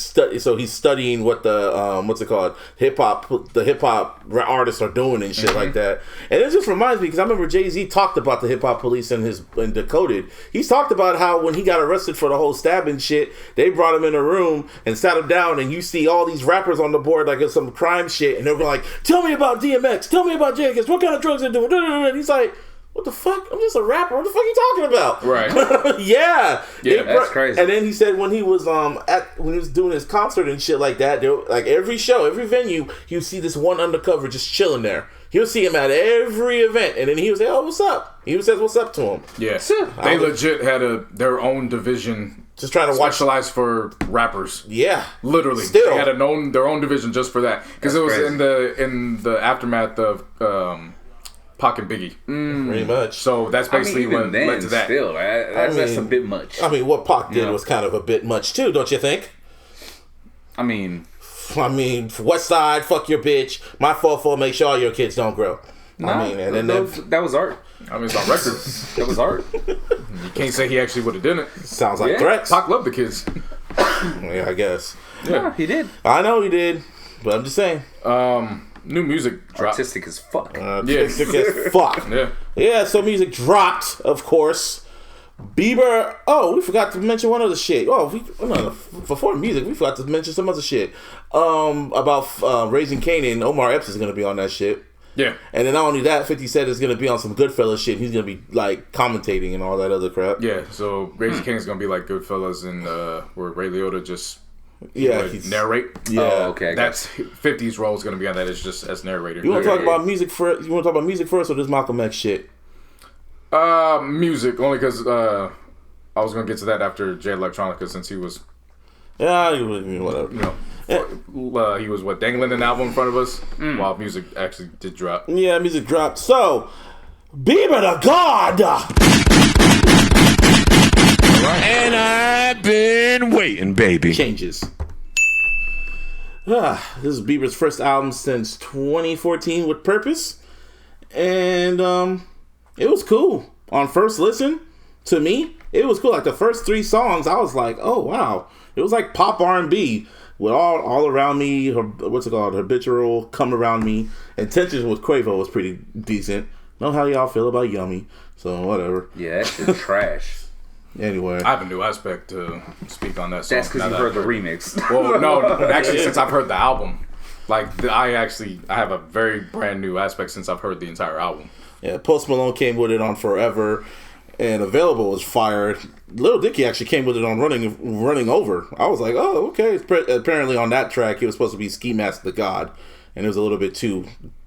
studying what the what's it called, the hip hop artists are doing and shit like that. And it just reminds me, because I remember Jay-Z talked about the hip hop police in Decoded. He's talked about how when he got arrested for the whole stabbing shit, they brought him in a room and sat him down, and you see all these rappers on the board like it's some crime shit, and they're like, "Tell me about DMX, tell me about Jackass, what kind of drugs they're doing?" And he's like, "What the fuck? I'm just a rapper. What the fuck are you talking about?" Right. Yeah, that's crazy. And then he said when he was when he was doing his concert and shit like that, like every show, every venue, you see this one undercover just chilling there. He'll see him at every event, and then he would say, "Oh, what's up?" He would say, "What's up?" to him. Yeah, they legit had their own division, just trying to watch. specialized for rappers. Yeah, Literally, Still. they had their own division just for that, because it was crazy. in the aftermath of Pac and Biggie. pretty much. So that's basically even what then, led to that. still, that's a bit much. I mean, what Pac did was kind of a bit much too, don't you think? I mean, West Side, fuck your bitch. My fault for make sure all your kids don't grow. I mean, and then that was art. I mean, it's on record. That was art. You can't say he actually would have done it. sounds like Yeah. threats. Pac loved the kids. Yeah, I guess. Yeah, he did. I know he did, but I'm just saying. New music dropped. Artistic as fuck. Artistic as fuck. Yeah. Yeah, so music dropped, of course. Bieber. Oh, we forgot to mention one other shit. Before music, we forgot to mention some other shit. About Raising Kanan. Omar Epps is gonna be on that shit. Yeah. And then not only that, 50 said is gonna be on some Goodfellas shit. He's gonna be like commentating and all that other crap. Yeah. So Raising King's gonna be like Goodfellas, and where Ray Liotta just Yeah, would narrate. Yeah. Oh, okay. That's 50's role is gonna be on that. It's just as narrator. You want to talk about music first? You want to talk about music first, or this Malcolm X shit? Music only because I was gonna get to that after Jay Electronica, since he was, Yeah, whatever. he was dangling an album in front of us while music actually did drop. Yeah, music dropped. So, Bieber the God. And I've been waiting, baby. Changes. This is Bieber's first album since 2014 with Purpose, and it was cool on first listen. To me, it was cool. Like the first 3 songs, I was like, "Oh wow!" It was like pop R&B with all around me. Habitual, Come Around Me. Intentions with Quavo was pretty decent. Know how y'all feel about Yummy, so whatever. Yeah, that shit's trash. Anyway, I have a new aspect to speak on that song. That's because you heard the remix. Well, no, actually, since I've heard the album, I have a very brand new aspect since I've heard the entire album. yeah, Post Malone came with it on Forever, and Available was fired. Lil Dicky actually came with it on Running Over. I was like, oh, okay. Apparently on that track, he was supposed to be Ski Mask the God, and it was a little bit too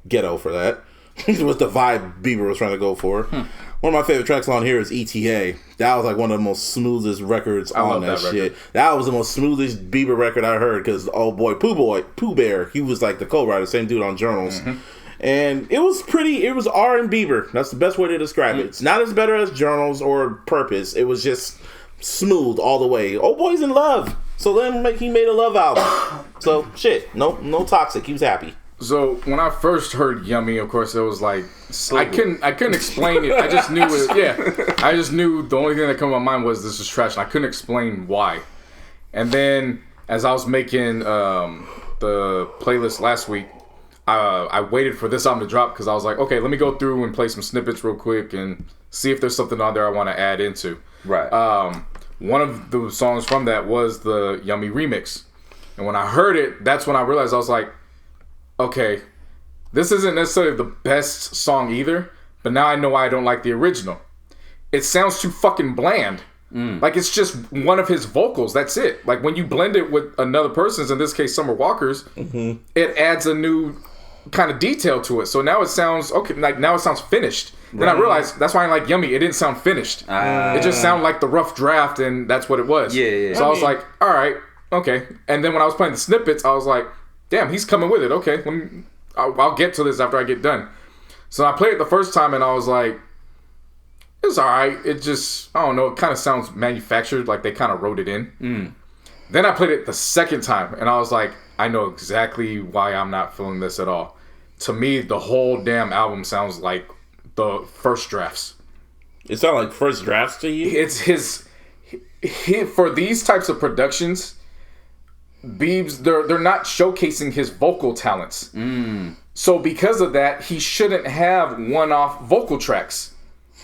ghetto for that. It was the vibe Bieber was trying to go for. One of my favorite tracks on here is ETA. That was like one of the most smoothest records on that shit. That was the most smoothest Bieber record I heard, because old boy Pooh Bear, he was like the co-writer, same dude on Journals. And it was R and Bieber. That's the best way to describe it. It's not as better as Journals or Purpose. It was just smooth all the way. Old boy's in love, so then he made a love album. So shit, no toxic. He was happy. So when I first heard Yummy, of course, it was like I couldn't explain it. I just knew it. Yeah, I just knew the only thing that came to my mind was this is trash, and I couldn't explain why. And then as I was making the playlist last week, I waited for this album to drop because I was like, okay, let me go through and play some snippets real quick and see if there's something on there I want to add into. Right. One of the songs from that was the Yummy remix. And when I heard it, that's when I realized, I was like, okay, this isn't necessarily the best song either, but now I know why I don't like the original. It sounds too fucking bland. Like, it's just one of his vocals, that's it. Like, when you blend it with another person's, in this case Summer Walker's, it adds a new kind of detail to it. So now it sounds, okay, like now it sounds finished. Then I realized, that's why I like Yummy, it didn't sound finished. It just sounded like the rough draft, and that's what it was. Yeah. So I was like, alright, okay. And then when I was playing the snippets, I was like, damn, he's coming with it. Okay, I'll get to this after I get done. So I played it the first time, and I was like, it's alright. It just, I don't know, it kind of sounds manufactured, like they kind of wrote it in. Then I played it the second time, and I was like, I know exactly why I'm not feeling this at all. To me, the whole damn album sounds like the first drafts. It sounds like first drafts to you? It's his for these types of productions, Biebs, they're not showcasing his vocal talents. So because of that, he shouldn't have one-off vocal tracks.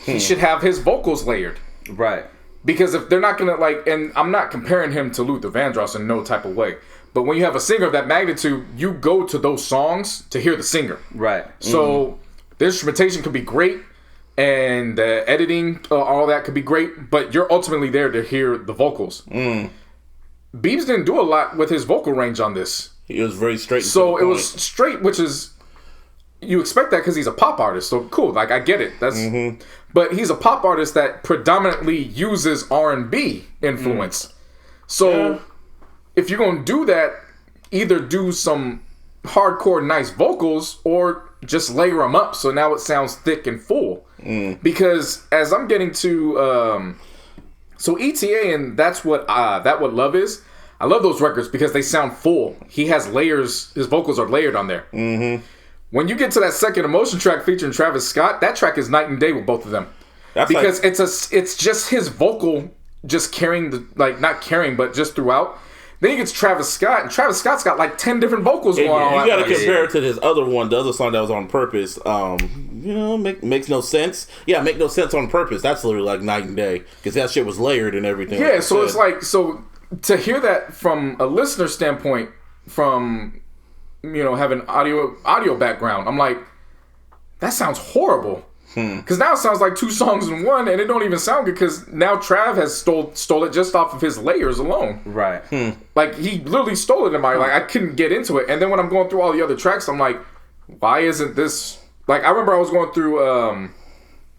He should have his vocals layered. Right. Because if they're not going to, like, and I'm not comparing him to Luther Vandross in no type of way, but when you have a singer of that magnitude, you go to those songs to hear the singer. Right. So the instrumentation could be great, and the editing, all that could be great, but you're ultimately there to hear the vocals. Biebs didn't do a lot with his vocal range on this. He was very straight. So it was straight, which is, you expect that because he's a pop artist. So cool, like I get it. That's, but he's a pop artist that predominantly uses R&B influence. So if you're gonna do that, either do some hardcore nice vocals or just layer them up so now it sounds thick and full. Because as I'm getting to, so ETA, and that's what What Love Is. I love those records because they sound full. He has layers. His vocals are layered on there. When you get to that second Emotion track featuring Travis Scott, that track is night and day with both of them. Because it's just his vocal just carrying the, like, not carrying, but just throughout. Then you get to Travis Scott, and Travis Scott's got like 10 different vocals going on. You got to compare it to his other one, the other song that was on purpose. Makes no sense. Yeah, Make No Sense on Purpose. That's literally like night and day because that shit was layered and everything. Yeah, like so it's like, so to hear that from a listener standpoint, from, you know, having audio background, I'm like, that sounds horrible. Because now it sounds like two songs in one, and it don't even sound good because now Trav has stole it just off of his layers alone. Right. Like, he literally stole it in my, like, I couldn't get into it. And then when I'm going through all the other tracks, I'm like, why isn't this, like, I remember I was going through,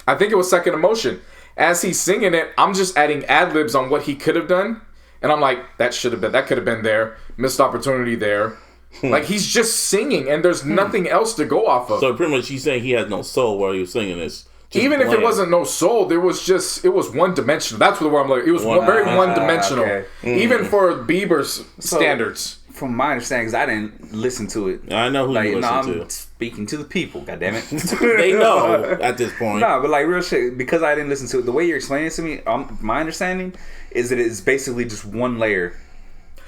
I think it was Second Emotion. As he's singing it, I'm just adding ad-libs on what he could have done. And I'm like, that could have been there. Missed opportunity there. Like, he's just singing, and there's nothing else to go off of. So pretty much he's saying he had no soul while he was singing this. Even if it wasn't no soul, it was one-dimensional. That's where I'm like, it was very one-dimensional. Okay. Even for Bieber's standards. From my understanding, because I didn't listen to it. I know who you listen to. I'm speaking to the people, goddammit. They know at this point. Nah, but like real shit, because I didn't listen to it, the way you're explaining it to me, my understanding is that it's basically just one layer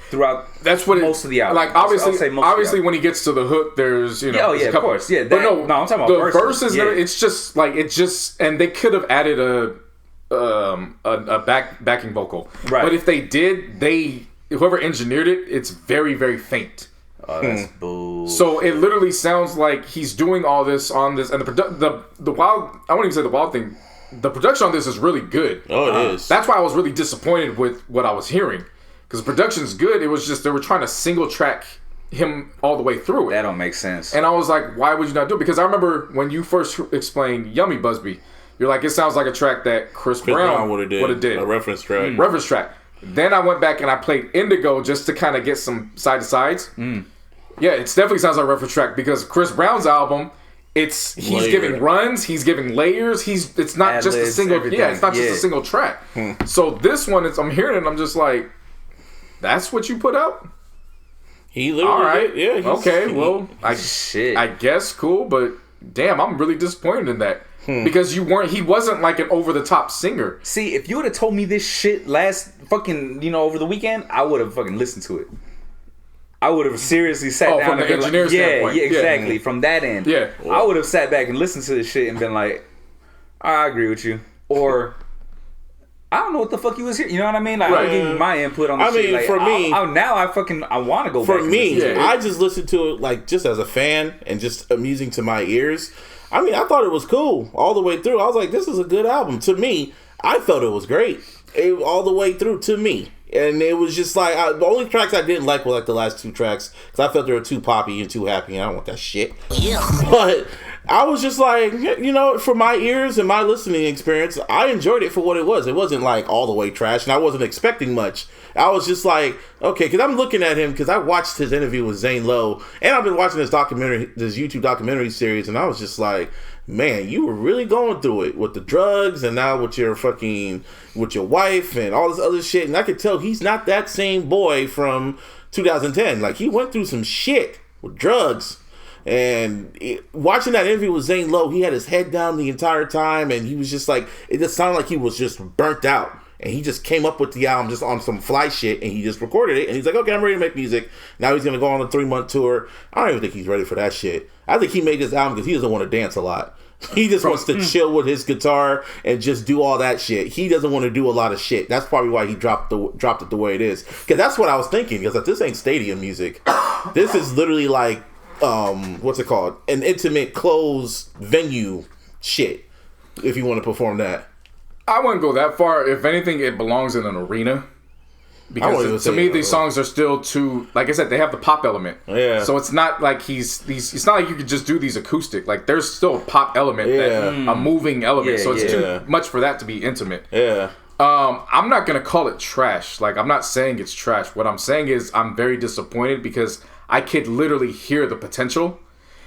throughout. That's what most of the album. Like obviously, when he gets to the hook, there's of course, yeah. But no, I'm talking about the verses. It's just like and they could have added a backing vocal, right? But if they did, whoever engineered it, it's very, very faint. Oh, that's bull. So it literally sounds like he's doing all this on this, and the wild. I won't even say the wild thing. The production on this is really good. Oh, it is. That's why I was really disappointed with what I was hearing. Because the production's good, it was just they were trying to single track him all the way through it. That don't make sense. And I was like, why would you not do it? Because I remember when you first explained Yummy Busby, you're like, it sounds like a track that Chris Brown would have did. A reference track. Reference track. Then I went back and I played Indigo just to kind of get some side-to-sides. Yeah, it definitely sounds like a reference track because Chris Brown's album, he's layered. Giving runs, he's giving layers, it's not just a single just a single track. So this one, I'm hearing it and I'm just like, that's what you put out? He literally all right. Yeah. Okay. Well, I guess cool, but damn, I'm really disappointed in that because he wasn't like an over the top singer. See, if you would have told me this shit last fucking over the weekend, I would have fucking listened to it. I would have seriously sat down from and the been engineer like, standpoint. yeah, exactly. From that end, Yeah. I would have sat back and listened to this shit and been like, I agree with you, or I don't know what the fuck you was here. You know what I mean? Like, I'll give you my input on the shit. Like, for me, now I want to go for back. me, and I just listened to it like just as a fan and just amusing to my ears. I mean, I thought it was cool all the way through. I was like, this is a good album. To me, I felt it was great all the way through to me. And it was just like, the only tracks I didn't like were like the last 2 tracks because I felt they were too poppy and too happy and I don't want that shit. Yeah. But I was just like, you know, for my ears and my listening experience, I enjoyed it for what it was. It wasn't like all the way trash and I wasn't expecting much. I was just like, okay, because I'm looking at him because I watched his interview with Zane Lowe and I've been watching this YouTube documentary series and I was just like, man, you were really going through it with the drugs and now with your wife and all this other shit. And I could tell he's not that same boy from 2010. Like, he went through some shit with drugs. And watching that interview with Zane Lowe, he had his head down the entire time. And he was just like, it just sounded like he was just burnt out. And he just came up with the album just on some fly shit. And he just recorded it. And he's like, okay, I'm ready to make music. Now he's going to go on a 3-month tour. I don't even think he's ready for that shit. I think he made this album because he doesn't want to dance a lot. He just wants to chill with his guitar and just do all that shit. He doesn't want to do a lot of shit. That's probably why he dropped it the way it is. Because that's what I was thinking. Because like, this ain't stadium music. This is literally like, what's it called? An intimate, closed venue shit. If you want to perform that. I wouldn't go that far. If anything, it belongs in an arena. Because to me, these songs are still too, like I said, they have the pop element. Yeah. So it's not like it's not like you could just do these acoustic. Like, there's still a pop element, a moving element. So it's too much for that to be intimate. Yeah. I'm not gonna call it trash. Like, I'm not saying it's trash. What I'm saying is I'm very disappointed because I could literally hear the potential.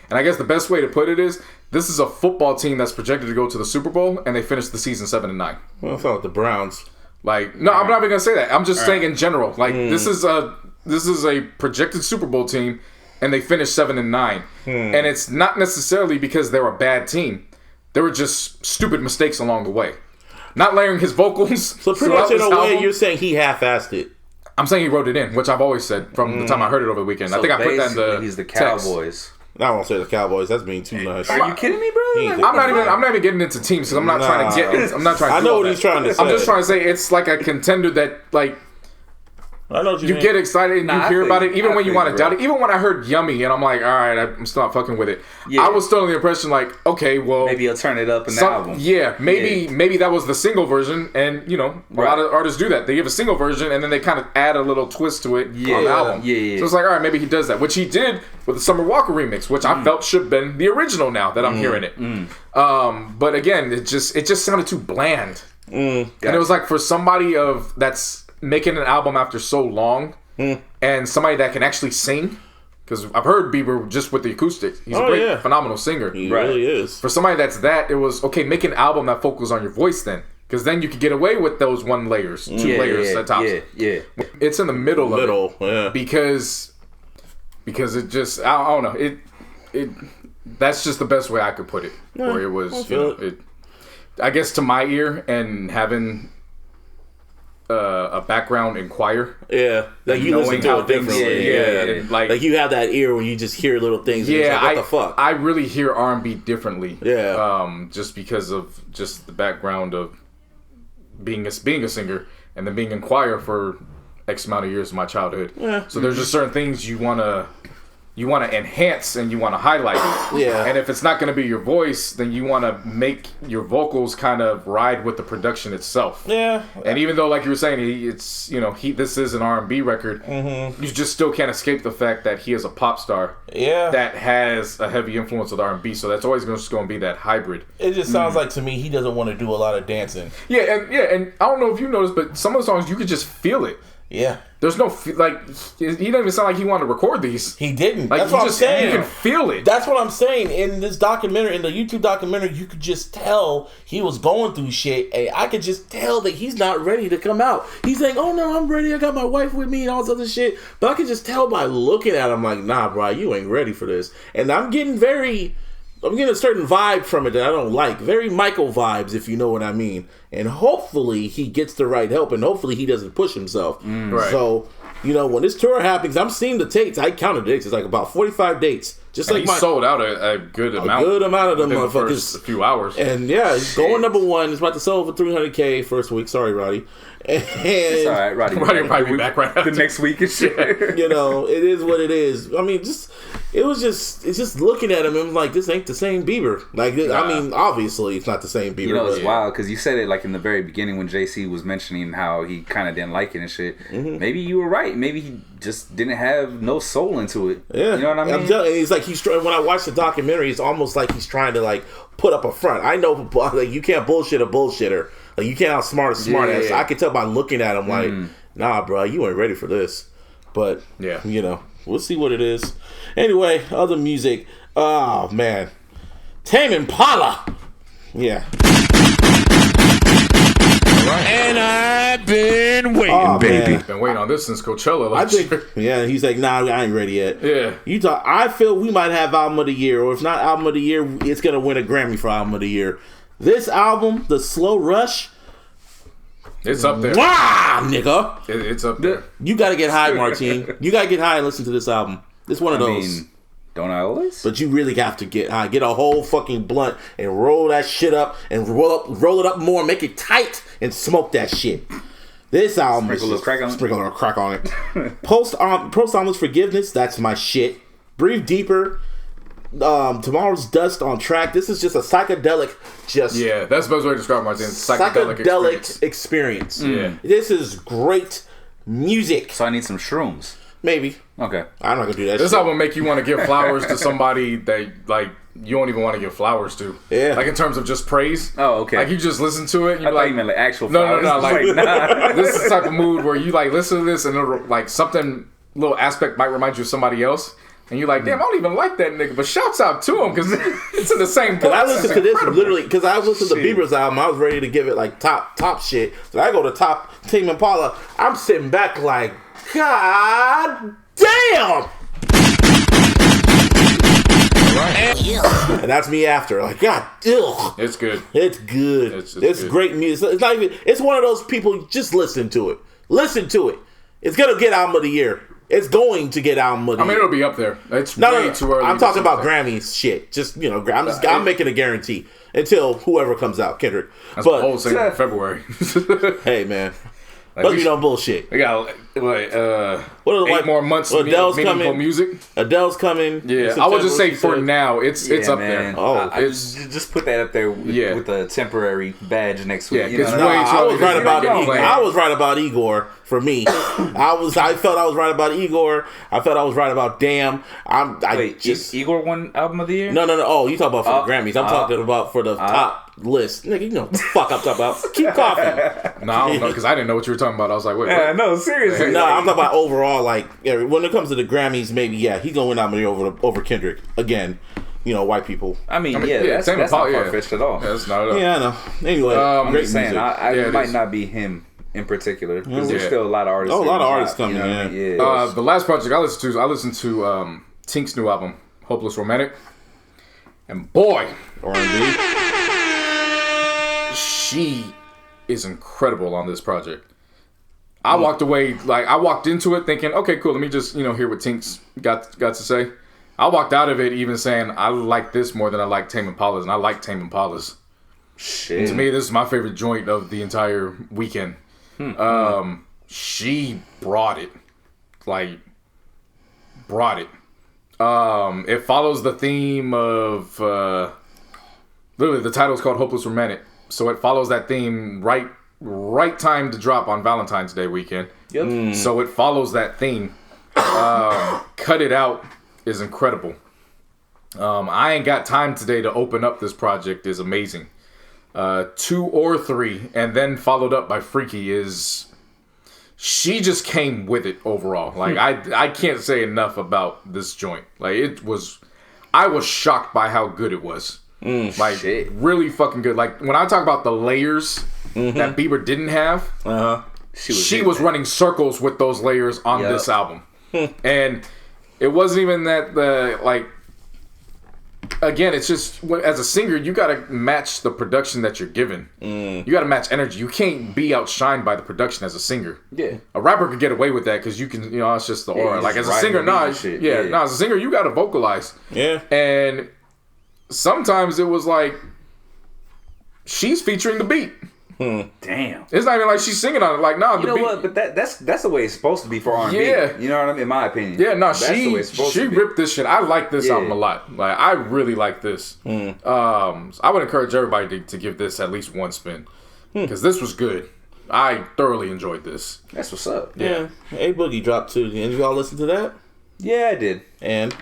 And I guess the best way to put it is, this is a football team that's projected to go to the Super Bowl, and they finished the season 7-9. Well, I felt like the Browns. Like, no, I'm not even gonna say that. I'm just saying in general. Like, this is a projected Super Bowl team, and they finished 7-9. And it's not necessarily because they're a bad team. There were just stupid mistakes along the way. Not layering his vocals. So pretty much in a way, you're saying he half-assed it. I'm saying he wrote it in, which I've always said from the time I heard it over the weekend. So I think I put that in the he's the text. Cowboys. I won't say the Cowboys. That's being too nice. Are you kidding me, bro? I'm not even getting into teams because I'm not trying to get. I'm not trying. I know what he's trying to say. I'm just trying to say it's like a contender that like. I know what you mean. Get excited and you hear about it, even when you want to doubt it. Even when I heard Yummy and I'm like, all right, I'm still not fucking with it. Yeah. I was still under the impression like, okay, well, maybe he'll turn it up in the album. Yeah, maybe that was the single version, and you know, a lot of artists do that. They give a single version and then they kind of add a little twist to it on the album. Yeah. So it's like, all right, maybe he does that, which he did with the Summer Walker remix, which I felt should have been the original. Now that I'm hearing it, but again, it just sounded too bland, and it was like for somebody that's making an album after so long, and somebody that can actually sing, because I've heard Bieber just with the acoustic. He's a great, phenomenal singer. He really is. For somebody that's it was okay. Make an album that focuses on your voice then, because then you could get away with those 2 layers at tops. Yeah. It's in the middle of it because it just I don't know it. That's just the best way I could put it. Where it was, I guess to my ear and having a background in choir. Yeah. Like you listen to it differently. Yeah. Like you have that ear where you just hear little things. And like, what the fuck? I really hear R&B differently. Yeah. Just because of just the background of being a singer and then being in choir for X amount of years of my childhood. Yeah. So there's just certain things you want to enhance and you want to highlight. Yeah. And if it's not going to be your voice, then you want to make your vocals kind of ride with the production itself. Yeah. And even though, like you were saying, this is an R&B record, you just still can't escape the fact that he is a pop star. Yeah. That has a heavy influence with R&B, so that's always just going to be that hybrid. It just sounds like to me he doesn't want to do a lot of dancing. Yeah, and I don't know if you noticed, but some of the songs you could just feel it. Yeah. There's no, he doesn't even sound like he wanted to record these. He didn't. Like, that's what I'm saying. You can feel it. That's what I'm saying. In this documentary, in the YouTube documentary, you could just tell he was going through shit. And I could just tell that he's not ready to come out. He's like, oh no, I'm ready. I got my wife with me and all this other shit. But I could just tell by looking at him like, nah, bro, you ain't ready for this. And I'm getting a certain vibe from it that I don't like. Very Michael vibes, if you know what I mean. And hopefully he gets the right help, and hopefully he doesn't push himself. Right. So you know, when this tour happens, I'm seeing the dates. I counted dates. It's like about 45 dates. Just And like he sold out a good amount. good amount of them within the motherfuckers. first a few hours. And yeah, he's going number one. It's about to sell for $300K first week. Sorry, Roddy. And It's all right, Roddy. Roddy will probably be back right after. the next week and shit. you know, it is what it is. I mean, it's just looking at him and I'm like, this ain't the same Bieber. Like, I mean, obviously it's not the same Bieber. You know, it's but- wild because you said it like in the very beginning when JC was mentioning how he kind of didn't like it and shit. Mm-hmm. Maybe you were right. Maybe he just didn't have no soul into it. Yeah, You know what I mean? I'm telling you, it's like when I watch the documentary, it's almost like he's trying to like put up a front. I know like you can't bullshit a bullshitter. Like you can't outsmart a smart ass. I can tell by looking at him like, nah, bro, you ain't ready for this. But Yeah. you know, we'll see what it is. Anyway, other music. Oh man, Tame Impala. Yeah. And I've been waiting, Oh, baby. man. Been waiting on this since Coachella. I Like, think, yeah, he's like, nah, I ain't ready yet. Yeah. You talk. I feel we might have album of the year, or if not album of the year, it's gonna win a Grammy for album of the year. This album, The Slow Rush, it's up there. wow, nigga, It's up there. you gotta get high, Martine. You gotta get high and listen to this album. It's one of I those. mean, don't I always? But you really have to get high. Get a whole fucking blunt and roll that shit up and roll it up more, make it tight and smoke that shit. This album Sprinkle a little crack on it. Sprinkle a little crack on it. Post Omelet's Forgiveness, that's my shit. Breathe Deeper. Tomorrow's Dust on Track. This is just a psychedelic, Yeah, that's the best way to describe it, Martin. psychedelic experience. Yeah. This is great music. So I need some shrooms. Maybe. Okay. I'm not gonna do that This shit. album make you want to give flowers to somebody that like you don't even want to give flowers to. Yeah. Like in terms of just praise. Oh, okay. Like you just listen to it and I you're thought like, you meant like actual no, flowers. like nah. this is the type of mood where you like listen to this and it'll, like something little aspect might remind you of somebody else. And you're like, damn, I don't even like that nigga. But shouts out to him because it's in the same Cause I place. listened to this literally because I listened to Bieber's album. I was ready to give it like top shit. So I go to top Tame Impala. I'm sitting back like, God damn. And that's me after. Like, God, ugh. It's good. It's good. It's It's good. great music. It's not even. It's one of those people. Just listen to it. Listen to it. It's gonna get album of the year. It's going to get album of the I mean, year. it'll be up there. It's No, way too early. I'm to talking say about that. Grammys shit. Just I'm making a guarantee until whoever comes out, Kendrick. But Oh, say February. hey, man, Like, but we you don't bullshit. We got like What are the 8 more months of Adele's meaningful coming. music. Adele's coming. Yeah, in I would just say September, for she said. now, it's Yeah, up man. there. Oh, It's Just put that up there with, Yeah. with a temporary badge next week. Yeah, you know 'cause what I mean? way Nah, too I was early. right about You're Igor. playing. I was right about Igor for me. I felt I was right about Igor. I felt I was right about Damn. Wait, Igor won album of the year? No. Oh, you talking about for the Grammys? I'm talking about for the top list. Nigga, you know what the fuck I'm talking about. Keep coughing. No, I don't know because I didn't know what you were talking about. I was like, wait, Yeah, what? no, seriously. No, I'm talking about overall. Like when it comes to the Grammys, maybe he's gonna win nominee over Kendrick again. You know, white people. I mean, yeah, that's Tame not Impala, yeah. far-fetched at all. Yeah, that's not it. Yeah, I know. Anyway, I'm great I'm saying, music. I Yeah, it might is. not be him in particular because there's Yeah. still a lot of artists. Oh, a lot in of the artists top, you coming, know what I mean? yeah. Yeah. The last project I listened to Tink's new album, Hopeless Romantic, and boy, R&B. she is incredible on this project. I walked away I walked into it thinking, okay, cool. Let me just hear what Tink's got to say. I walked out of it even saying I like this more than I like Tame Impala's, and I like Tame Impala's. Shit. To me, this is my favorite joint of the entire weekend. She brought it, it follows the theme of literally the title is called Hopeless Romantic, so it follows that theme. Right time to drop on Valentine's Day weekend. Yep. So it follows that theme. Cut It Out is incredible. I Ain't Got Time Today to open up this project is amazing. 2 or 3 and then followed up by Freaky is she just came with it overall. Like I can't say enough about this joint. Like I was shocked by how good it was. Shit. Really fucking good. Like when I talk about the layers that Bieber didn't have, she was running circles with those layers on this album. And it wasn't even that again, it's just as a singer, you gotta match the production that you're given. You gotta match energy. You can't be outshined by the production as a singer. Yeah. A rapper could get away with that because you can, it's just the aura. Like as a singer, as a singer, you gotta vocalize. Yeah. And sometimes it was like she's featuring the beat. Damn. It's not even like she's singing on it. Like, you know beat. What? But that's the way it's supposed to be for R&B. Yeah. You know what I mean? In my opinion. Yeah, no, that's the way it's supposed she to be. ripped this shit. I like this album a lot. Like, I really like this. I would encourage everybody to give this at least one spin because this was good. I thoroughly enjoyed this. That's what's up. Yeah. A Boogie dropped too. Did y'all listen to that? Yeah, I did. And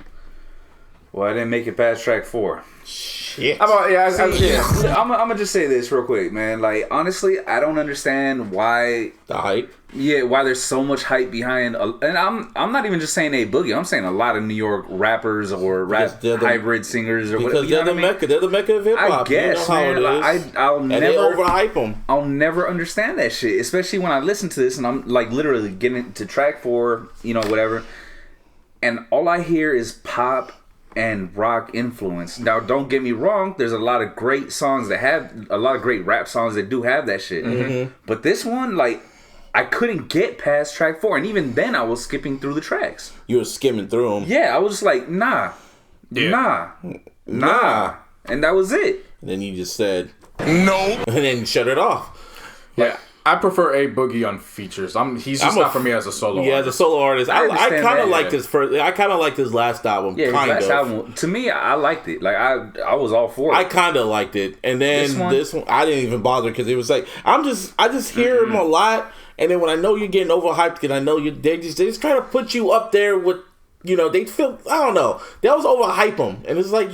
well, I didn't make it past track 4. Shit. I'm gonna just say this real quick, man. Like, honestly, I don't understand why the hype. Yeah, why there's so much hype behind. And I'm not even just saying A Boogie. I'm saying a lot of New York rappers or hybrid singers or whatever. Because they're the Mecca. They're the Mecca of hip hop. I guess, man. I'll never they overhype them. I'll never understand that shit, especially when I listen to this and I'm like literally getting to track 4, whatever, and all I hear is pop and rock influence. Now, don't get me wrong. There's a lot of great songs that have a lot of great rap songs that do have that shit. But this one, like, I couldn't get past track 4, and even then, I was skipping through the tracks. You were skimming through them. Yeah, I was just like, nah, and that was it. And then you just said no, and then shut it off. Yeah. I prefer A Boogie on features. He's just not for me as a solo artist. Yeah, as a solo artist. I kind of liked his first. I kind of liked his last album. Yeah, his last album. To me, I liked it. Like I was all for it. I kind of liked it, and then this one I didn't even bother because it was like I just hear him a lot, and then when I know you're getting overhyped, because I know they just kind of put you up there with they feel I don't know they always overhype him, and it's like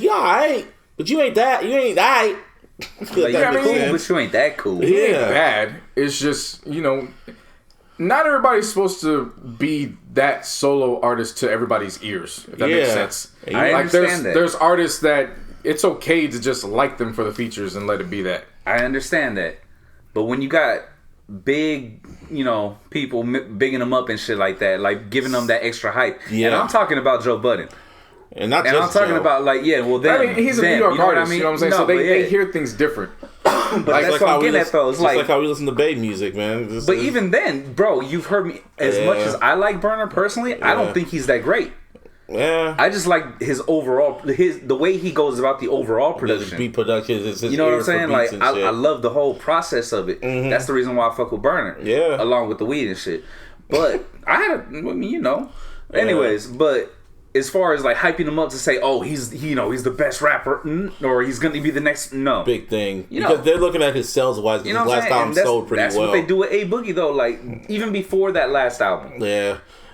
but you ain't that Like, cool, but you ain't that cool. He ain't bad. It's just, not everybody's supposed to be that solo artist to everybody's ears, if that makes sense. I understand that. There's artists that it's okay to just like them for the features and let it be that. I understand that. But when you got big, people bigging them up and shit like that, like giving them that extra hype. Yeah. And I'm talking about Joe Budden. And I'm talking about he's a New York artist, you know what I'm saying? So they hear things different. But that's what I'm getting at, though. It's like how we listen to Babe music, man. Even then, bro, you've heard me as much as I like Burner personally. I don't think he's that great. Yeah, I just like his overall, the way he goes about the overall production. Beat production is his you know what I'm saying? Like I love the whole process of it. That's the reason why I fuck with Burner. Yeah, along with the weed and shit. But anyways, but. As far as like hyping him up to say, oh, he's the best rapper, or he's going to be the next, big thing, because they're looking at his sales wise. His last album sold pretty well. That's what they do with A Boogie though. Like even before that last album,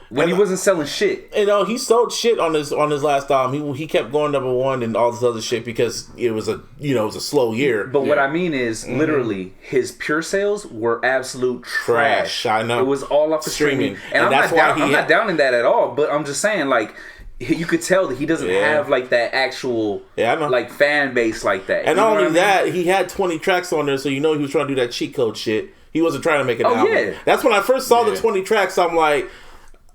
when he wasn't selling shit, he sold shit on his last album. He kept going #1 and all this other shit because it was a slow year. But what I mean is, literally, his pure sales were absolute trash. I know it was all off the streaming, and I'm not downing that at all. But I'm just saying, like. You could tell that he doesn't have like that actual like fan base like that. And not only that, he had 20 tracks on there, so he was trying to do that cheat code shit. He wasn't trying to make an album. Yeah. That's when I first saw the 20 tracks. I'm like,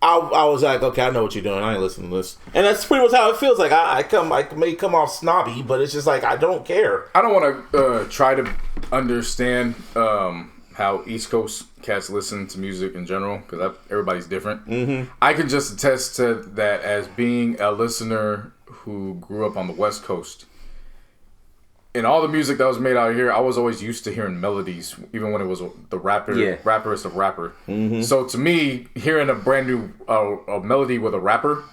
I was like, okay, I know what you're doing. I ain't listening to this. And that's pretty much how it feels. Like I may come off snobby, but it's just like I don't care. I don't want to try to understand how East Coast cats listen to music in general, because everybody's different. I can just attest to that as being a listener who grew up on the West Coast. In all the music that was made out here, I was always used to hearing melodies, even when it was the rapperest of rapper. So to me, hearing a brand new a melody with a rapper,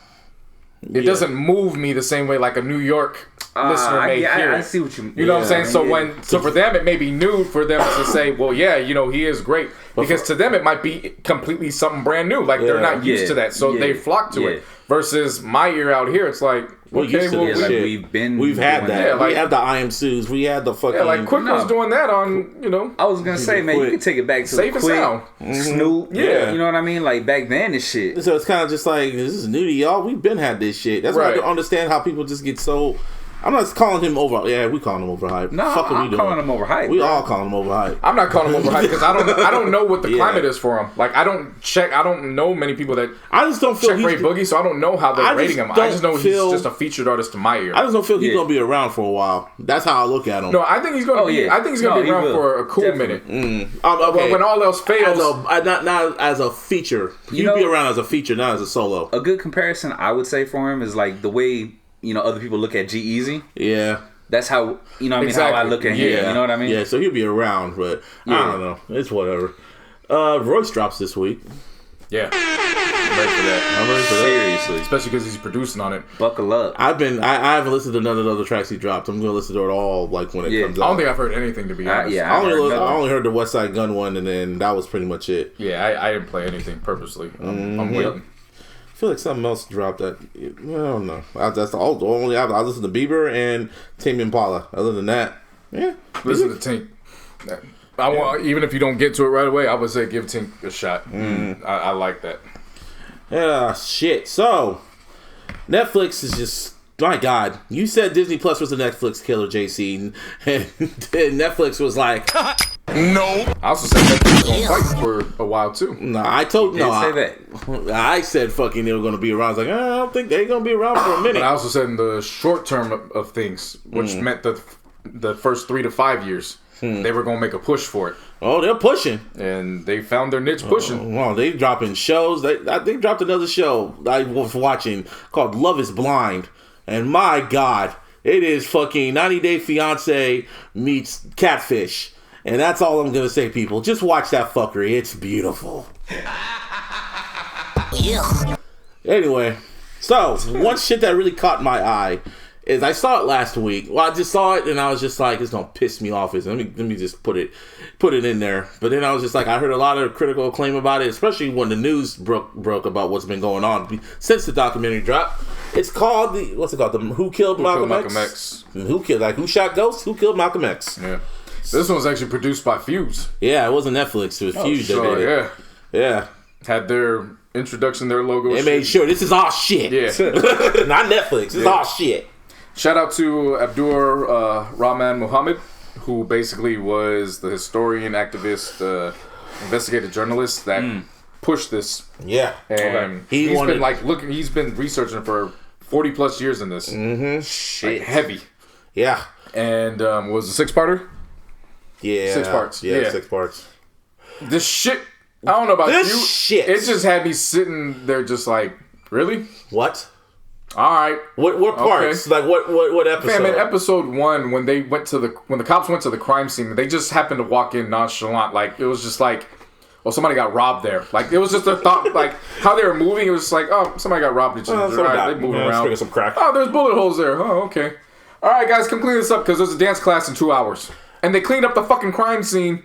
it doesn't move me the same way like a New York listener may hear. I see what you mean. You know what I'm saying? So for them, it may be new for them to say, well, he is great. Because to them, it might be completely something brand new. Like, they're not used to that. So they flock to it. Versus my ear out here, it's like, we've had that. We have the I Am Sues. We had the fucking... Yeah, like Quick was doing that on, I was going to say, man, you can take it back to Safe Quick, and Snoop. Yeah. You know what I mean? Like, back then and shit. So it's kind of just like, this is new to y'all. We've been had this shit. That's why I don't understand how people just get so I'm not calling him over. Yeah, we calling him overhyped. No, Fuck I'm calling him overhyped. We bro. all calling him overhyped. I'm not calling him overhyped because I don't know what the climate is for him. Like I don't know many people that I just don't feel check Ray Boogie, so I don't know how they're rating him. I just know he's just a featured artist to my ear. I just don't feel he's gonna be around for a while. That's how I look at him. No, I think he's gonna be. I think he's gonna be around for a cool minute. Okay. When all else fails, not as a feature. He'd be around as a feature, not as a solo. A good comparison I would say for him is like the way other people look at G-Eazy. Yeah. That's how how I look at him. Yeah. You know what I mean? Yeah, so he'll be around, but I don't know. It's whatever. Royce drops this week. Yeah. I'm ready for that. Seriously. Especially because he's producing on it. Buckle up. I haven't listened to none of the other tracks he dropped. I'm gonna listen to it all like when it comes out. I don't think I've heard anything, to be honest. I only heard the West Side Gun one, and then that was pretty much it. Yeah, I didn't play anything purposely. I'm waiting. I feel like something else dropped that. I don't know. That's the only I listen to Bieber and Tame Impala. Other than that, yeah. Listen to Tink. I want, even if you don't get to it right away, I would say give Tink a shot. I like that. Yeah, shit. So, Netflix is just, my God. You said Disney Plus was a Netflix killer, JC, and Netflix was like, No. I also said Netflix was going to fight for a while, too. I say that. I said fucking they were going to be around. I was like, I don't think they're going to be around for a minute. But I also said in the short term of things, which meant the first 3 to 5 years, they were going to make a push for it. Oh, they're pushing. And they found their niche pushing. Well, they dropping shows. They dropped another show I was watching called Love is Blind. And my God, it is fucking 90 Day Fiancé meets Catfish. And that's all I'm going to say, people. Just watch that fuckery. It's beautiful. Anyway, so one shit that really caught my eye is I saw it last week. Well, I just saw it and I was just like, it's gonna piss me off. Let me just put it in there. But then I was just like, I heard a lot of critical acclaim about it, especially when the news broke about what's been going on since the documentary dropped. It's called the Who Killed Malcolm X? Who shot Ghost? Who killed Malcolm X? Yeah. This one's actually produced by Fuse. Yeah, it wasn't Netflix. It was Fuse that did it. Yeah. Had their introduction, their logo. They made sure this is all shit. Yeah. Not Netflix. It's all shit. Shout out to Abdur Rahman Muhammad, who basically was the historian, activist, investigative journalist that pushed this. Yeah. And he's been researching for 40 plus years in this. Mm-hmm. Shit. Like, heavy. Yeah. And was it a 6-parter? Yeah. 6 parts. Yeah, 6 parts. This shit, I don't know about this you. Shit. It just had me sitting there just like, really? What? All right. What parts? Okay. Like what episode? Man, in episode 1, when the cops went to the crime scene, they just happened to walk in nonchalant. Like, it was just like, oh, somebody got robbed there. Like, it was just a thought, like, how they were moving, it was just like, oh, somebody got robbed. They moved around. Some crack. Oh, there's bullet holes there. Oh, okay. All right, guys, come clean this up because there's a dance class in 2 hours. And they cleaned up the fucking crime scene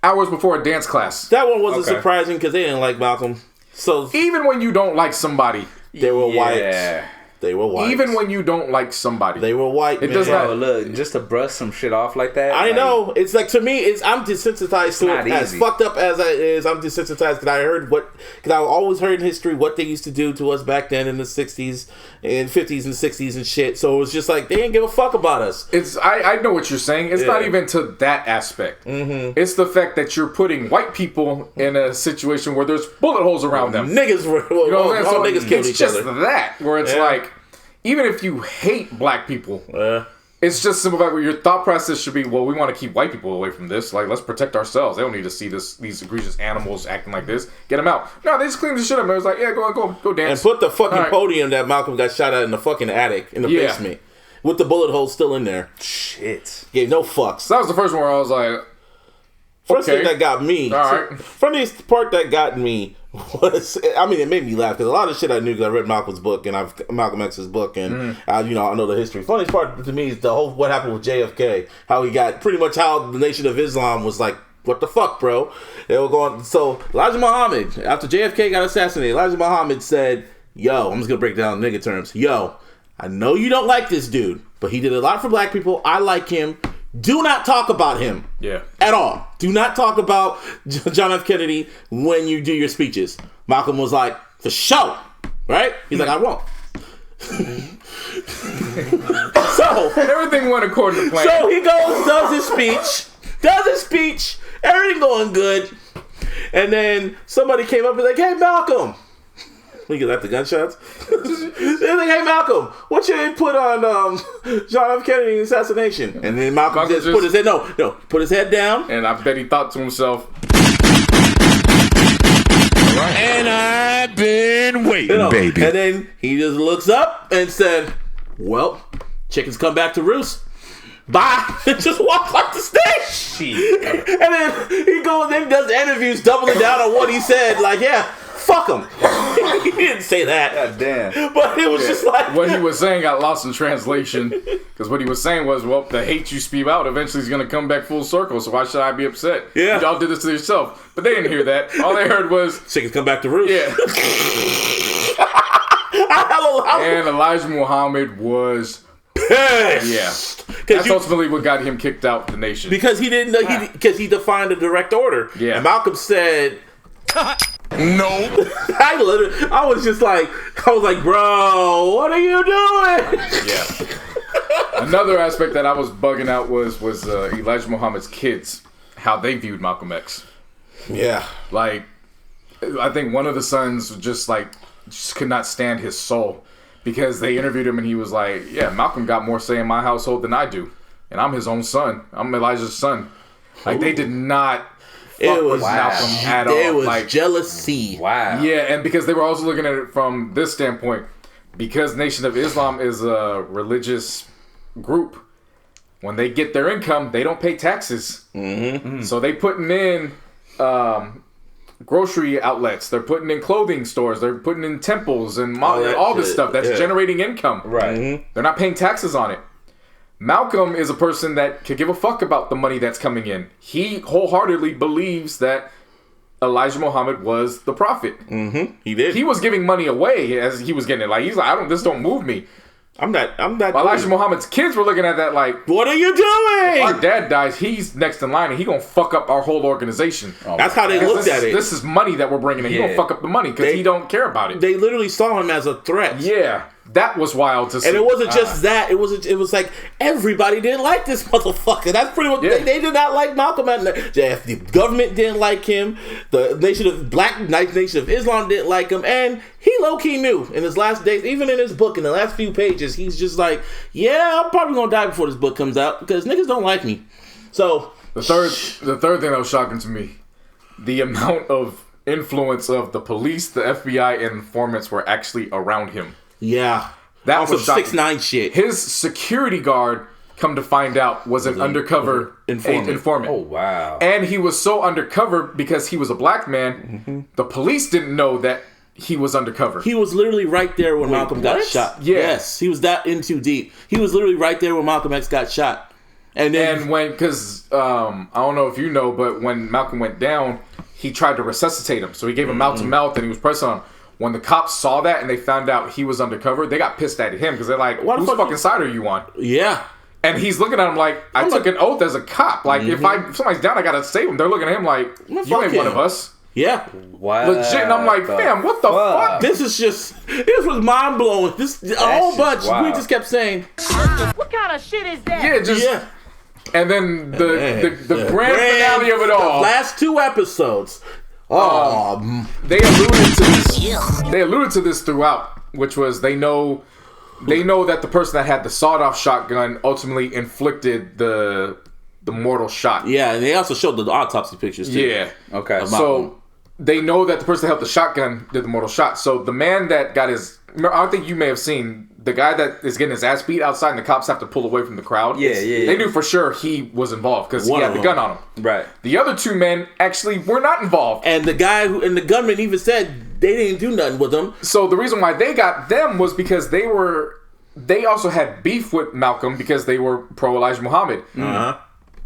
hours before a dance class. That one wasn't surprising because they didn't like Malcolm. So even when you don't like somebody, they were white. They were white. Even when you don't like somebody, they were white. It does not look just to brush some shit off like that. I know. It's like, to me, I'm desensitized to it. As fucked up as it is, I'm desensitized because I always heard in history what they used to do to us back then in the 60s and 50s and 60s and shit. So it was just like they didn't give a fuck about us. I know what you're saying. It's not even to that aspect. Mm-hmm. It's the fact that you're putting white people in a situation where there's bullet holes around them. Niggas were, you know what I'm saying? So niggas killed each other. It's just that where it's like, even if you hate black people, it's just simple fact where your thought process should be, well, we want to keep white people away from this. Like, let's protect ourselves. They don't need to see these egregious animals acting like this. Get them out. No, they just cleaned the shit up. And it was like, yeah, go dance. And put the fucking podium that Malcolm got shot at in the fucking attic, in the basement, with the bullet hole still in there. Shit. Gave no fucks. So that was the first one where I was like, First thing that got me, right. Funniest part that got me was, I mean, it made me laugh because a lot of shit I knew because I read Malcolm X's book, and I know the history. Funniest part to me is the whole what happened with JFK, how he got pretty much how the Nation of Islam was like, what the fuck, bro? They were going. So Elijah Muhammad, after JFK got assassinated, Elijah Muhammad said, "Yo, I'm just gonna break it down in nigga terms. Yo, I know you don't like this dude, but he did a lot for black people. I like him." Do not talk about him. Yeah. At all. Do not talk about John F. Kennedy when you do your speeches. Malcolm was like, for sure. Right? He's like, I won't. So, So everything went according to plan. So he goes, does his speech, everything going good, and then somebody came up and like, "Hey, Malcolm." We get at the gunshots. They're like, "Hey, Malcolm, what's your input on John F. Kennedy's assassination?" And then Malcolm just put his head put his head down. And I bet he thought to himself, And I've been waiting, baby. And then he just looks up and said, "Well, chickens come back to roost. Bye." And just walks off the stage. And then he goes and does interviews doubling down on what he said. Like, yeah, fuck him. He didn't say that. God damn. But it was just like... what he was saying got lost in translation. Because what he was saying was, well, the hate you spew out eventually is going to come back full circle, so why should I be upset? Yeah. Y'all did this to yourself. But they didn't hear that. All they heard was... chickens come back to roost. Yeah. And Elijah Muhammad was... pissed. Yeah. That's ultimately what got him kicked out the nation. Because he didn't know, because he defined a direct order. Yeah. And Malcolm said... No. I was like, bro, what are you doing? Yeah. Another aspect that I was bugging out was Elijah Muhammad's kids, how they viewed Malcolm X. Yeah. Like, I think one of the sons just could not stand his soul because they interviewed him and he was like, yeah, Malcolm got more say in my household than I do. And I'm his own son. I'm Elijah's son. Like, they did not fuck with Malcolm at all. It was like, jealousy. Wow. Yeah, and because they were also looking at it from this standpoint, because Nation of Islam is a religious group, when they get their income, they don't pay taxes. Mm-hmm. So they putting in grocery outlets, they're putting in clothing stores, they're putting in temples and all this stuff that's generating income. Right. Mm-hmm. They're not paying taxes on it. Malcolm is a person that could give a fuck about the money that's coming in. He wholeheartedly believes that Elijah Muhammad was the prophet. Mm-hmm. He did. He was giving money away as he was getting it. Like, he's like, this don't move me. I'm not. But Elijah Muhammad's kids were looking at that like, what are you doing? Our dad dies, he's next in line, and he gonna fuck up our whole organization. That's how they looked at it. This is money that we're bringing in. He gonna fuck up the money because he don't care about it. They literally saw him as a threat. Yeah, that was wild to see. And it wasn't just that. It was like everybody didn't like this motherfucker. That's pretty much. Yeah. They did not like Malcolm. The government didn't like him. The Nation of Islam didn't like him, and he low key knew in his last days, even in his book, in the last few pages, he's just like, yeah, I'm probably gonna die before this book comes out because niggas don't like me. So the third thing that was shocking to me, the amount of influence of the police, the FBI, and informants were actually around him. Yeah, that was 6ix9ine shit. His security guard, come to find out, was an undercover informant. Oh wow! And he was so undercover because he was a black man. Mm-hmm. The police didn't know that he was undercover. He was literally right there when Malcolm got shot. Yeah. Yes, he was that in too deep. He was literally right there when Malcolm X got shot. And because I don't know if you know, but when Malcolm went down, he tried to resuscitate him. So he gave him mouth to mouth, and he was pressing on him. When the cops saw that and they found out he was undercover, they got pissed at him because they're like, "Whose fucking side are you on?" Yeah. And he's looking at him like, I took an oath as a cop. Like, if somebody's down, I gotta save him. They're looking at him like, you ain't one of us. Yeah. Wow. Legit. And I'm like, fam, what the fuck? This was mind blowing. A whole bunch. We just kept saying, what kind of shit is that? Yeah, just. Yeah. And then the grand finale of it all. The last 2 episodes. They alluded to this. They alluded to this throughout, which was they know that the person that had the sawed-off shotgun ultimately inflicted the mortal shot. Yeah, and they also showed the autopsy pictures too. Yeah. Okay. So they know that the person that held the shotgun did the mortal shot. So the man that got his, I think you may have seen the guy that is getting his ass beat outside, and the cops have to pull away from the crowd. Yeah. They knew for sure he was involved because he had the gun on him. Right. The other 2 men actually were not involved, and the guy and the gunman even said they didn't do nothing with them. So the reason why they got them was because they also had beef with Malcolm because they were pro Elijah Muhammad. Uh-huh.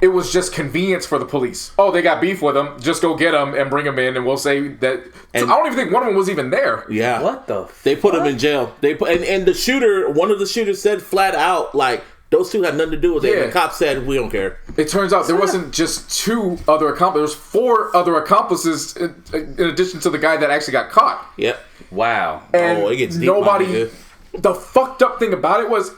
It was just convenience for the police. Oh, they got beef with him. Just go get him and bring him in, and we'll say that. And I don't even think one of them was even there. Yeah. What the? They put him in jail. And the shooter, one of the shooters said flat out, like, those 2 had nothing to do with it. Yeah. And the cop said, we don't care. It turns out there wasn't just 2 other accomplices. There was 4 other accomplices in addition to the guy that actually got caught. Yep. Wow. And it gets deep. The fucked up thing about it was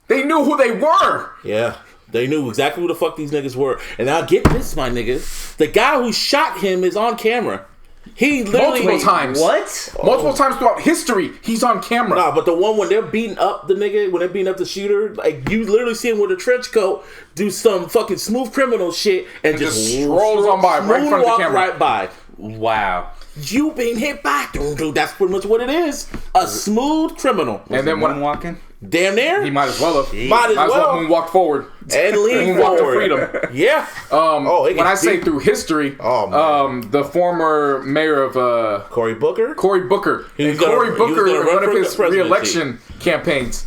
They knew who they were. Yeah. They knew exactly who the fuck these niggas were. And now get this, my nigga. The guy who shot him is on camera. He literally... Multiple times. What? Multiple times throughout history, he's on camera. Nah, but the one when they're beating up the nigga, when they're beating up the shooter, like, you literally see him with a trench coat do some fucking smooth criminal shit and just strolls on by right in front of the camera. Right by. Wow. You being hit by, dude. That's pretty much what it is. A smooth criminal. And then when walking, damn near. he might as well have. Might as well moonwalk forward and lean moonwalk forward. to freedom. Yeah. When I say through history, the former mayor of Cory Booker. Cory Booker in one of his re-election campaigns,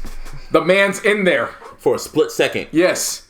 the man's in there for a split second. Yes.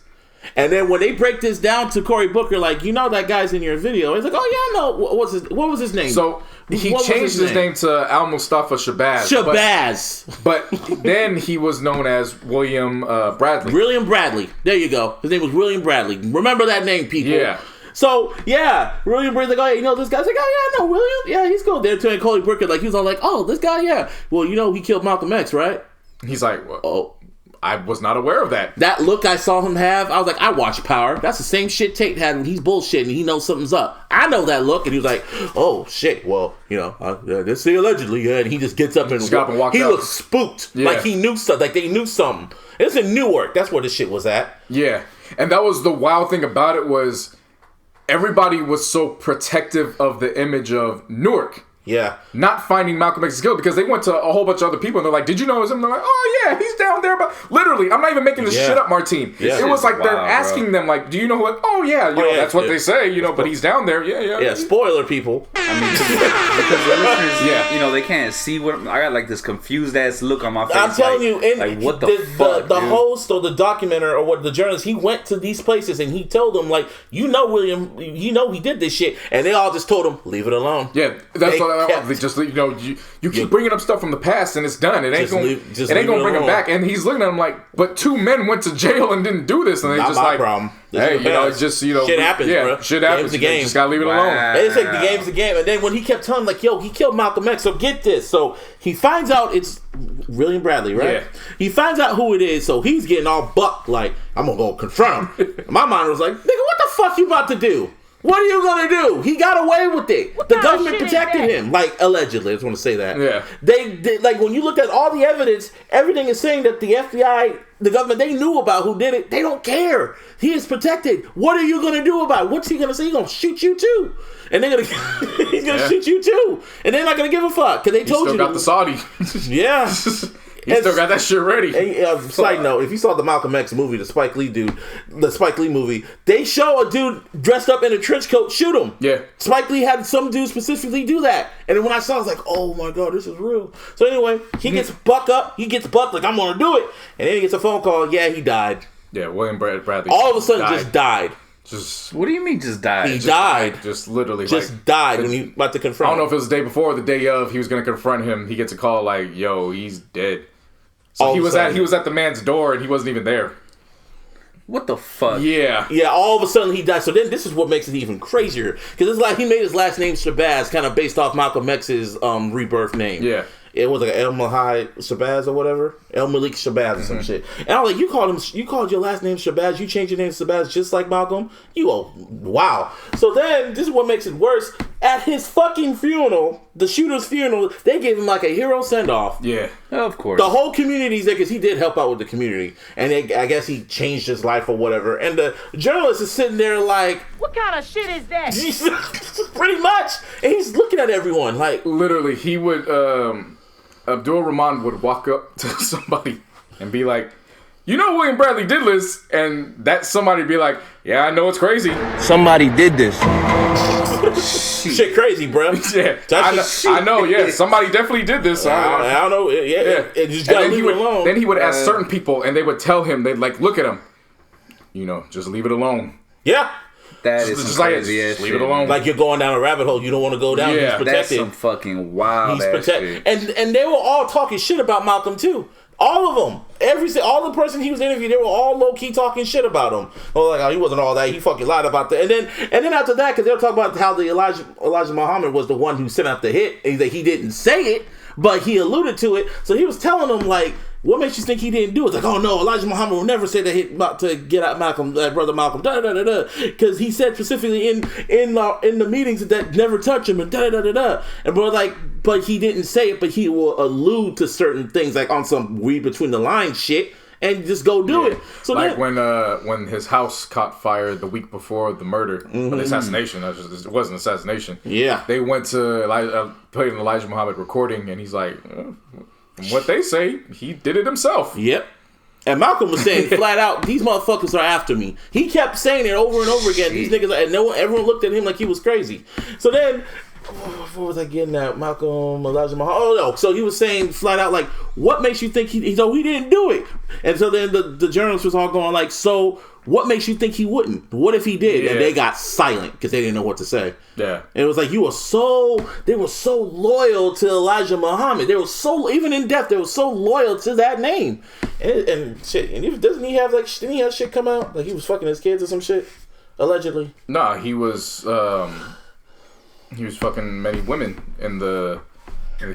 And then when they break this down to Cory Booker, like, you know that guy's in your video. He's like, oh yeah, I know. What was his name? So he changed his name to Al Mustafa Shabazz. But then he was known as William Bradley. William Bradley. There you go. His name was William Bradley. Remember that name, people. Yeah. So, yeah, William Bradley's like, oh, yeah, you know this guy's like, oh, yeah, I know William. Yeah, he's cool. They're telling Cory Booker, like, he was all like, oh, this guy, yeah. Well, you know, he killed Malcolm X, right? He's like, well, I was not aware of that. That look I saw him have, I was like, I watch Power. That's the same shit Tate had when he's bullshitting. He knows something's up. I know that look. And he was like, oh, shit. Well, you know, this is allegedly. Yeah. And he just gets up and walks he out. looks spooked. Yeah. Like he knew something. Like they knew something. It's in Newark. That's where this shit was at. Yeah. And that was the wild thing about it was everybody was so protective of the image of Newark. Yeah. Not finding Malcolm X's killed because they went to a whole bunch of other people and they're like, did you know it was him? And they're like, oh yeah, he's down there. But literally, I'm not even making this shit up, Martine. Yeah. It was like they're asking them, like, do you know who? Oh yeah, you know, that's what they say, you know, but he's down there. Yeah, spoiler, people. I mean, because the listeners, you know, they can't see what I got, like this confused ass look on my face. I'm telling you, like what the fuck, the host or the documenter or what the journalist, he went to these places and he told them, like, you know, William, you know, he did this shit, and they all just told him, leave it alone. Yeah, that's what they just. You know, you keep bringing up stuff from the past and it's done. It ain't going to bring him back. And he's looking at him like, but 2 men went to jail and didn't do this. And they not just my like, problem. Hey, you know, it's just, you know. Shit happens, bro. Shit happens. The game. You just got to leave it alone. They say the game's the game. And then when he kept telling him, like, yo, he killed Malcolm X. So get this. So he finds out it's William Bradley, right? Yeah. He finds out who it is. So he's getting all bucked like, I'm going to go confront him. My mind was like, nigga, what the fuck you about to do? What are you gonna do? He got away with it. The government protected him, like allegedly. I just want to say that. Yeah. They like when you look at all the evidence, everything is saying that the FBI, the government, they knew about who did it. They don't care. He is protected. What are you gonna do about it? What's he gonna say? He's gonna shoot you too, and they're gonna he's gonna shoot you too, and they're not gonna give a fuck because they told you. Still got the Saudi. Yeah. He still got that shit ready. And, side note, if you saw the Malcolm X movie, the Spike Lee movie, they show a dude dressed up in a trench coat shoot him. Yeah. Spike Lee had some dude specifically do that. And then when I saw it, I was like, oh my God, this is real. So anyway, he gets bucked like, I'm going to do it. And then he gets a phone call, yeah, he died. Yeah, William Bradley. All of a sudden just died. What do you mean just died? He died. Just literally. Died when he about to confront I don't know if it was the day before or the day of, he was going to confront him. He gets a call like, yo, he's dead. So he was at the man's door and he wasn't even there. What the fuck? Yeah. Yeah, all of a sudden he died. So then this is what makes it even crazier. Because it's like he made his last name Shabazz kind of based off Malcolm X's rebirth name. Yeah. It was like El Mahai Shabazz or whatever. El Malik Shabazz or some shit. And I was like, you called your last name Shabazz, you changed your name to Shabazz just like Malcolm? Wow. So then, this is what makes it worse. At his fucking funeral, the shooter's funeral, they gave him like a hero send-off. Yeah. Of course. The whole community's there because he did help out with the community. And I guess he changed his life or whatever. And the journalist is sitting there like... What kind of shit is that? Pretty much. And he's looking at everyone like... Literally, he would... Abdul Rahman would walk up to somebody and be like, you know William Bradley did this, and that somebody would be like, yeah, I know it's crazy. Somebody did this. Shit crazy, bro. Yeah, I know, yeah, somebody definitely did this. I don't know. Yeah. Just gotta leave it alone. Then he would ask certain people, and they would tell him, they'd like, look at him. You know, just leave it alone. Yeah. That is just like leave it alone. Like you're going down a rabbit hole you don't want to go down. Yeah, he's protected. That's some fucking wild. He's protected, and they were all talking shit about Malcolm too. All of them, all the person he was interviewing, they were all low key talking shit about him. Oh, like, oh, he wasn't all that. He fucking lied about that. And then after that, because they were talking about how the Elijah Muhammad was the one who sent out the hit. And he didn't say it, but he alluded to it. So he was telling them like, what makes you think he didn't do it? It's like, oh no, Elijah Muhammad will never say that to get out Malcolm, brother Malcolm, because he said specifically in the meetings that never touch him and and bro, like, but he didn't say it, but he will allude to certain things like on some read between the lines shit. And just go do it. So like when his house caught fire the week before the murder, the assassination. It wasn't assassination. Yeah, they went to played an Elijah Muhammad recording, and he's like, from what they say, he did it himself. Yep. And Malcolm was saying flat out, these motherfuckers are after me. He kept saying it over and over again. These niggas, and everyone looked at him like he was crazy. So then. What was I getting at? Malcolm, Elijah Muhammad. Oh no! So he was saying flat out, like, what makes you think he didn't do it? And so then the journalists was all going like, so what makes you think he wouldn't? What if he did? Yeah. And they got silent because they didn't know what to say. Yeah. And it was like they were so loyal to Elijah Muhammad. They were so, even in death, they were so loyal to that name. And shit. And didn't he have shit come out? Like he was fucking his kids or some shit? Allegedly. Nah, he was fucking many women in the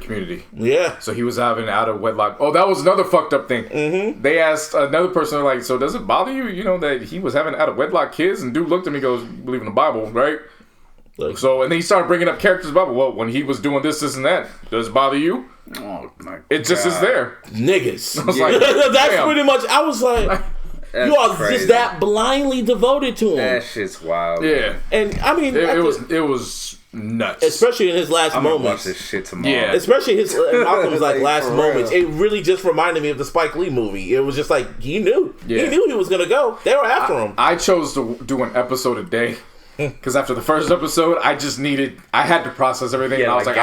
community. Yeah. So he was having out of wedlock. Oh, that was another fucked up thing. Mm-hmm. They asked another person, like, so does it bother you, that he was having out of wedlock kids? And dude looked at me and goes, you believe in the Bible, right? Like, so, and then he started bringing up characters in the Bible. Well, when he was doing this and that, does it bother you? Oh, my God. It just is there. Niggas. I was like, that's damn. Pretty much, I was like... That's you are crazy. just that blindly devoted to him. That shit's wild. Yeah. Man. And I mean... It was nuts. Especially in his last I'm moments. Gonna watch this shit tomorrow. Yeah. Especially his Malcolm's like last moments. It really just reminded me of the Spike Lee movie. It was just like, he knew. Yeah. He knew he was going to go. They were after him. I chose to do an episode a day. Because after the first episode, I had to process everything. Yeah, and I was like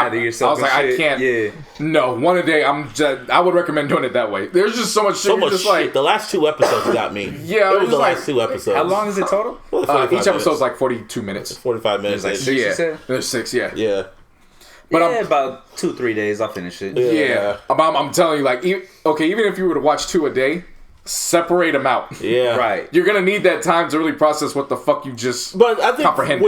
I can't. Yeah. No, one a day. I would recommend doing it that way. There's just so much shit. Like, the last 2 episodes got me. Yeah, it was the last 2 episodes. How long is it total? Each episode's like 42 minutes. 45 minutes. There's like 6, you said? There's 6, yeah. Yeah. But about 2-3 days, I'll finish it. Yeah. I'm telling you, like, even if you were to watch 2 a day, separate them out. Yeah. Right. You're going to need that time to really process what the fuck you just But I think comprehended.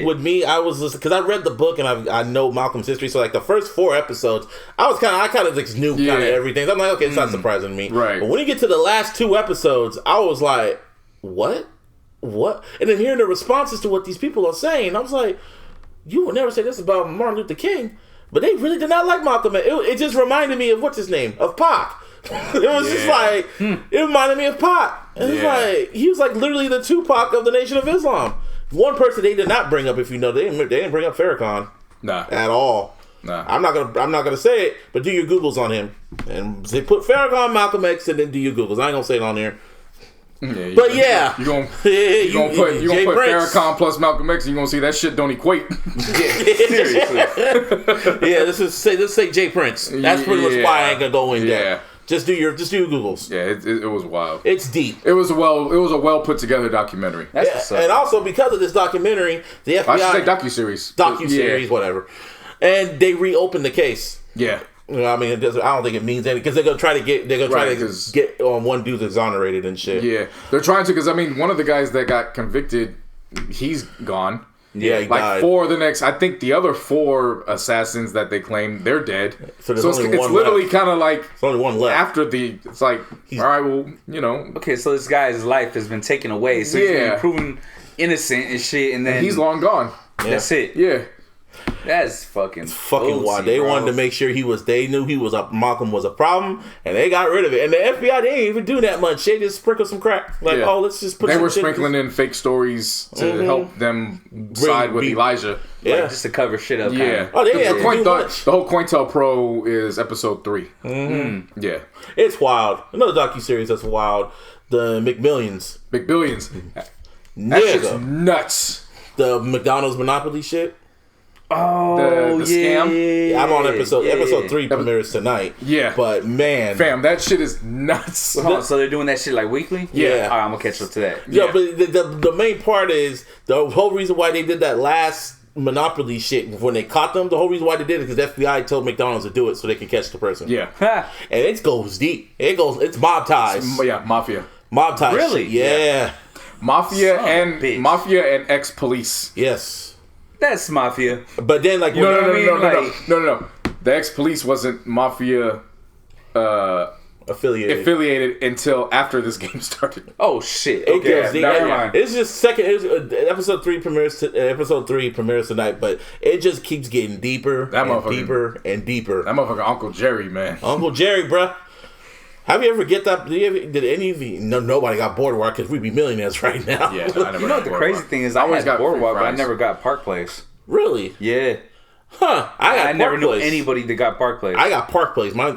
With me, I was listening, because I read the book and I know Malcolm's history, so like the first 4 episodes, I kind of just knew kind of everything. So I'm like, okay, it's not surprising to me. Right. But when you get to the last 2 episodes, I was like, what? And then hearing the responses to what these people are saying, I was like, you would never say this about Martin Luther King, but they really did not like Malcolm. It just reminded me of what's his name? Of Pac. It was just like, it reminded me of Pac. And it's like, he was like literally the Tupac of the Nation of Islam. One person they did not bring up, if you know, they didn't bring up Farrakhan. Nah. At all. Nah. I'm not gonna say it, but do your Googles on him. And they put Farrakhan, Malcolm X, and then do your Googles. I ain't gonna say it on there. Yeah, but yeah, you're gonna put Farrakhan plus Malcolm X, and you're gonna see that shit don't equate. Seriously. Yeah, let's say Jay Prince. That's pretty much why I ain't gonna go in there. Just do your Googles. Yeah, it was wild. It's deep. It was a well put together documentary. And also because of this documentary, the FBI. I should say docuseries. Docuseries, whatever. And they reopened the case. Yeah. You know, I mean, I don't think it means anything because they're gonna try to get on one dude exonerated and shit. Yeah, they're trying to because I mean, one of the guys that got convicted, he's gone. Yeah, he died. 4 the next. I think the other 4 assassins that they claim they're dead. So it's literally kind of like there's only one left. After it's like all right, well, Okay, so this guy's life has been taken away. So he's been proven innocent and shit, and then he's long gone. That's it. Yeah. That's fucking wild. They wanted to make sure they knew Malcolm was a problem, and they got rid of it. And the FBI, they didn't even do that much. They just sprinkled some crack. Like, let's just put. They were sprinkling in fake stories to help them side with Elijah. Yeah, just to cover shit up. Yeah. Oh, they had to do much. The whole COINTELPRO is episode 3. Mm-hmm. Yeah, it's wild. Another docuseries that's wild. The McMillions. That shit's nuts. The McDonald's Monopoly shit. Oh, the scam. I'm on episode 3 premieres tonight. Yeah, but man, fam, that shit is nuts. So they're doing that shit like weekly. Yeah, all right, I'm gonna catch up to that. Yeah, but the main part is the whole reason why they did that last Monopoly shit when they caught them. The whole reason why they did it is because the FBI told McDonald's to do it so they can catch the person. Yeah, and it goes deep. It's mob ties. Mafia. Mob ties. Really? Shit. Yeah. Mafia and ex-police. Yes. That's mafia. But then, like, no. The ex-police wasn't mafia. affiliated. until after this game started. Oh shit. It Okay, goes never mind. It's just second. Episode 3 premieres tonight, but it just keeps getting deeper and deeper and deeper. That motherfucker Uncle Jerry, man. Uncle Jerry, bruh. Have you ever get that? Did any of you? No, nobody got Boardwalk because we'd be millionaires right now. Yeah, I never You know what the crazy thing is? I always got Boardwalk, but I never got Park Place. Really? Yeah. Huh? I never knew anybody that got Park Place. I got Park Place. I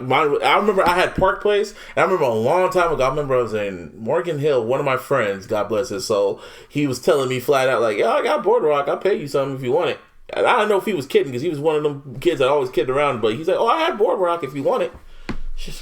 remember I had Park Place. And I remember a long time ago. I remember I was in Morgan Hill. One of my friends, God bless his soul, he was telling me flat out like, "Yo, I got Boardwalk. I'll pay you something if you want it." And I don't know if he was kidding because he was one of them kids that always kidded around. But he's like, "Oh, I had Boardwalk if you want it."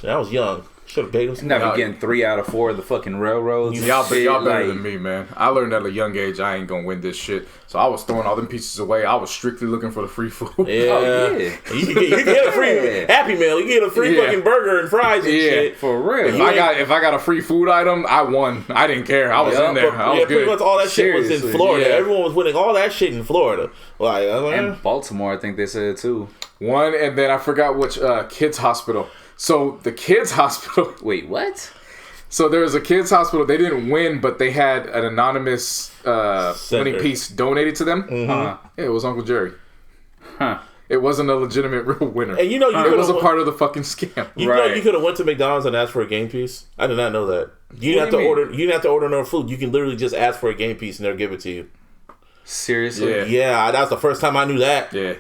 I was young. Should have paid him some. Never getting 3 out of 4 of the fucking railroads. Y'all better than me, man. I learned at a young age I ain't gonna win this shit. So I was throwing all them pieces away. I was strictly looking for the free food. Yeah. Oh, yeah. You get a free Happy Meal. You get a free fucking burger and fries and shit. For real. If I got a free food item, I won. I didn't care. I was in there. I was good. Pretty much all that shit was in Florida. Yeah. Everyone was winning all that shit in Florida. Like, And Baltimore, I think they said too. One, and then I forgot which kids hospital. So the kids hospital. Wait, what? So there was a kids hospital. They didn't win, but they had an anonymous winning piece donated to them. Mm-hmm. Yeah, it was Uncle Jerry. Huh. It wasn't a legitimate real winner. And you know, it was a part of the fucking scam. You know, you could have went to McDonald's and asked for a game piece. I did not know that. You didn't have to order. You didn't have to order no food. You can literally just ask for a game piece and they'll give it to you. Seriously? Yeah, that was the first time I knew that. Yeah.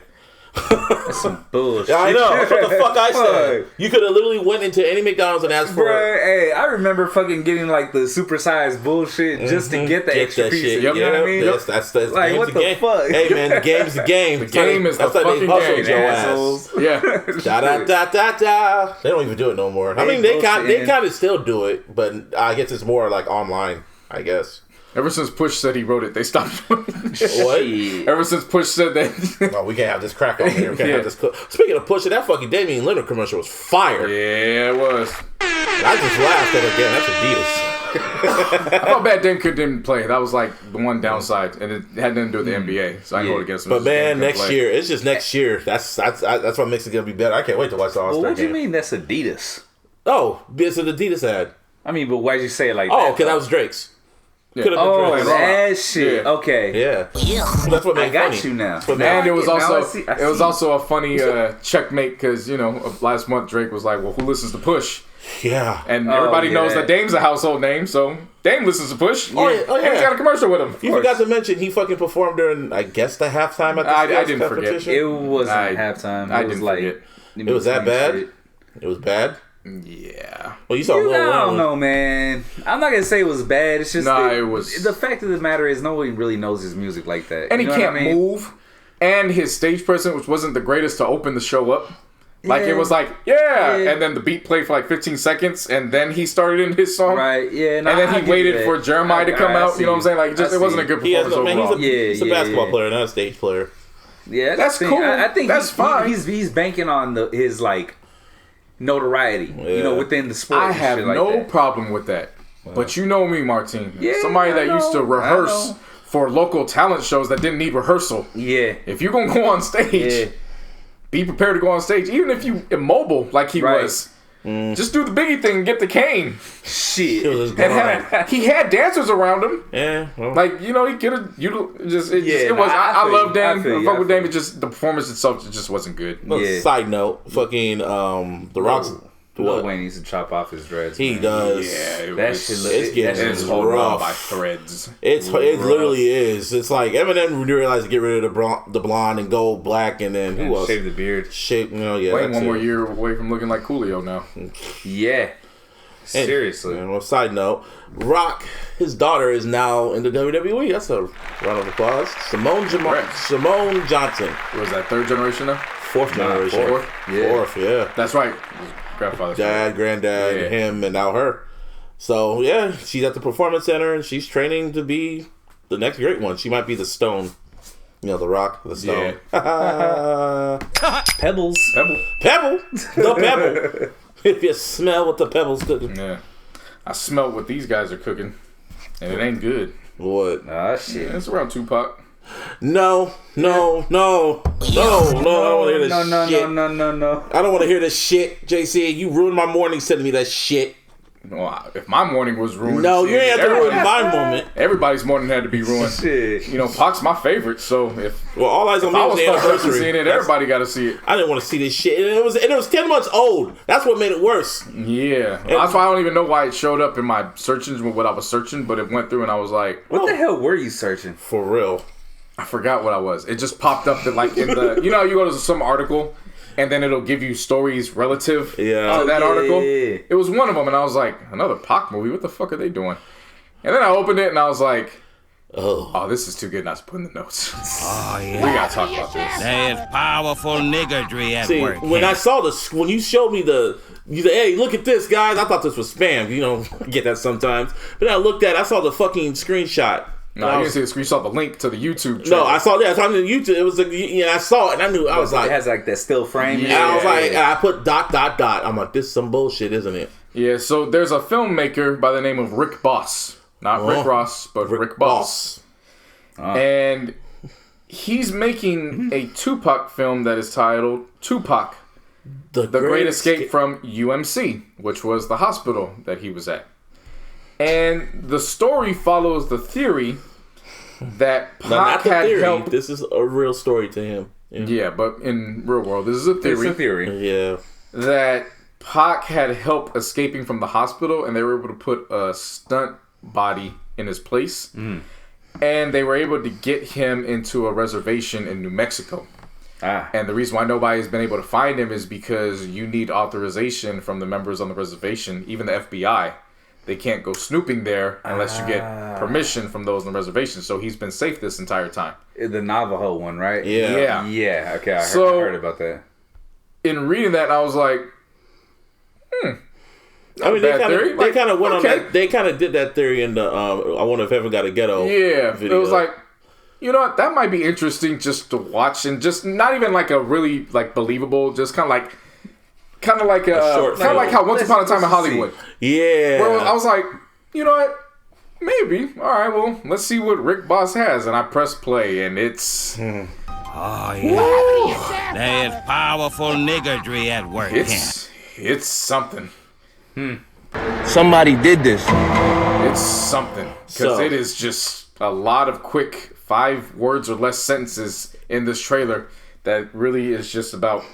That's some bullshit. I know. That's what the fuck I said. You could have literally went into any McDonald's and asked for it. Hey, I remember fucking getting like the supersized bullshit just to get the extra piece. Shit. You know what I mean? That's like, what the fuck? Hey, man, the game's the game. The game is the fucking game. Assholes. Yeah. Da. They don't even do it no more. I mean, they kind of still do it, but I guess it's more like online, I guess. Ever since Push said he wrote it, they stopped doing it. What? Ever since Push said that. Oh, we can't have this crack on here. We can't have this. Speaking of Push, that fucking Damian Lillard commercial was fire. Yeah, it was. I just laughed at it again. That's Adidas. I felt bad Dame didn't play. That was like the one downside, and it had nothing to do with the NBA. So I can go against him. But man, next year, it's just next year. That's what makes it gonna be better. I can't wait to watch the All-Star Well, what do you game. mean that's Adidas? Oh, it's an Adidas ad. I mean, but why'd you say it like that? Oh, because that was Drake's. Yeah. Could have been Oh, Drake's. that shit. Yeah. Okay. Yeah. That's what made I got funny. you now. That's what And made- it was Now also I see. also a funny checkmate because last month Drake was like, "Well, who listens to Push?" Yeah. And everybody yeah. knows that Dame's a household name, so Dame listens to Push. Oh, yeah. And he's got a commercial with him. You forgot to mention he fucking performed during, I guess, the halftime at the I sports didn't forget. competition. It wasn't I- halftime. I It was didn't like forget. It was that bad? shit. It was bad. Yeah. Well, you saw I Lil don't Wayne. know, man. I'm not gonna say it was bad. It's just Nah, that it was- The fact of the matter is, nobody really knows his music like that, And you he know can't what I mean? move. And his stage presence, which wasn't the greatest to open the show up. Like, Yeah. it was like, Yeah. and then the beat played for like 15 seconds, and then he started in his song. Right? Yeah. And then he waited for Jeremiah to come out. You know what I'm saying? Like, I it wasn't a see. good He has performance no, man, overall. he's a basketball player, not a stage player. Yeah, That's the thing. cool. I think That's fine. He's banking on his like notoriety, within the sport. I and have shit like no that. problem with that. But you know me, Martine. Yeah, Somebody that I used to know, rehearse I know. for local talent shows that didn't need rehearsal. Yeah. If you're going to go on stage, Yeah. be prepared to go on stage. Even if you immobile like he Right. was. Just do the Biggie thing and get the cane. Shit. It was his And grind. he had dancers around him. Yeah. Well, Like, he could have, it was, I I feel love you. Dame. I feel I you. fuck with I feel Dame. It just, the performance itself just wasn't good. Yeah. Side note, fucking The Rock's. Lil What? Wayne needs to chop off his dreads. He man. does. Yeah, That shit look. It's getting that shit It's is holding on rough. by threads. It literally is. It's like Eminem realized to get rid of the blonde and go black, and then who else? Shave the beard. Shape, yeah. Wayne that's one more it. year away from looking like Coolio now. Yeah. And- Seriously. And on a side note, Rock, his daughter is now in the WWE. That's a round of applause. Simone Johnson, Was that third generation now? fourth generation. Fourth? Fourth, yeah. That's right. Grandfather. Dad, granddad, Yeah. him, and now her. So yeah, she's at the Performance Center and she's training to be the next great one. She might be the Stone. The Rock, the Stone. Pebbles. Pebble. The Pebble. If you smell what the Pebble's cooking. Yeah. I smell what these guys are cooking, and it ain't good. What? Ah, shit. Yeah, it's around Tupac. No. I don't want to hear this shit. No. I don't want to hear this shit, JC. You ruined my morning sending me that shit. Well, if my morning was ruined, No, you ain't have to ruin my moment. Everybody's morning had to be ruined. Shit. You know, Pac's my favorite, so if Well, all eyes on if me I was was the the person anniversary. seeing it, everybody got to see it. I didn't want to see this shit. And it was 10 months old. That's what made it worse. Yeah, that's why I don't even know why it showed up in my searchings with what I was searching, but it went through and I was like, What the hell were you searching? For real. I forgot what I was. It just popped up that like in the, you know, you go to some article and then it'll give you stories relative to that article. Yeah. It was one of them, and I was like, another Pac movie? What the fuck are they doing? And then I opened it and I was like, oh, this is too good not to put in the notes. Oh, yeah. We gotta talk about this. There's powerful niggardry at See, work. when I saw this, when you showed me you said, hey, look at this, guys. I thought this was spam. You know, I get that sometimes. But then I saw the fucking screenshot. No, I didn't see the screenshot, the link to the YouTube channel. No, I saw that. I saw it on YouTube. It was like, I saw it and I knew. I was like, It has like that still frame. and I was like, and I put ... I'm like, this is some bullshit, isn't it? Yeah, so there's a filmmaker by the name of Rick Boss. Not Rick Ross, but Rick Boss. And he's making a Tupac film that is titled Tupac, The Great Escape from UMC, which was the hospital that he was at. And the story follows the theory that Pac had helped. This is a real story to him. Yeah, but in real world, this is a theory. It's a theory. Yeah. That Pac had help escaping from the hospital, and they were able to put a stunt body in his place. And they were able to get him into a reservation in New Mexico. And the reason why nobody's been able to find him is because you need authorization from the members on the reservation, even the FBI. They can't go snooping there unless you get permission from those on the reservation. So he's been safe this entire time. The Navajo one, right? Yeah. Yeah, okay, I heard about that. In reading that, I was like, I mean, they kind of went on okay. that. They kind of did that theory in the I Wonder If Heaven Got a Ghetto. Yeah, video. it was like, you know what? That might be interesting just to watch, and just not even like a really like believable, just kind of like short film. how Once Upon a Time in Hollywood. Yeah. Where I was like, you know what? Maybe. All right. Well, let's see what Rick Boss has, and I press play, and it's Oh, yeah. There's powerful niggardry at work. it's something. Somebody did this. It's something because it is just a lot of quick 5 words or less sentences in this trailer that really is just about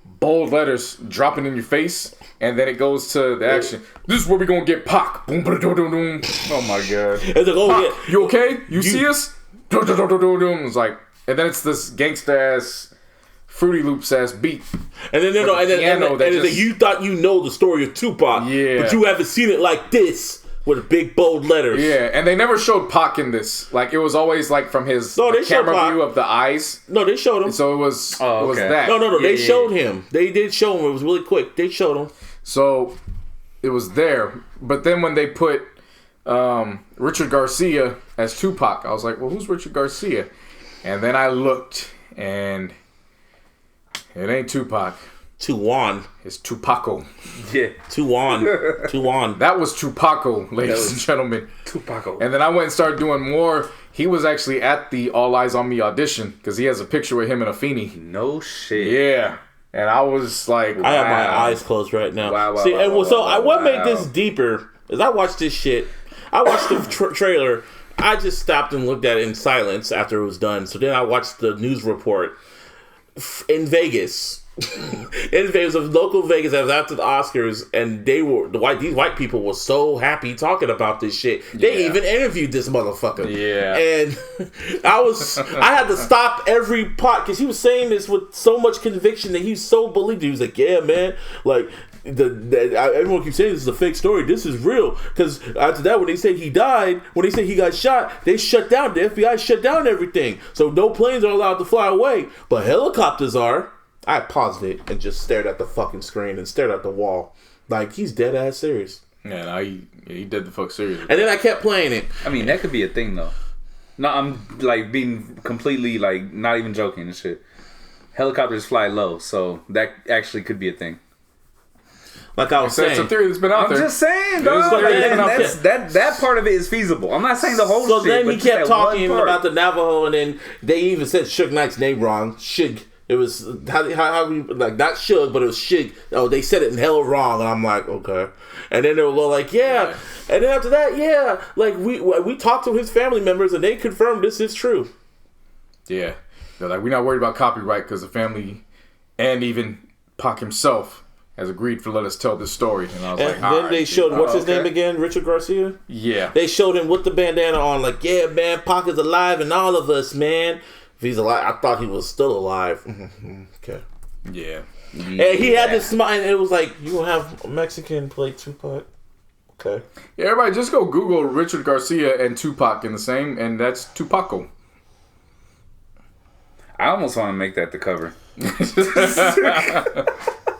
bold letters dropping in your face, and then it goes to the action. This is where we're gonna get Pac. Boom, boom, boom, boom, boom. Oh my god! It's like, oh, Pac, you okay? You see us? It's like, and then it's this gangsta ass, Fruity Loops ass beat. And then you thought you know the story of Tupac, but you haven't seen it like this with big bold letters. Yeah, and they never showed Pac in this. Like, it was always like from his camera view of the eyes. No, they showed him. So it was that. No. They showed him. They did show him. It was really quick. They showed him. So it was there. But then when they put Richard Garcia as Tupac, I was like, well, who's Richard Garcia? And then I looked, and it ain't Tupac. Tuwan. It's Tupaco. Yeah. Tuwan. That was Tupaco, ladies and gentlemen. Tupaco. And then I went and started doing more. He was actually at the All Eyes on Me audition because he has a picture with him and Afeni. No shit. Yeah. And I was like, I have my eyes closed right now. Wow. What made this deeper is I watched this shit. I watched the trailer. I just stopped and looked at it in silence after it was done. So then I watched the news report in Vegas. In Vegas, of local Vegas, that was after the Oscars, and these white people were so happy talking about this shit. They even interviewed this motherfucker. Yeah, and I had to stop every part because he was saying this with so much conviction that he so believed it. He was like, "Yeah, man, like." Everyone keeps saying this is a fake story. This is real because after that, when they say he died, when they say he got shot, they shut down. The FBI shut down everything, so no planes are allowed to fly away, but helicopters are. I paused it and just stared at the fucking screen and stared at the wall. Like, he's dead ass serious. Yeah, no, he did the fuck serious. And then I kept playing it. I mean, that could be a thing, though. No, I'm, like, being completely, like, not even joking and shit. Helicopters fly low, so that actually could be a thing. Like I was So it's saying. a theory that's been out I'm there. just saying, dog. so Like, then- that part of it is feasible. I'm not saying the whole So shit. then but he just kept that one talking part. about the Navajo, and then they even said Suge Knight's name wrong. Suge. It was how we like not Suge, but it was Suge. Oh, they said it in hell wrong, and I'm like, okay. And then they were like, yeah. And then after that, yeah, like we talked to his family members, and they confirmed this is true. Yeah. They're like, we're not worried about copyright because the family and even Pac himself has agreed to let us tell this story. And I was And like, then they showed what's his name again, Richard Garcia. Yeah. They showed him with the bandana on, like, yeah, man, Pac is alive, and all of us, man. If he's alive, I thought he was still alive. Okay. Yeah. And he had this smile, and it was like, you gonna have a Mexican play Tupac? Okay. Yeah, everybody just go Google Richard Garcia and Tupac in the same, and that's Tupaco. I almost want to make that the cover.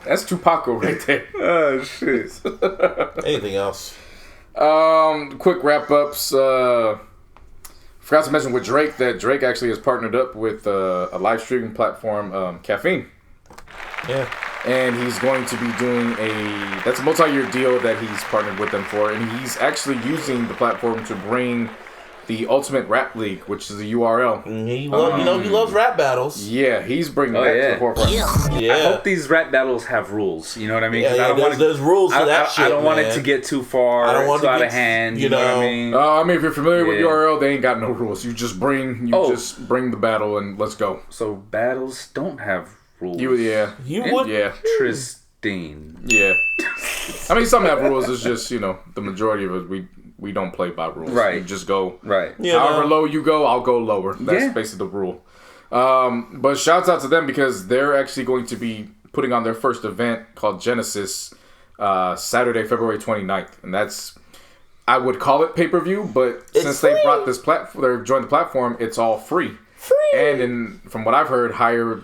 That's Tupaco right there. Oh shit. Anything else? Quick wrap-ups. Forgot to mention with Drake that Drake actually has partnered up with a live streaming platform, Caffeine. Yeah. And he's going to be doing that's a multi-year deal that he's partnered with them for, and he's actually using the platform to bring the Ultimate Rap League, which is a URL. He loves rap battles. Yeah, he's bringing that to the forefront. Yeah. I hope these rap battles have rules. You know what I mean? 'Cause Yeah, I don't want there's rules for that shit, I don't want it man. to get too far. I don't want too to out get, of hand. you You know what I know. mean? If you're familiar with Yeah. URL, they ain't got no rules. You just bring the battle and let's go. So battles don't have rules. You would. Yeah. Interesting. Yeah. I mean, some have rules. It's just, the majority of us, we don't play by rules. Right. You just go. Right. Yeah, However low you go, I'll go lower. That's basically the rule. But shouts out to them because they're actually going to be putting on their first event called Genesis Saturday, February 29th. And that's, I would call it pay-per-view, but since they brought this platform, they've joined the platform, it's all free. And from what I've heard, higher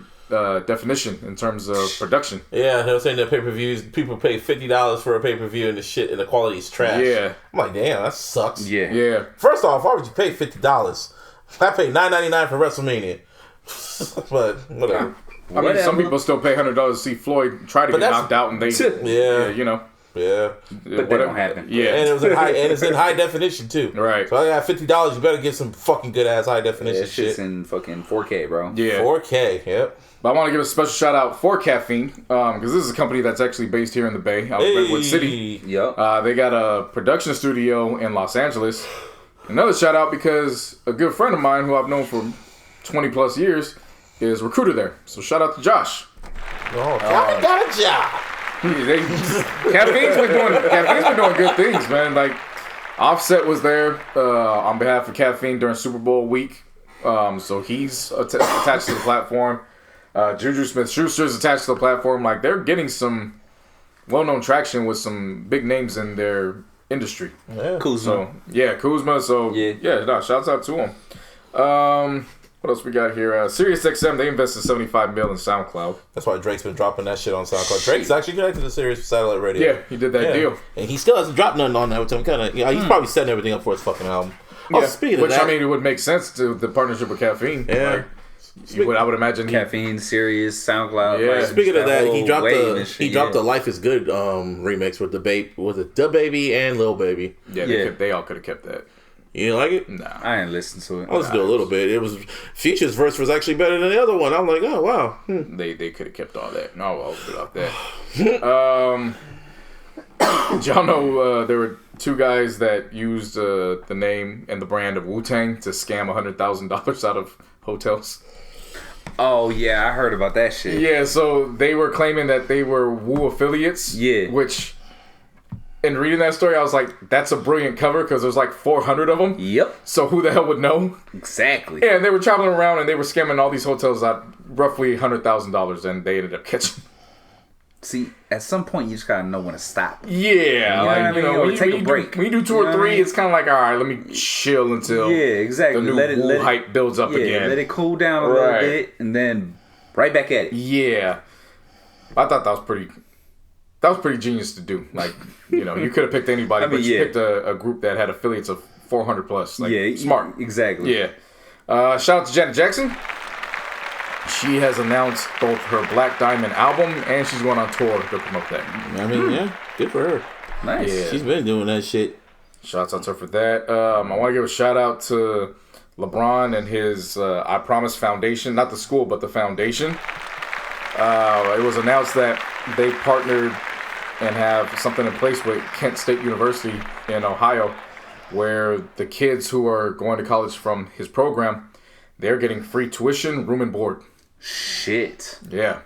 definition in terms of production. Yeah, they were saying that pay-per-views, people pay $50 for a pay-per-view and the quality is trash. Yeah. I'm like, damn, that sucks. Yeah. Yeah. First off, why would you pay $50? I paid $9.99 for WrestleMania. But whatever. I mean, some people still pay $100 to see Floyd try to get knocked out, and they, Yeah. Yeah, But that don't happen. Yeah, And it's in high definition too. Right. So I got $50. You better get some fucking good ass high definition That shit's shit. in fucking 4K, bro. Yeah. 4K. Yep. But I want to give a special shout out for Caffeine because this is a company that's actually based here in the Bay, out of Redwood City. Yep. They got a production studio in Los Angeles. Another shout out because a good friend of mine who I've known for 20 plus years is recruiter there. So shout out to Josh. Oh, got a job. Caffeine's been doing good things, man. Like Offset was there on behalf of Caffeine during Super Bowl week, so he's attached to the platform. Juju Smith-Schuster's attached to the platform. Like they're getting some well-known traction with some big names in their industry. Yeah. Kuzma. So Kuzma. So shouts out to him. What else we got here? SiriusXM, they invested $75 million in SoundCloud. That's why Drake's been dropping that shit on SoundCloud. Drake's actually connected to Sirius satellite radio. Yeah, he did that deal. And he still hasn't dropped nothing on that, which I'm kind of, he's probably setting everything up for his fucking album. Oh, speaking of that, I mean, it would make sense to the partnership with Caffeine. Yeah. I would imagine Caffeine, Sirius, SoundCloud. Yeah. speaking of that, he dropped the the Life Is Good remix with the Baby and Lil Baby. Yeah, they all could have kept that. You didn't like it? Nah. I ain't listened to it. I listened to a little bit. It was Future's verse was actually better than the other one. I'm like, oh wow. They could have kept all that. No, I'll put out that. Did y'all know there were two guys that used the name and the brand of Wu-Tang to scam $100,000 out of hotels? Oh yeah, I heard about that shit. Yeah, so they were claiming that they were Wu affiliates. Yeah. Which, in reading that story, I was like, that's a brilliant cover because there's like 400 of them. Yep. So who the hell would know? Exactly. Yeah, and they were traveling around and they were scamming all these hotels out roughly $100,000, and they ended up catching. See, at some point you just gotta know when to stop. Yeah, Or take a break. When you do two or three, it's kind of like, all right, let me chill until exactly. the new Wu hype builds up again. Let it cool down a little bit, and then right back at it. Yeah, I thought that was pretty genius to do. Like, you could have picked anybody, but you picked a group that had affiliates of 400 plus. Like, smart. Exactly. Yeah. Shout out to Janet Jackson. she has announced both her Black Diamond album and she's going on tour to promote that. I mean, yeah, good for her. Nice. Yeah. She's been doing that shit. Shouts out to her for that. I want to give a shout out to LeBron and his I Promise Foundation. Not the school, but the foundation. It was announced that they partnered and have something in place with Kent State University in Ohio, where the kids who are going to college from his program, they're getting free tuition, room and board. Shit. Yeah.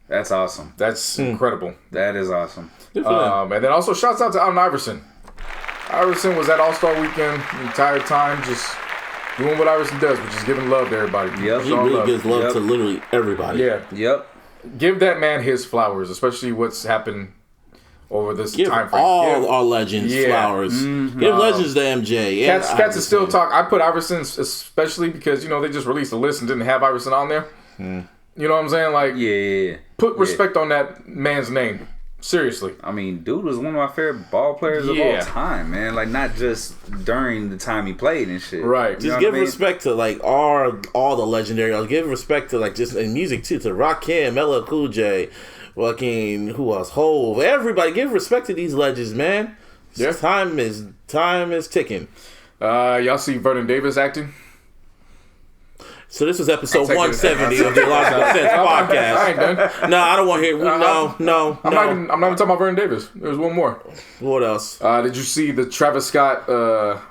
That's awesome. That's incredible. That is awesome. And then also shouts out to Allen Iverson. Iverson was at All-Star Weekend the entire time, just doing what Iverson does, which is giving love to everybody. Yep. He really gives love to literally everybody. Yeah. Yep. Give that man his flowers, especially what's happened over this time frame. All our legends flowers. Mm-hmm. Give legends to MJ. Cats is still talk. I put Iverson especially because, they just released a list and didn't have Iverson on there. You know what I'm saying? Like, Yeah. put respect on that man's name. Seriously. I mean, dude was one of my favorite ball players of all time, man. Like, not just during the time he played and shit. Right. Just give respect to like all the legendary. I'll give respect to like just in music too, to Rakim, LL Cool J, fucking who else? Hove. Everybody, give respect to these legends, man. Yeah. Time is ticking. Y'all see Vernon Davis acting? So this was episode I'll take 170 it. of the Illogical Sense podcast. I ain't done. No, I don't want to hear. No. I'm not even talking about Vernon Davis. There's one more. What else? Did you see the Travis Scott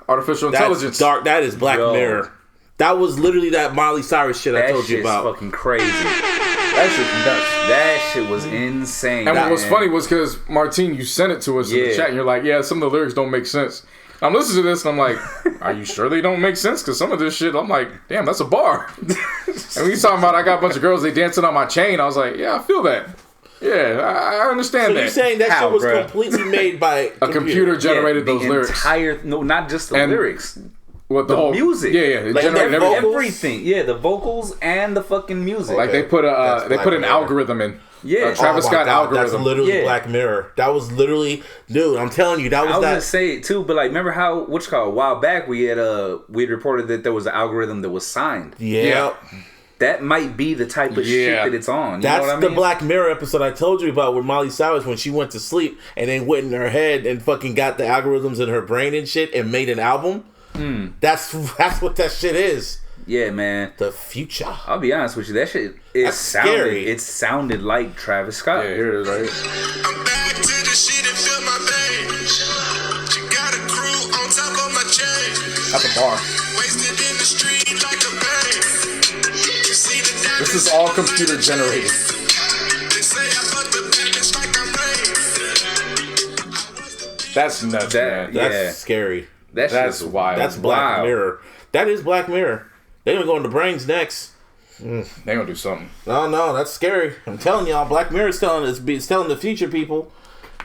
artificial intelligence? That's dark. That is Black Mirror. That was literally that Miley Cyrus shit I told you about. That shit's fucking crazy. That shit nuts. That shit was insane. And what was funny was because Martine, you sent it to us in the chat, and you're like, "Yeah, some of the lyrics don't make sense." I'm listening to this, and I'm like, "Are you sure they don't make sense?" Because some of this shit, I'm like, "Damn, that's a bar." And we talking about, I got a bunch of girls, they dancing on my chain. I was like, "Yeah, I feel that. Yeah, I understand that." So you're saying that shit was completely made by a computer generated those lyrics? No, not just the lyrics. What the whole music? Yeah, it like generated everything. Yeah, the vocals and the fucking music. Like they put an algorithm in. Yeah, Travis Scott algorithm. That's literally Black Mirror. That was literally, dude. I'm telling you, that was. I was gonna say it too, but like, remember how a while back we had reported that there was an algorithm that was signed. Yeah. That might be the type of shit that it's on. That's know what I the mean? Black Mirror episode I told you about with Miley Cyrus when she went to sleep and then went in her head and fucking got the algorithms in her brain and shit and made an album. That's what that shit is. Yeah, man. The future. I'll be honest with you, that shit scary. It sounded like Travis Scott. Yeah, here it is, right? I'm back to the shit and feel my veins. She got a crew on top of my chain. That's a bar. Wasted in the street like a babe. You see the This is all computer generated. They say I fucked the package like I'm rain. That's nuts, man. That's scary. That's wild. That's Black Mirror. That is Black Mirror. They're gonna go into brains next. They gonna do something. No, that's scary. I'm telling y'all, Black Mirror is telling us, it's telling the future people.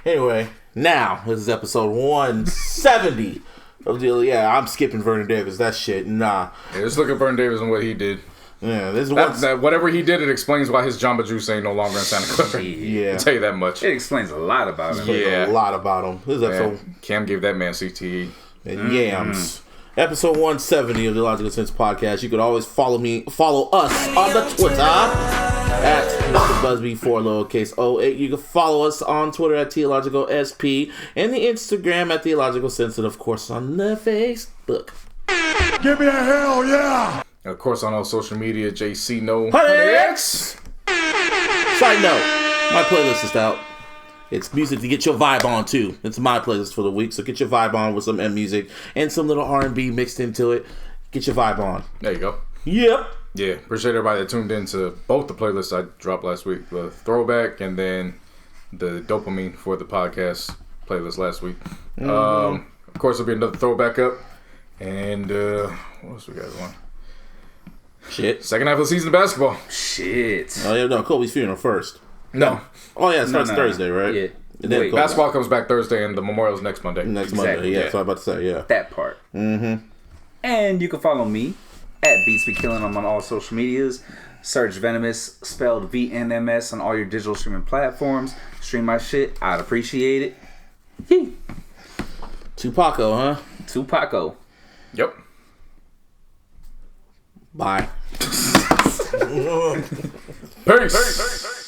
Anyway, now this is episode 170 of the. Yeah, I'm skipping Vernon Davis. That shit, nah. Yeah, just look at Vernon Davis and what he did. Yeah, this is whatever he did, it explains why his Jamba Juice ain't no longer in Santa Clara. Yeah, I'll tell you that much. It explains a lot about him. Yeah, a lot about him. This episode. Cam gave that man CTE. And yams. Episode 170 of the Illogical Sense podcast. You could always follow us on the Twitter at Mr. Busby 4 lowercase 08. You can follow us on Twitter at TIllogicalSP and the Instagram at the Illogical Sense, and of course on the Facebook. Give me a hell yeah! And of course on all social media, JC No. X. Side note, my playlist is out. It's music to get your vibe on too. It's my playlist for the week, so get your vibe on with some M music and some little R&B mixed into it. Get your vibe on. There you go. Yep. Yeah, appreciate everybody that tuned in to both the playlists I dropped last week, the throwback and then the dopamine for the podcast playlist last week. Of course, there'll be another throwback up, and what else we got on? Shit. Second half of the season of basketball. Shit. Oh yeah, no, Kobe's funeral first. No. Oh yeah, it starts Thursday, right? Yeah. And then Wait, Basketball comes back Thursday, and the Memorial's next Monday. next Exactly, Monday. Yeah, yeah. that's what I'm about to say. Yeah. That part. Mm-hmm. And you can follow me at Beats Be Killing on all social medias. Search Venomous, spelled VNMS, on all your digital streaming platforms. Stream my shit. I'd appreciate it. Yee. Tupaco, huh? Tupaco. Yep. Bye. Peace.